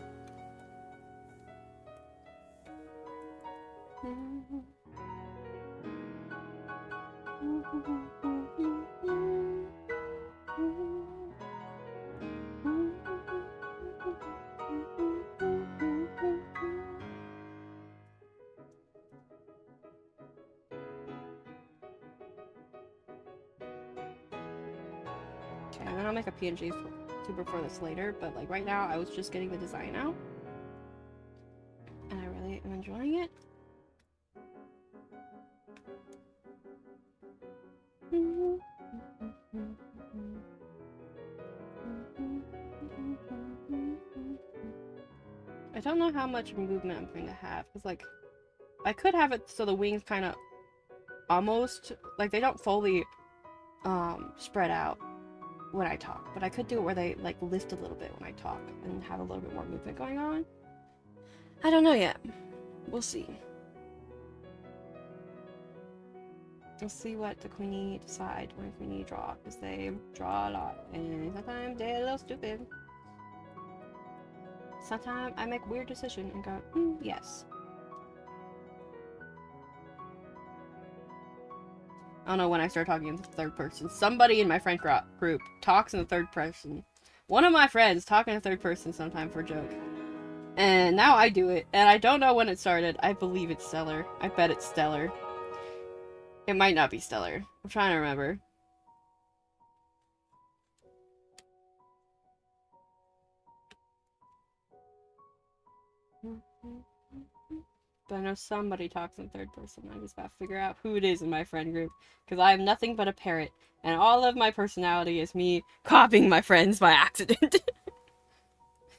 Okay, and then I'll make a PNG tuber for this later, but like right now I was just getting the design out. And I really am enjoying it. I don't know how much movement I'm going to have, because like I could have it so the wings kind of almost like they don't fully spread out when I talk, but I could do it where they like lift a little bit when I talk and have a little bit more movement going on. I don't know yet. We'll see. We'll see what the Queenie decide when Queenie draw, because they draw a lot and sometimes they're a little stupid. Sometimes I make weird decisions and go, yes. I don't know when I start talking in the third person. Somebody in my friend group talks in the third person. One of my friends talking in third person sometime for a joke. And now I do it. And I don't know when it started. I believe it's Stellar. I bet it's Stellar. It might not be Stellar. I'm trying to remember. But I know somebody talks in third person. I just gotta figure out who it is in my friend group. Because I am nothing but a parrot. And all of my personality is me copying my friends by accident.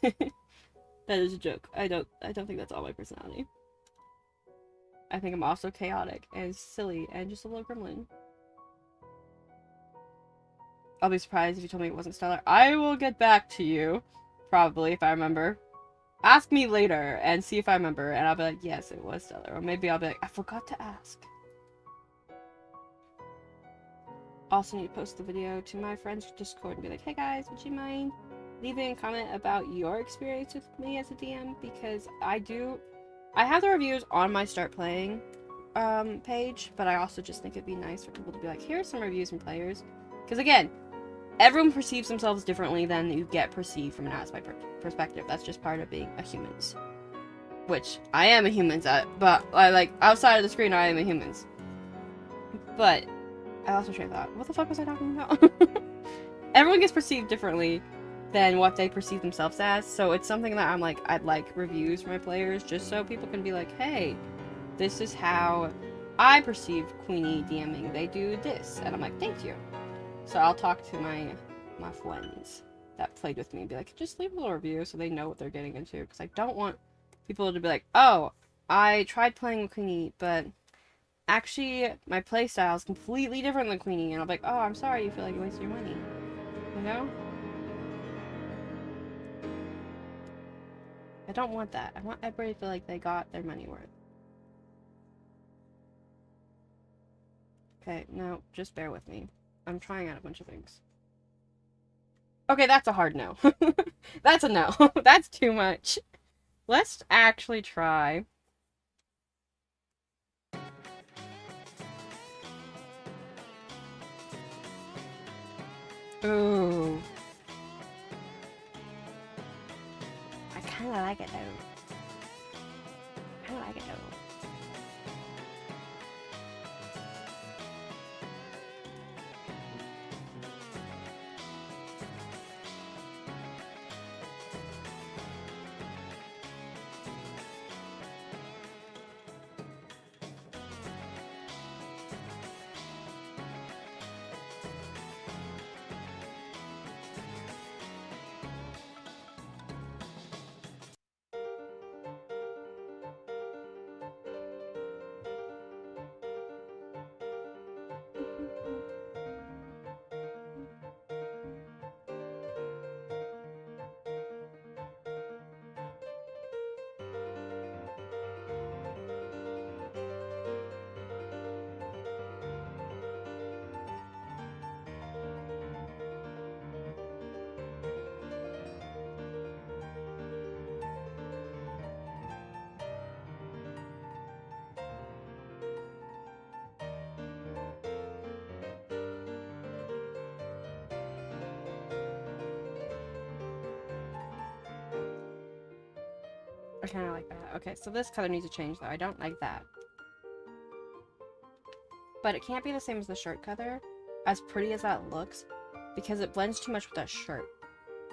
That is a joke. I don't think that's all my personality. I think I'm also chaotic and silly and just a little gremlin. I'll be surprised if you told me it wasn't Stellar. I will get back to you. Probably, if I remember. Ask me later and see if I remember, and I'll be like, yes, it was Stellar. Or maybe I'll be like, I forgot to ask. Also need to post the video to my friend's Discord and be like, hey guys, would you mind leaving a comment about your experience with me as a DM? Because I have the reviews on my Start Playing page, but I also just think it'd be nice for people to be like, here's some reviews from players. Because again, everyone perceives themselves differently than you get perceived from an outside perspective. That's just part of being a humans. Which, I am a humans at, but like, outside of the screen, I am a humans. But, I lost my train of thought. What the fuck was I talking about? Everyone gets perceived differently than what they perceive themselves as, so it's something that I'm like, I'd like reviews from my players, just so people can be like, hey, this is how I perceive Queenie DMing. They do this. And I'm like, thank you. So I'll talk to my friends that played with me and be like, just leave a little review so they know what they're getting into. Because I don't want people to be like, oh, I tried playing with Queenie, but actually my playstyle is completely different than Queenie. And I'll be like, oh, I'm sorry you feel like you wasted your money. You know? I don't want that. I want everybody to feel like they got their money worth. Okay, no, just bear with me. I'm trying out a bunch of things. Okay, that's a hard no. That's a no. That's too much. Let's actually try. Ooh. I kinda like it though. I like it though. I kind of like that. Okay, so this color needs to change though. I don't like that. But it can't be the same as the shirt color, as pretty as that looks, because it blends too much with that shirt.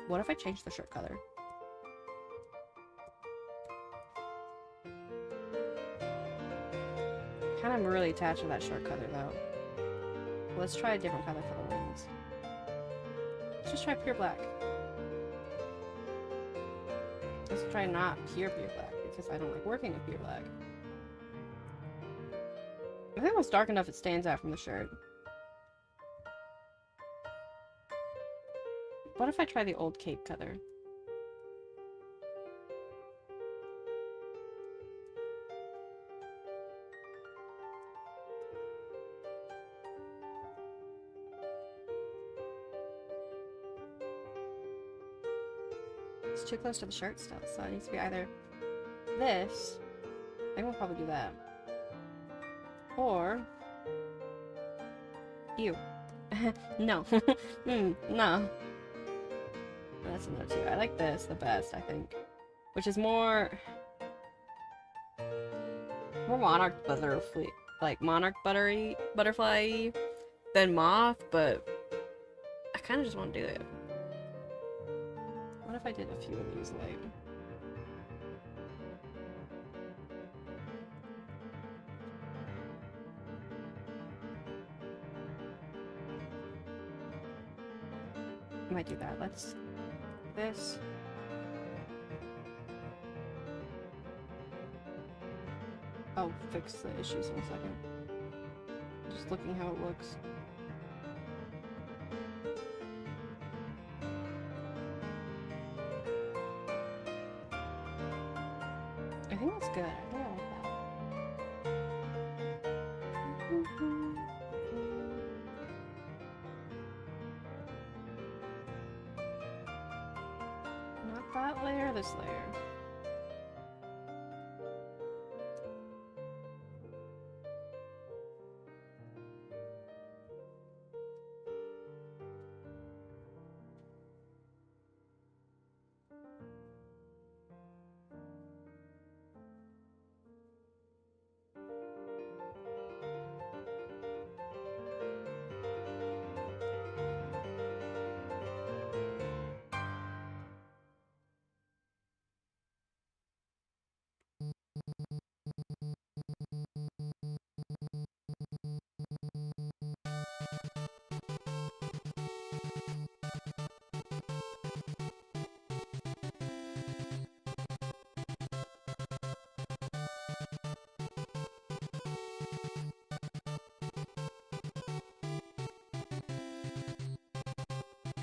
What if I change the shirt color? Kind of really attached to that shirt color though. Let's try a different color for the wings. Let's just try pure black. Let's try not pure black because I don't like working with pure black. I think it's dark enough it stands out from the shirt. What if I try the old cape color? It's too close to the shirt still, so it needs to be either this. I think we'll probably do that. Or... Ew. No. No. That's another two. I like this the best, I think. Which is more monarch butterfly, like monarch butterfly than moth, but I kind of just want to do it. What if I did a few of these like? I might do that. Let's this. I'll fix the issues in a second. Just looking how it looks. I think that's good. I really like that. Not that layer, this layer.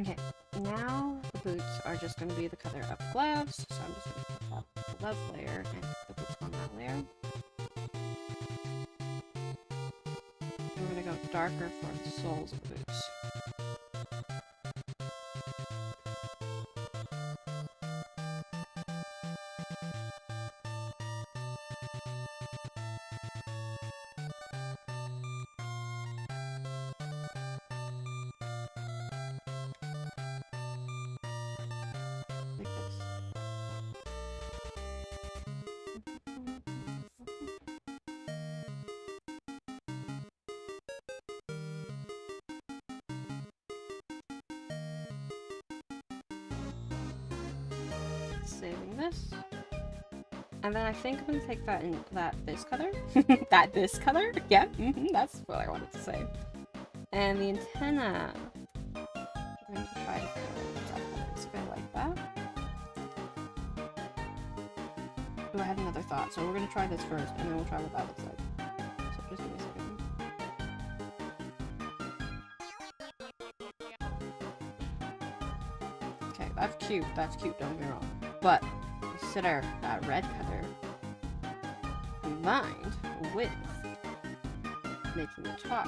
Okay, now the boots are just going to be the color of the gloves, so I'm just going to put up the glove layer and the boots on that layer. And we're going to go darker for the soles of the boots. Saving this. And then I think I'm gonna take that in this color. this color? Yeah, that's what I wanted to say. And the antenna, I'm going to try to go like that. Oh, I had another thought, so we're gonna try this first, and then we'll try what that looks like. So just give me a second. Okay, that's cute, don't get me wrong. But consider that red color combined with making the top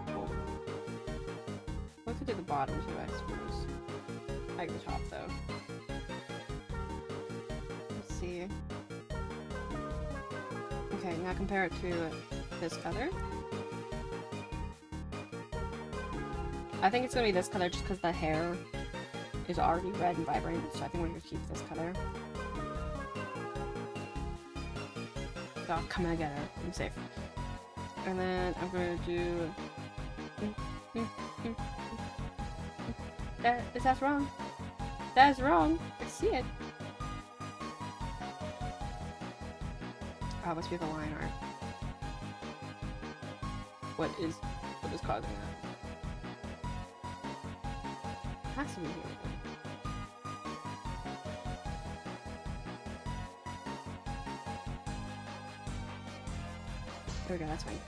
cool. We could do the bottom too, I suppose. I like the top though. Let's see. Okay, now compare it to this color. I think it's gonna be this color just because the hair is already red and vibrant, so I think we're gonna keep this color. It's all coming together. I'm safe. And then I'm gonna do That's wrong. That's wrong. I see it. Oh, it must be the line art. What is causing that? Has to be here. There we go, that's fine.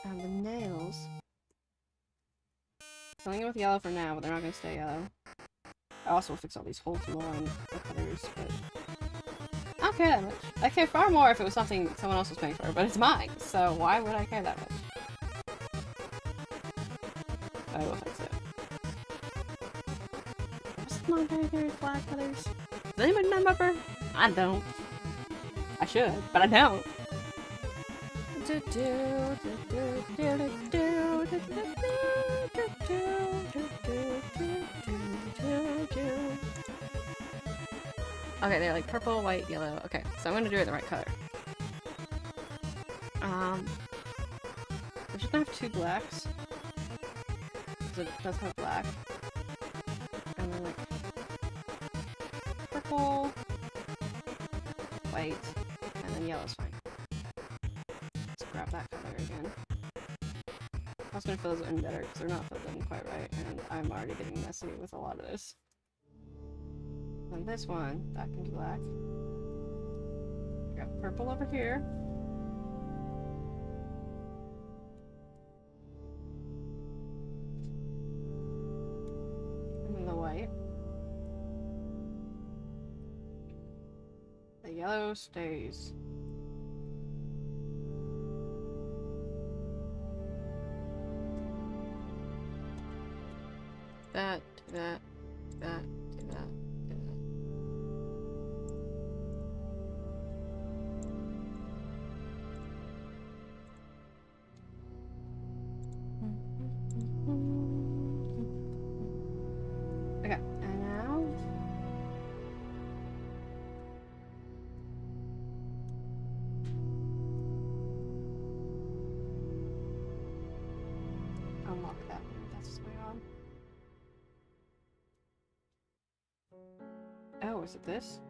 And the nails. Filling it with yellow for now, but they're not gonna stay yellow. I also will fix all these holes more and the colors, but I don't care that much. I care far more if it was something someone else was paying for, but it's mine, so why would I care that much? I will fix it. What's non-binary flag colors? Does anybody remember? I don't. I should, but I don't. Okay, they're like purple, white, yellow. Okay, so I'm gonna do it the right color. We're just gonna have 2 blacks. Because it does have black. And then like purple, white, and then yellow's fine. Let's grab that color again. I was gonna fill those in better because they're not filled in quite right, and I'm already getting messy with a lot of this. And this one, that can be black. We got purple over here. And then the white. The yellow stays. That, do that, that, do that, do that. Okay, and now unlock that one. That's what's going on. Oh, is it this?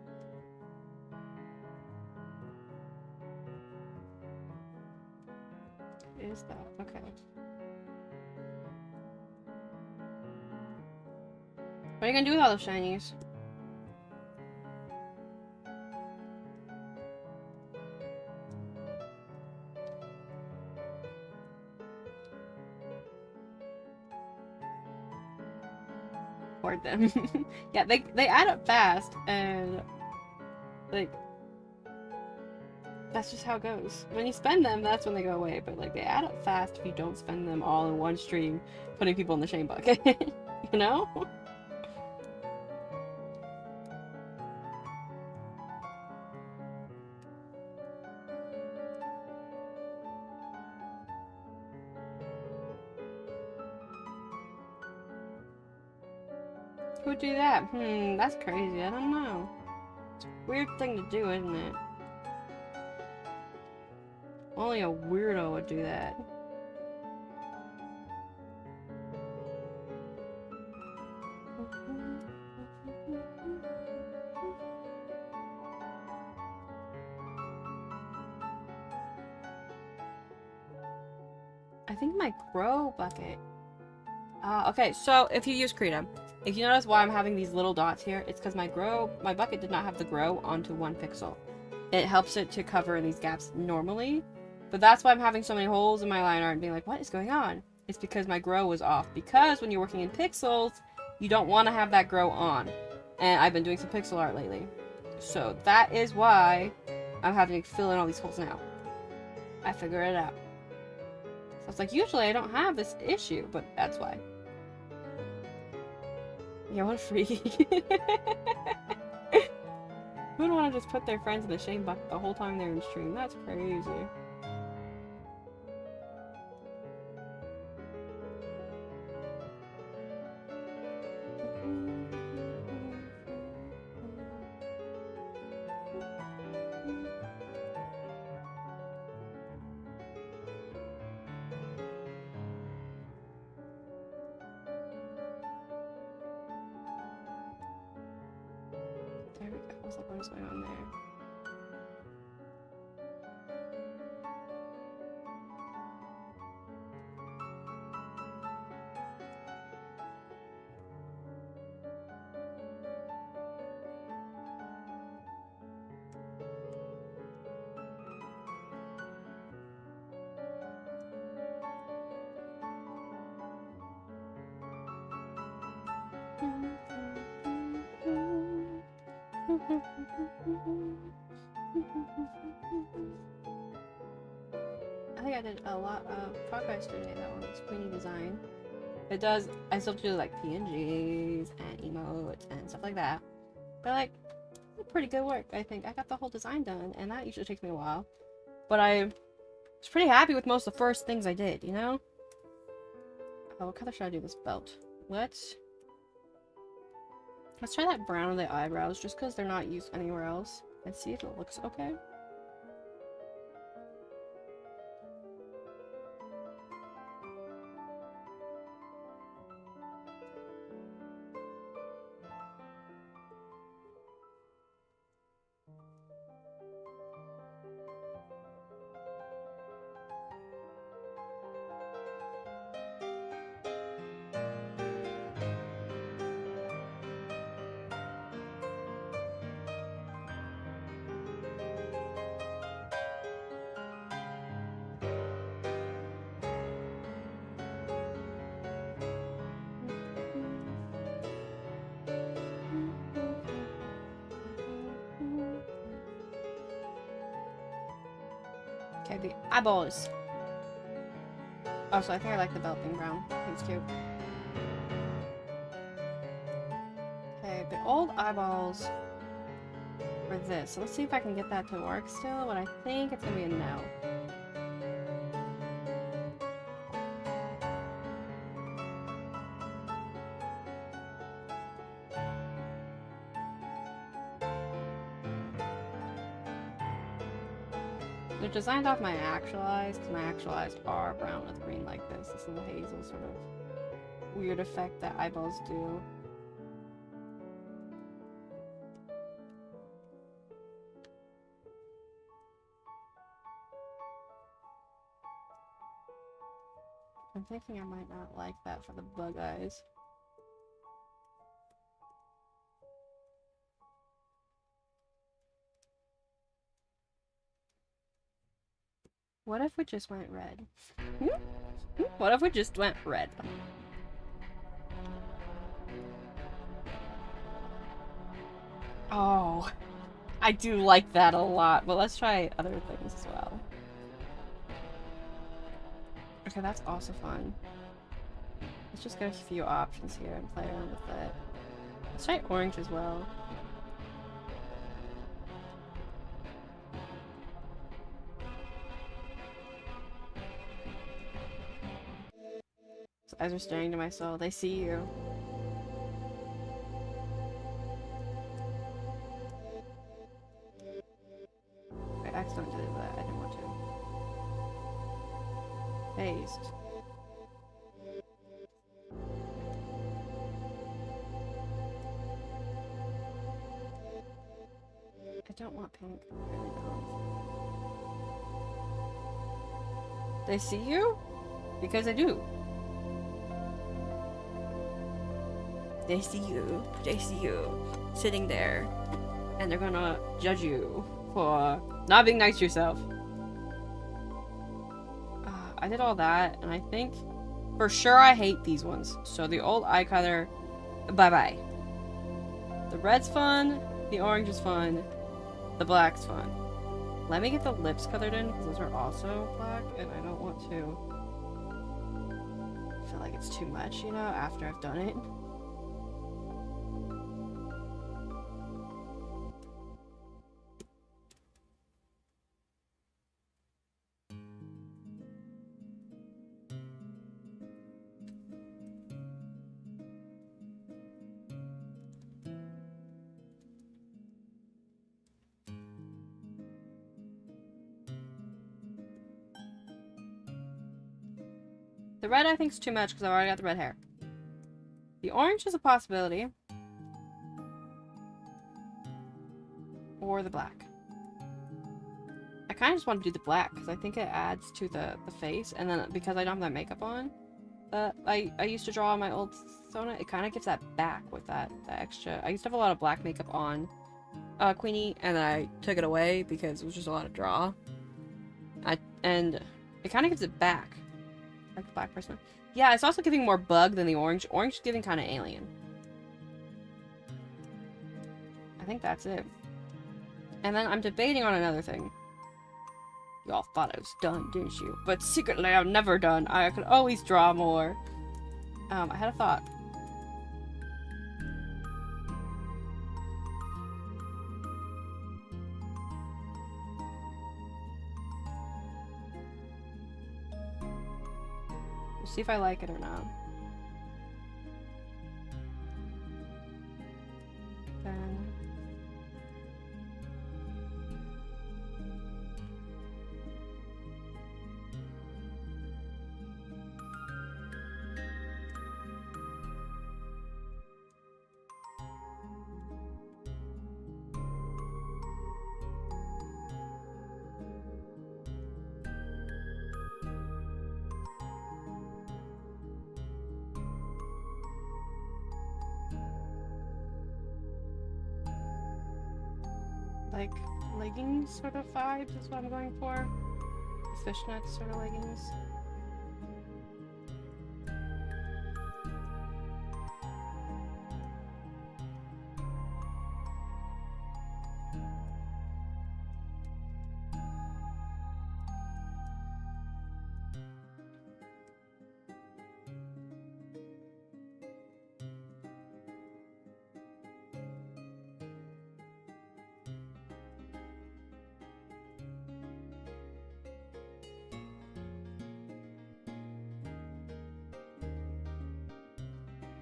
Is that? Okay. What are you gonna do with all those shinies? Hoard them. Yeah, they add up fast, and like that's just how it goes. When you spend them, that's when they go away. But like they add up fast if you don't spend them all in one stream, putting people in the shame bucket. You know? Who would do that? That's crazy. I don't know. It's a weird thing to do, isn't it? Only a weirdo would do that. I think my grow bucket. Okay, so if you use Krita, if you notice why I'm having these little dots here, it's because my bucket did not have the grow onto 1 pixel. It helps it to cover these gaps normally, but that's why I'm having so many holes in my line art and being like, what is going on? It's because my grow was off. Because when you're working in pixels, you don't want to have that grow on. And I've been doing some pixel art lately. So that is why I'm having to fill in all these holes now. I figured it out. So it's like, usually I don't have this issue, but that's why. Yeah, what a freak. Who would want to just put their friends in the shame bucket the whole time they're in stream? That's crazy. was like, what is going on there? I think I did a lot of progress today though on this Queenie design. It does, I still do like PNGs and emotes and stuff like that. But like, it's pretty good work, I think. I got the whole design done, and that usually takes me a while. But I was pretty happy with most of the first things I did, you know? Oh, what color should I do this belt? Let's try that brown on the eyebrows, just because they're not used anywhere else. And see if it looks okay. Okay, the eyeballs. Oh, so I think I like the belt being brown. I think it's cute. Okay, the old eyeballs for this. So let's see if I can get that to work still, but I think it's gonna be a no. They're designed off my actual eyes, because my actual eyes are brown with green like this. This little hazel sort of weird effect that eyeballs do. I'm thinking I might not like that for the bug eyes. What if we just went red? What if we just went red? Oh, I do like that a lot, but let's try other things as well. Okay, that's also fun. Let's just get a few options here and play around with it. Let's try orange as well. His eyes are staring to my soul. They see you. I accidentally did that. I didn't want to. Paste. I don't want pink. I really don't. They see you? Because they do. They see you. They see you. Sitting there. And they're gonna judge you for not being nice to yourself. I did all that, and I think for sure I hate these ones. So the old eye color, bye-bye. The red's fun. The orange is fun. The black's fun. Let me get the lips colored in, because those are also black, and I don't want to feel like it's too much, you know, after I've done it. The red I think is too much because I've already got the red hair. The orange is a possibility. or the black? I kind of just want to do the black because I think it adds to the face, and then because I don't have that makeup on that I used to draw on my old Sona, it kind of gives that back with that extra. I used to have a lot of black makeup on Queenie, and I took it away because it was just a lot of draw. And it kind of gives it back, like the black person. Yeah, it's also giving more bug than the orange. Orange is giving kind of alien. I think that's it. And then I'm debating on another thing. Y'all thought I was done, didn't you? But secretly, I'm never done. I could always draw more. I had a thought. We'll see if I like it or not. Then... like leggings sort of vibes is what I'm going for. Fishnet sort of leggings.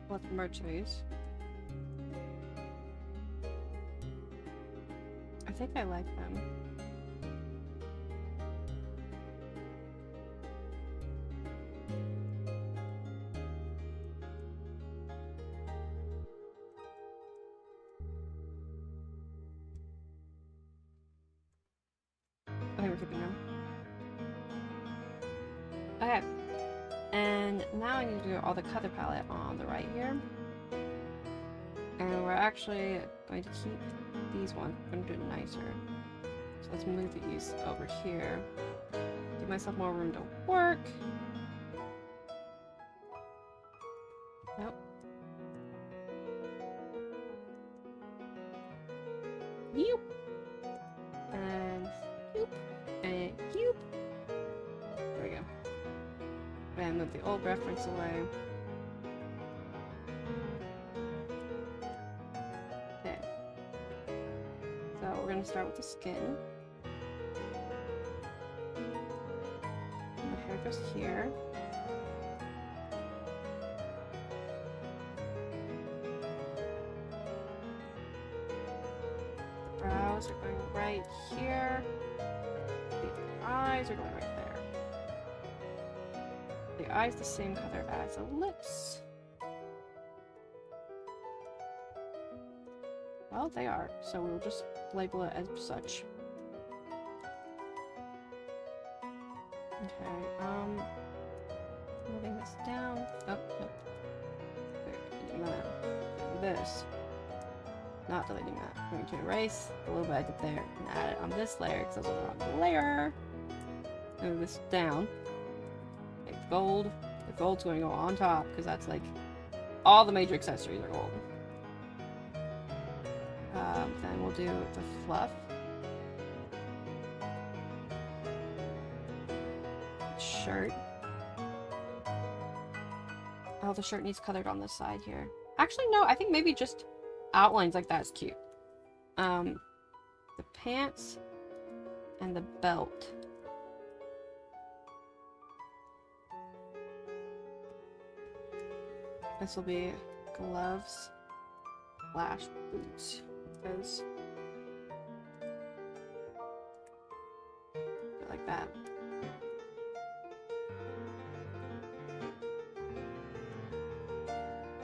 What merch I use? I think I like them. I think we're keeping them. Okay. And now I need to do all the color palette on the right here. And we're actually going to keep these ones. We're going to do it nicer. So let's move these over here. Give myself more room to work. Nope. Yoop. And yoop. And yoop. There we go. And move the old reference away. Okay. So we're going to start with the skin. My hair goes here. The brows are going right here. The eyes are going right there. The eye's the same color as the lips. Well, they are, so we'll just label it as such. Okay, moving this down. Oh, nope. Deleting that. This. Not deleting that. I'm going to erase a little bit I did there and add it on this layer because that's on the wrong layer. Move this down. Gold. The gold's going to go on top because that's like all the major accessories are gold. Then we'll do the fluff. Shirt. Oh, the shirt needs colored on this side here. Actually, no, I think maybe just outlines like that is cute. The pants and the belt. This will be gloves / boots because like that.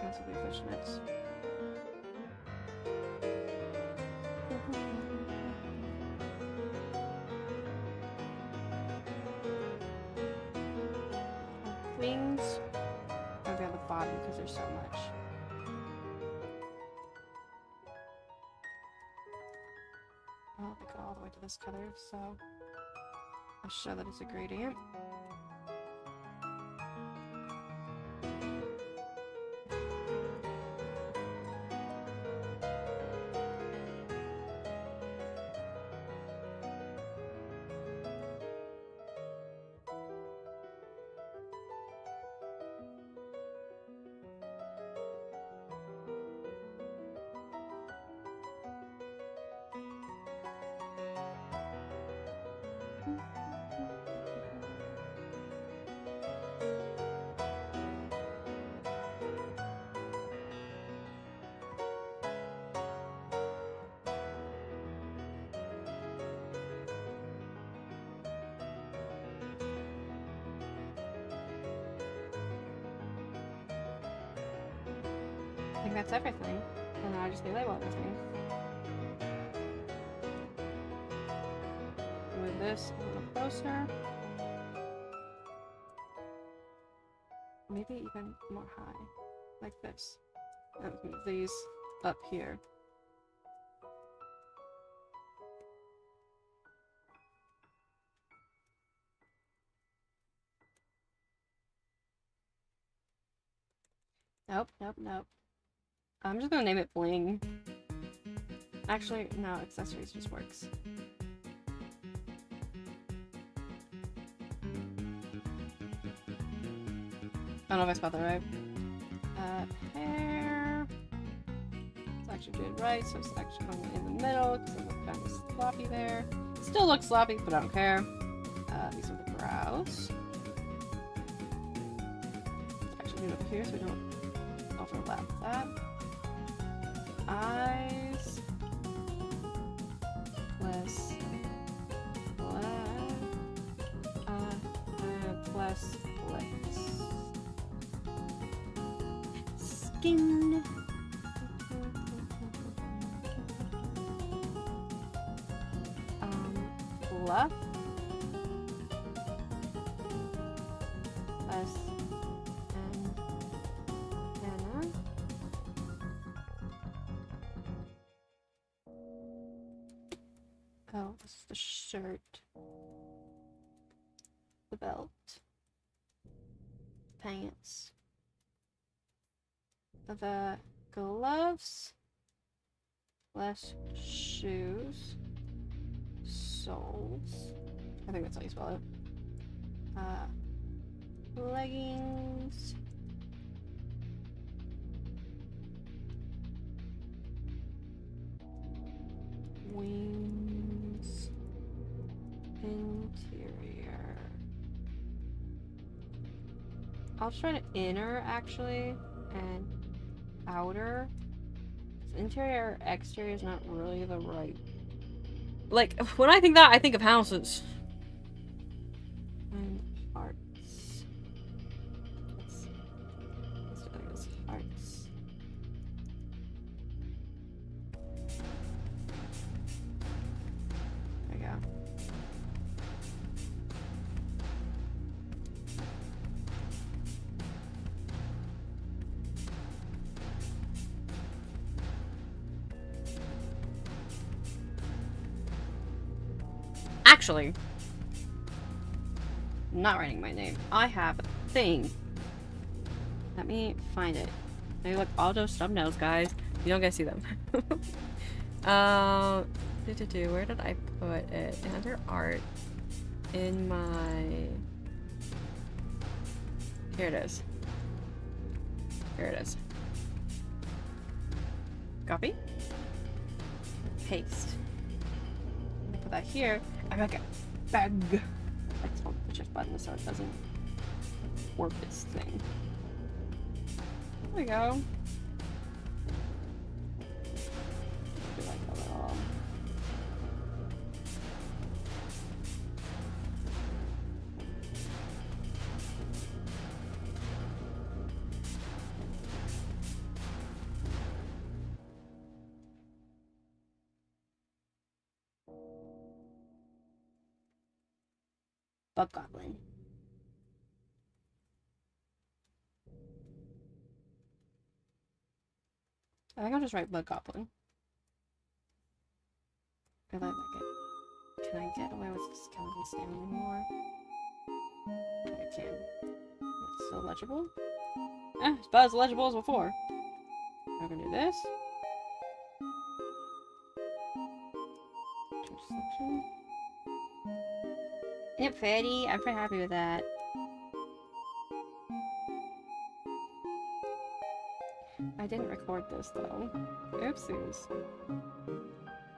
This will be fishnets. wings. I'll be on the bottom because there's so much. Oh, they go all the way to this color, so I'll show that it's a gradient. I think that's everything. And now I just label everything. Move this a little closer. Maybe even more high. Like this. And move these up here. Nope, nope, nope. I'm just gonna name it Bling. Actually, no, accessories just works. I don't know if I spelled that right. Hair. It's actually doing right, so it's actually going in the middle because it looks kind of sloppy there. It still looks sloppy, but I don't care. These are the brows. Actually, do it over here so we don't overlap that. Eyes. Plus lips. Skin. Fluff. Plus antenna. Oh, this is the shirt. The belt. Pants. The gloves. Less shoes. Soles. I think that's how you spell it. Leggings. Wings. Interior. I'll try to inner actually and outer. Interior, exterior is not really the right. Like when I think that, I think of houses. And hearts. Let's do this. Hearts. There we go. Actually, I'm not writing my name. I have a thing. Let me find it. Maybe look all those thumbnails, guys. You don't get to see them. Where did I put it? Under art. In my. Here it is. Here it is. Copy. Paste. I'm gonna put that here. I'm like a bag. I just want to push this button so it doesn't warp its thing. There we go. Do like a little. Bug Goblin. I think I'll just write Bug Goblin. I like it. Can I get away with skeleton's name anymore? I can. It's still legible? It's about as legible as before. I'm gonna do this. Change selection. Yep, pretty. I'm pretty happy with that. I didn't record this though. Oopsies.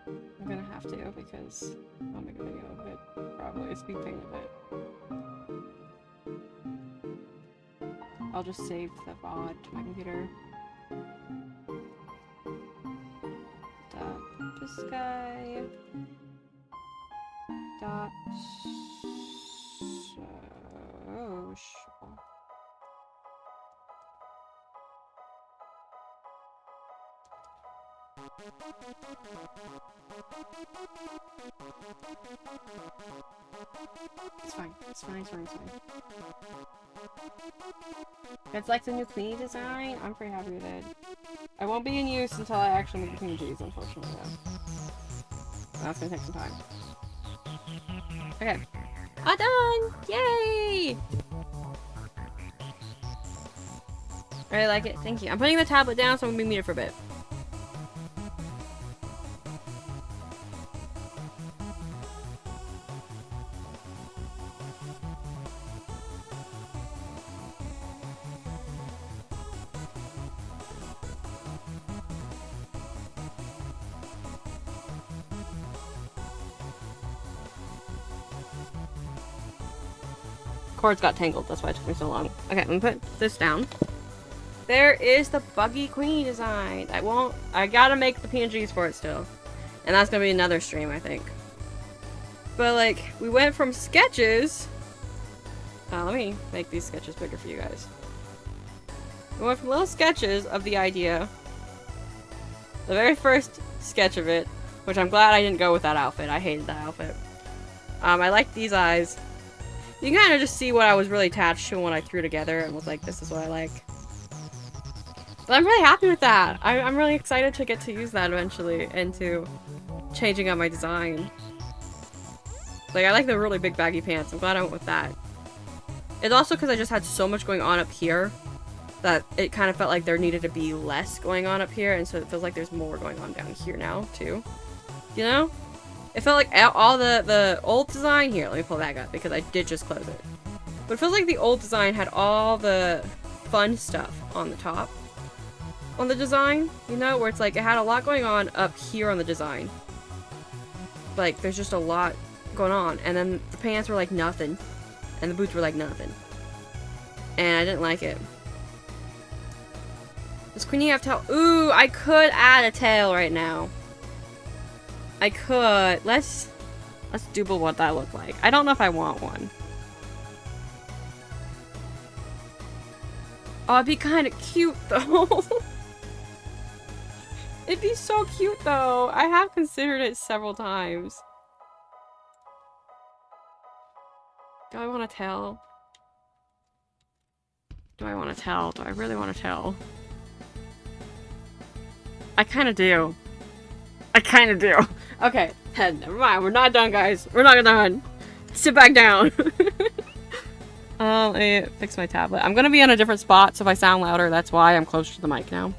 I'm gonna have to because I'll make a video of it. Probably a speed paint of it. I'll just save the VOD to my computer. This guy. Dot. Oh, sure. It's fine. It's fine. It's fine. It's fine. It's like the new Queenie design. I'm pretty happy with it. I won't be in use until I actually make the PNGs, unfortunately, though. That's gonna take some time. Okay. All done! Yay! I really like it. Thank you. I'm putting the tablet down, so I'm gonna be muted for a bit. Cords got tangled, that's why it took me so long. Okay, I'm gonna put this down. There is the Buggy Queenie design. I gotta make the PNGs for it still. And that's gonna be another stream, I think. But like, we went from sketches. Let me make these sketches bigger for you guys. We went from little sketches of the idea. The very first sketch of it, which I'm glad I didn't go with that outfit. I hated that outfit. I like these eyes. You can kind of just see what I was really attached to when I threw together and was like, this is what I like. But I'm really happy with that. I'm really excited to get to use that eventually and to changing up my design. Like, I like the really big baggy pants. I'm glad I went with that. It's also because I just had so much going on up here that it kind of felt like there needed to be less going on up here, and so it feels like there's more going on down here now, too. You know? It felt like all the old design here. Let me pull that up because I did just close it. But it feels like the old design had all the fun stuff on the top. On the design, you know, where it's like it had a lot going on up here on the design. Like, there's just a lot going on. And then the pants were like nothing. And the boots were like nothing. And I didn't like it. Does Queenie have tail? Ooh, I could add a tail right now. I could. Let's doodle what that looked like. I don't know if I want one. Oh, it'd be kind of cute though. It'd be so cute though. I have considered it several times. Do I want to tell? Do I want to tell? Do I really want to tell? I kind of do. I kind of do. Okay, never mind. We're not done, guys. We're not done. Sit back down. Let me fix my tablet. I'm gonna be in a different spot, so if I sound louder, that's why I'm closer to the mic now.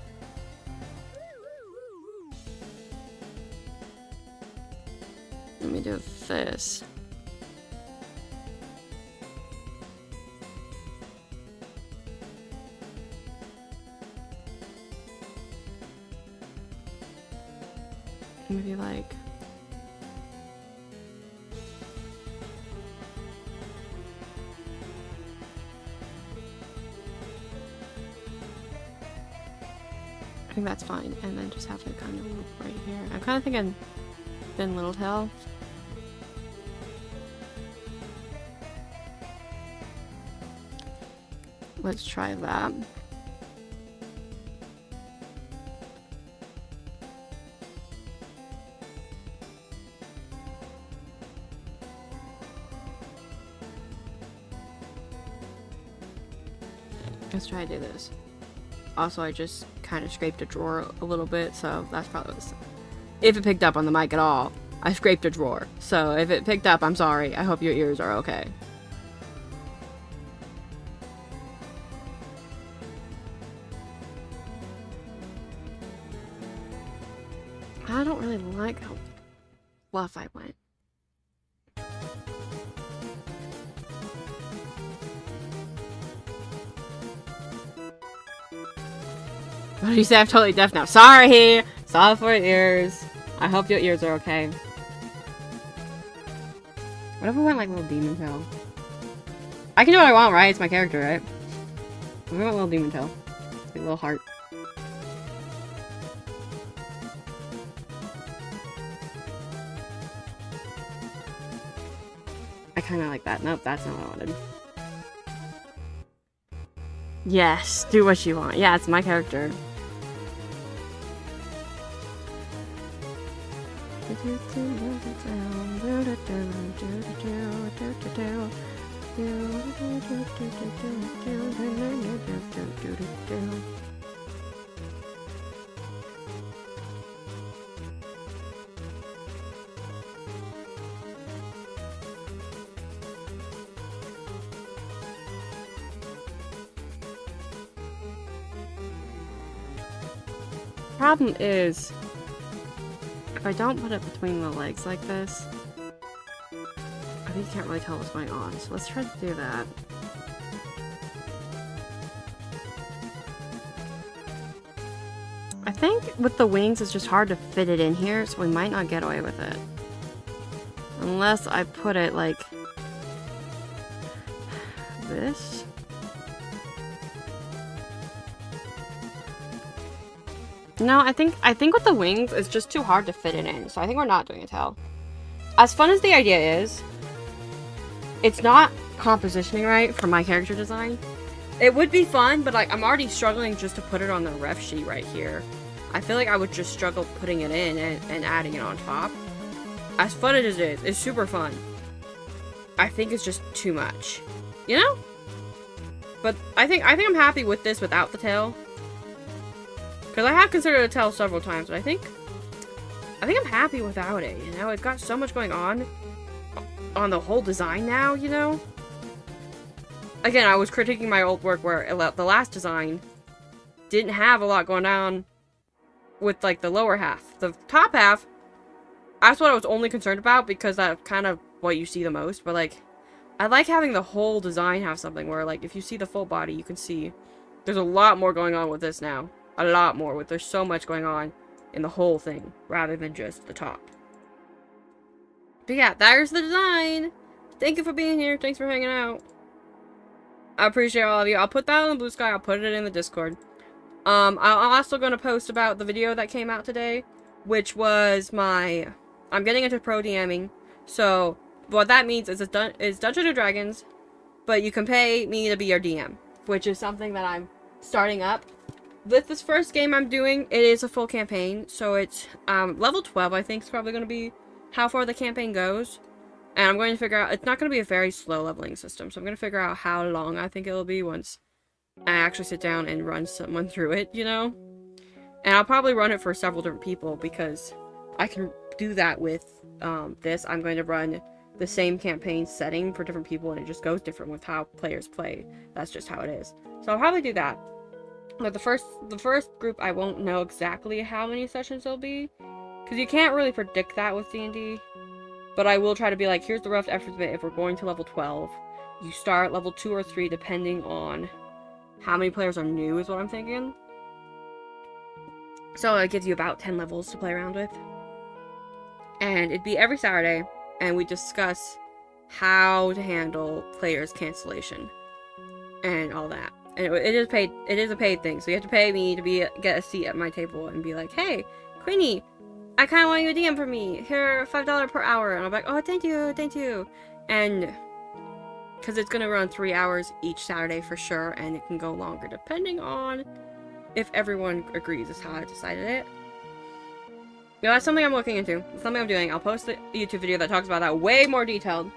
Let me do this. Maybe like I think that's fine, and then just have it kind of loop right here. I'm kind of thinking thin little tail. Let's try that. Let's try to do this. Also, I just kind of scraped a drawer a little bit, so that's probably what if it picked up on the mic at all. I scraped a drawer. So if it picked up, I'm sorry. I hope your ears are okay. I don't really like how fluff I went. What did you say? I'm totally deaf now. Sorry! Sorry for your ears. I hope your ears are okay. What if we went like little demon tail? I can do what I want, right? It's my character, right? We went little demon tail. Like a little heart. I kinda like that. Nope, that's not what I wanted. Yes, do what you want. Yeah, it's my character. Problem is, if I don't put it between the legs like this, I think you can't really tell what's going on. So let's try to do that. I think with the wings, it's just hard to fit it in here, so we might not get away with it. Unless I put it like this. No, I think with the wings, it's just too hard to fit it in. So I think we're not doing a tail. As fun as the idea is, it's not compositioning right for my character design. It would be fun, but like I'm already struggling just to put it on the ref sheet right here. I feel like I would just struggle putting it in and adding it on top. As fun as it is, it's super fun. I think it's just too much, you know? But I think I'm happy with this without the tail. Because I have considered a tail several times, but I think I'm happy without it, you know? It's got so much going on the whole design now, you know? Again, I was critiquing my old work where the last design didn't have a lot going on with, like, the lower half. The top half, that's what I was only concerned about because that's kind of what you see the most, but, like, I like having the whole design have something where, like, if you see the full body, you can see there's a lot more going on with this now. A lot more. There's so much going on in the whole thing, rather than just the top. But yeah, there's the design! Thank you for being here. Thanks for hanging out. I appreciate all of you. I'll put that on the Blue Sky. I'll put it in the Discord. I'm also going to post about the video that came out today, which was I'm getting into pro DMing. So, what that means is it's Dungeons & Dragons, but you can pay me to be your DM, which is something that I'm starting up. With this first game I'm doing, it is a full campaign, so it's level 12, I think, is probably going to be how far the campaign goes. And I'm going to figure out, it's not going to be a very slow leveling system, so I'm going to figure out how long I think it'll be once I actually sit down and run someone through it, you know? And I'll probably run it for several different people, because I can do that with this. I'm going to run the same campaign setting for different people, and it just goes different with how players play. That's just how it is. So I'll probably do that. But the first group, I won't know exactly how many sessions there'll be, because you can't really predict that with D&D. But I will try to be like, here's the rough estimate. If we're going to level 12, you start at level 2 or 3, depending on how many players are new, is what I'm thinking. So it gives you about 10 levels to play around with. And it'd be every Saturday, and we discuss how to handle players' cancellation and all that. And it is paid. It is a paid thing, so you have to pay me to get a seat at my table and be like, "Hey, Queenie, I kind of want you to DM for me. Here, $5 per hour." And I'm like, "Oh, thank you, thank you." And because it's gonna run 3 hours each Saturday for sure, and it can go longer depending on if everyone agrees. Is how I decided it. You know, that's something I'm looking into. It's something I'm doing. I'll post the YouTube video that talks about that way more detailed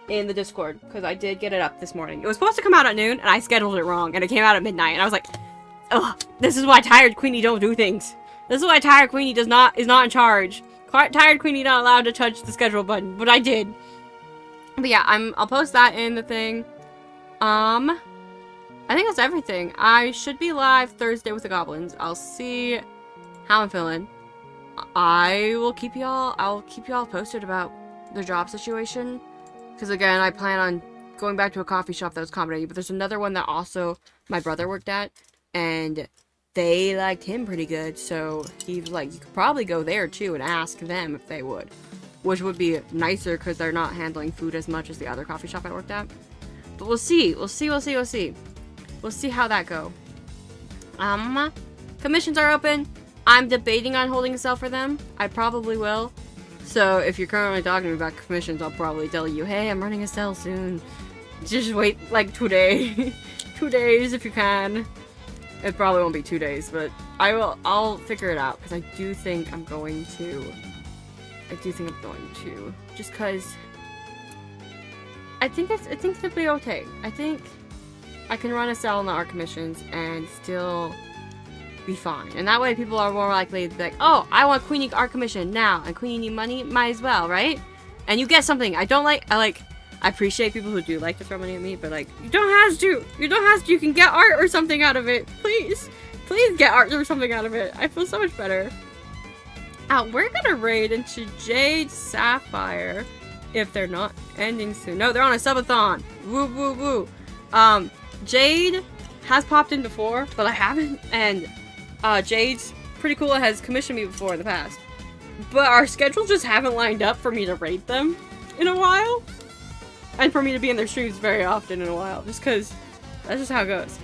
in the Discord, because I did get it up this morning. It was supposed to come out at noon, and I scheduled it wrong, and it came out at midnight, and I was like, Ugh, this is why Tired Queenie don't do things. This is why Tired Queenie is not in charge. Tired Queenie not allowed to touch the schedule button, but I did. But yeah, I'll post that in the thing. I think that's everything. I should be live Thursday with the goblins. I'll see how I'm feeling. I'll keep y'all posted about the job situation. Because again, I plan on going back to a coffee shop that was accommodating, but there's another one that also my brother worked at, and they liked him pretty good, so he's like, you could probably go there too and ask them if they would. Which would be nicer because they're not handling food as much as the other coffee shop I worked at. But we'll see. We'll see how that go. Commissions are open. I'm debating on holding a sale for them. I probably will. So if you're currently talking to me about commissions, I'll probably tell you, hey, I'm running a sale soon. Just wait like 2 days. 2 days if you can. It probably won't be 2 days, but I'll figure it out because I do think I'm going to. Just cause I think it'll be okay. I think I can run a sale on the art commissions and still be fine. And that way people are more likely to be like, oh, I want Queenie art commission now, and Queenie need money, might as well, right? And you get something. I appreciate people who do like to throw money at me, but like, you don't have to. You can get art or something out of it. Please get art or something out of it. I feel so much better. We're gonna raid into Jade Sapphire if they're not ending soon. No, they're on a subathon. Woo woo woo. Jade has popped in before, but I haven't. And Jade's pretty cool. It has commissioned me before in the past. But our schedules just haven't lined up for me to raid them in a while. And for me to be in their streams very often in a while. Just because that's just how it goes.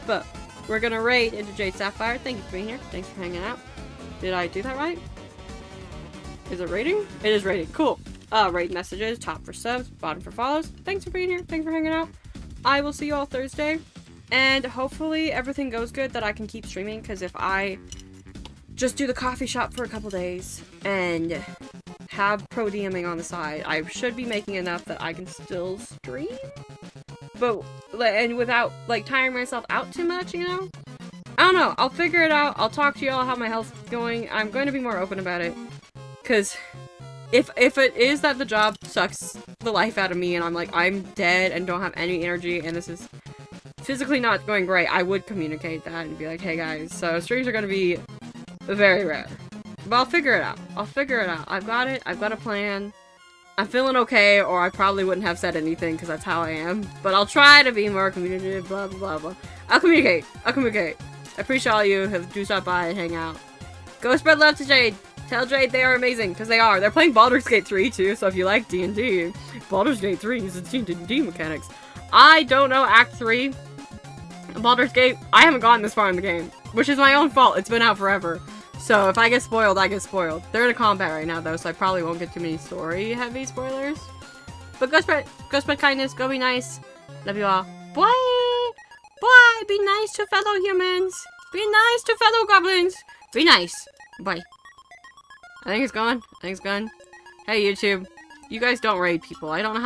But we're gonna raid into Jade Sapphire. Thank you for being here. Thanks for hanging out. Did I do that right? Is it rating? It is rating. Cool. Rate messages. Top for subs. Bottom for follows. Thanks for being here. Thanks for hanging out. I will see you all Thursday. And hopefully everything goes good that I can keep streaming. Because if I just do the coffee shop for a couple days and have pro DMing on the side, I should be making enough that I can still stream. But, and without, like, tiring myself out too much, you know? I don't know. I'll figure it out. I'll talk to y'all how my health's going. I'm going to be more open about it. Because if it is that the job sucks the life out of me and I'm like, I'm dead and don't have any energy and this is physically not going great, I would communicate that and be like, hey guys, so streams are going to be very rare. But I'll figure it out. I've got it. I've got a plan. I'm feeling okay, or I probably wouldn't have said anything because that's how I am. But I'll try to be more communicative, blah, blah, blah, blah. I'll communicate. I appreciate all you who do stop by and hang out. Go spread love to Jade. Tell Jade they are amazing, because they are. They're playing Baldur's Gate 3 too, so if you like D&D, Baldur's Gate 3 uses D&D mechanics. I don't know Act 3. Baldur's Gate, I haven't gotten this far in the game, which is my own fault. It's been out forever. So if I get spoiled, I get spoiled. They're in a combat right now though, so I probably won't get too many story-heavy spoilers. But go spread kindness, go be nice. Love you all. Bye! Bye! Be nice to fellow humans! Be nice to fellow goblins! Be nice! Bye. I think it's gone. Hey YouTube, you guys don't raid people. I don't know how